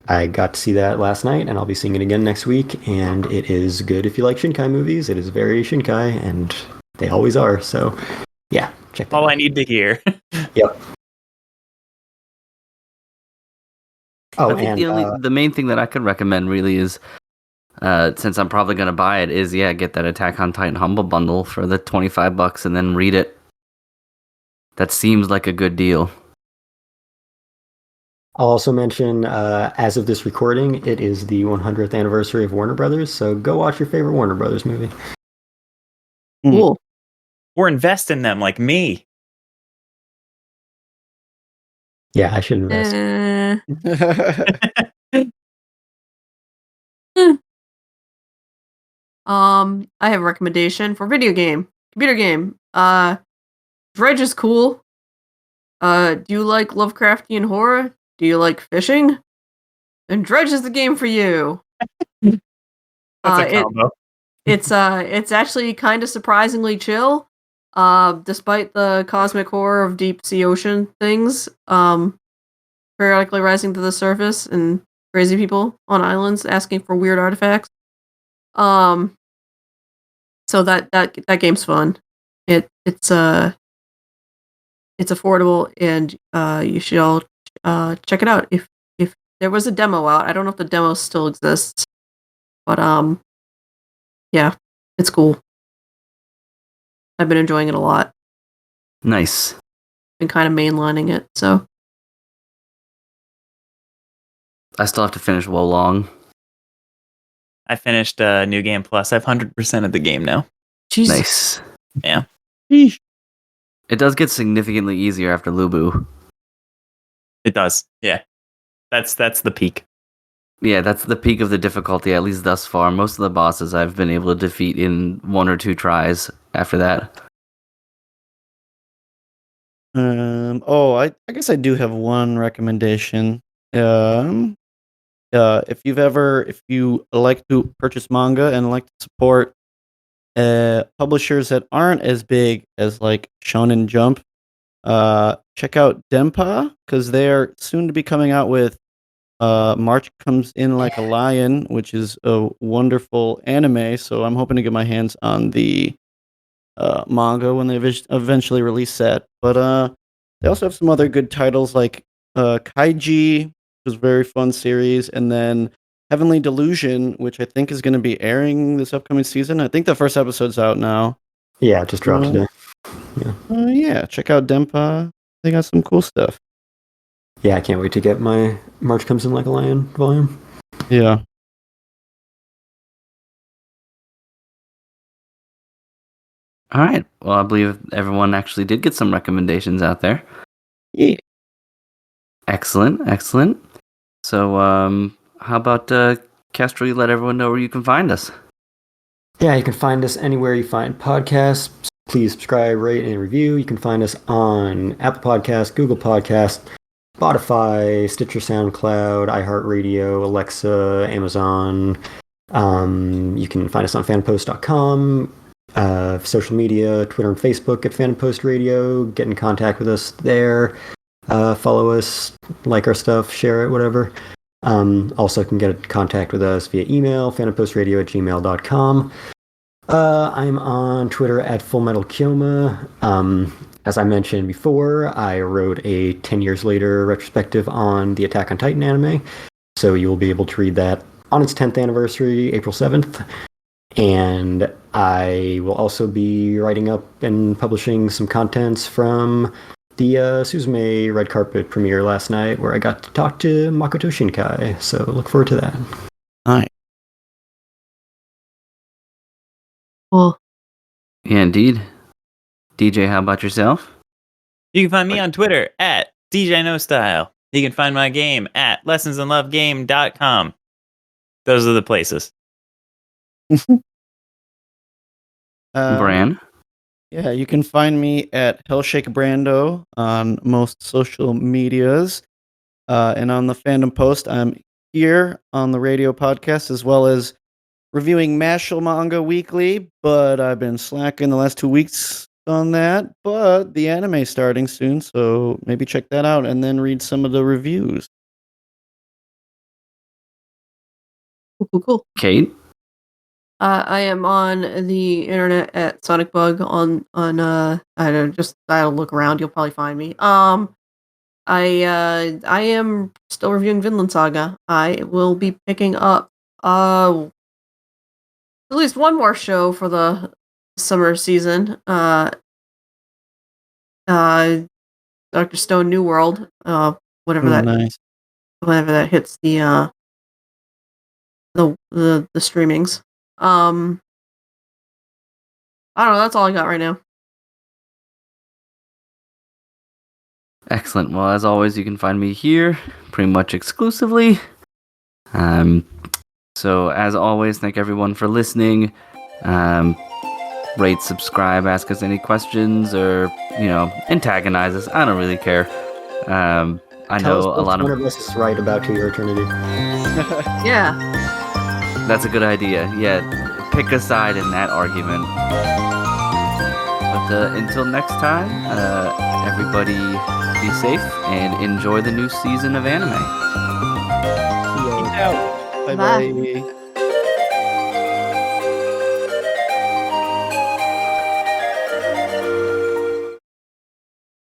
I got to see that last night, and I'll be seeing it again next week, and it is good if you like Shinkai movies. It is very Shinkai, and they always are, so yeah, check that out. All I need to hear. Yep. Oh, I think and the main thing that I could recommend really is, since I'm probably going to buy it, is get that Attack on Titan Humble Bundle for the $25 and then read it. That seems like a good deal. I'll also mention, as of this recording, it is the 100th anniversary of Warner Brothers, so go watch your favorite Warner Brothers movie. Cool. Or invest in them like me. Yeah, I should invest. I have a recommendation for computer game. Dredge is cool. Do you like Lovecraftian horror? Do you like fishing? Then Dredge is the game for you. That's a combo. It's actually kind of surprisingly chill. Despite the cosmic horror of deep sea ocean things, periodically rising to the surface and crazy people on islands asking for weird artifacts. So that game's fun. It's affordable, and you should all check it out. If there was a demo out, I don't know if the demo still exists, but yeah, it's cool. I've been enjoying it a lot. Nice. Been kind of mainlining it, so I still have to finish Wolong. I finished New Game Plus. I have 100% of the game now. Jesus. Nice. Yeah. It does get significantly easier after Lubu. It does. Yeah. That's the peak. Yeah, that's the peak of the difficulty, at least thus far. Most of the bosses I've been able to defeat in 1 or 2 tries after that. I guess I do have one recommendation. If you like to purchase manga and like to support publishers that aren't as big as like Shonen Jump, check out Denpa, because they're soon to be coming out with March Comes In Like a Lion, which is a wonderful anime. So I'm hoping to get my hands on the manga when they eventually release that. But they also have some other good titles like Kaiji, which is a very fun series, and then Heavenly Delusion, which I think is going to be airing this upcoming season. I think the first episode's out now. Yeah, it just dropped today. Yeah, check out Denpa. They got some cool stuff. Yeah, I can't wait to get my March Comes In Like a Lion volume. Yeah. All right. Well, I believe everyone actually did get some recommendations out there. Yeah. Excellent. So, how about Castro, you let everyone know where you can find us? Yeah, you can find us anywhere you find podcasts. Please subscribe, rate, and review. You can find us on Apple Podcasts, Google Podcasts, Spotify, Stitcher, SoundCloud, iHeartRadio, Alexa, Amazon. You can find us on fanpost.com, social media, Twitter and Facebook at Fanpost Radio. Get in contact with us there. Follow us, like our stuff, share it, whatever. Also can get in contact with us via email, fanpostradio@gmail.com. I'm on Twitter at FullMetalKyoma. As I mentioned before, I wrote a 10 years later retrospective on the Attack on Titan anime, so you will be able to read that on its 10th anniversary, April 7th. And I will also be writing up and publishing some contents from the Suzume Red Carpet premiere last night, where I got to talk to Makoto Shinkai, so look forward to that. All right. Well, Yeah, indeed. DJ, how about yourself? You can find me on Twitter at DJNoStyle. You can find my game at lessonsandlovegame.com. Those are the places. Bran? Yeah, you can find me at Hellshake Brando on most social medias. And on the Fandom Post, I'm here on the radio podcast as well as reviewing Mashle manga weekly, but I've been slacking the last 2 weeks on that. But the anime's starting soon, so maybe check that out and then read some of the reviews. cool. Kate? I am on the internet at SonicBug on I don't know, I'll look around, you'll probably find me. I am still reviewing Vinland Saga. I will be picking up at least one more show for the summer season. Dr. Stone New World, whatever that Nice. whenever that hits the streamings. I don't know. That's all I got right now. Excellent. Well, as always, you can find me here pretty much exclusively. So as always, thank everyone for listening. Rate, subscribe, ask us any questions, or antagonize us. I don't really care. I Tell know us a lot one of us is right about To Your Eternity. Yeah. That's a good idea. Yeah, pick a side in that argument. But until next time, everybody be safe and enjoy the new season of anime. See ya. Bye. Bye bye.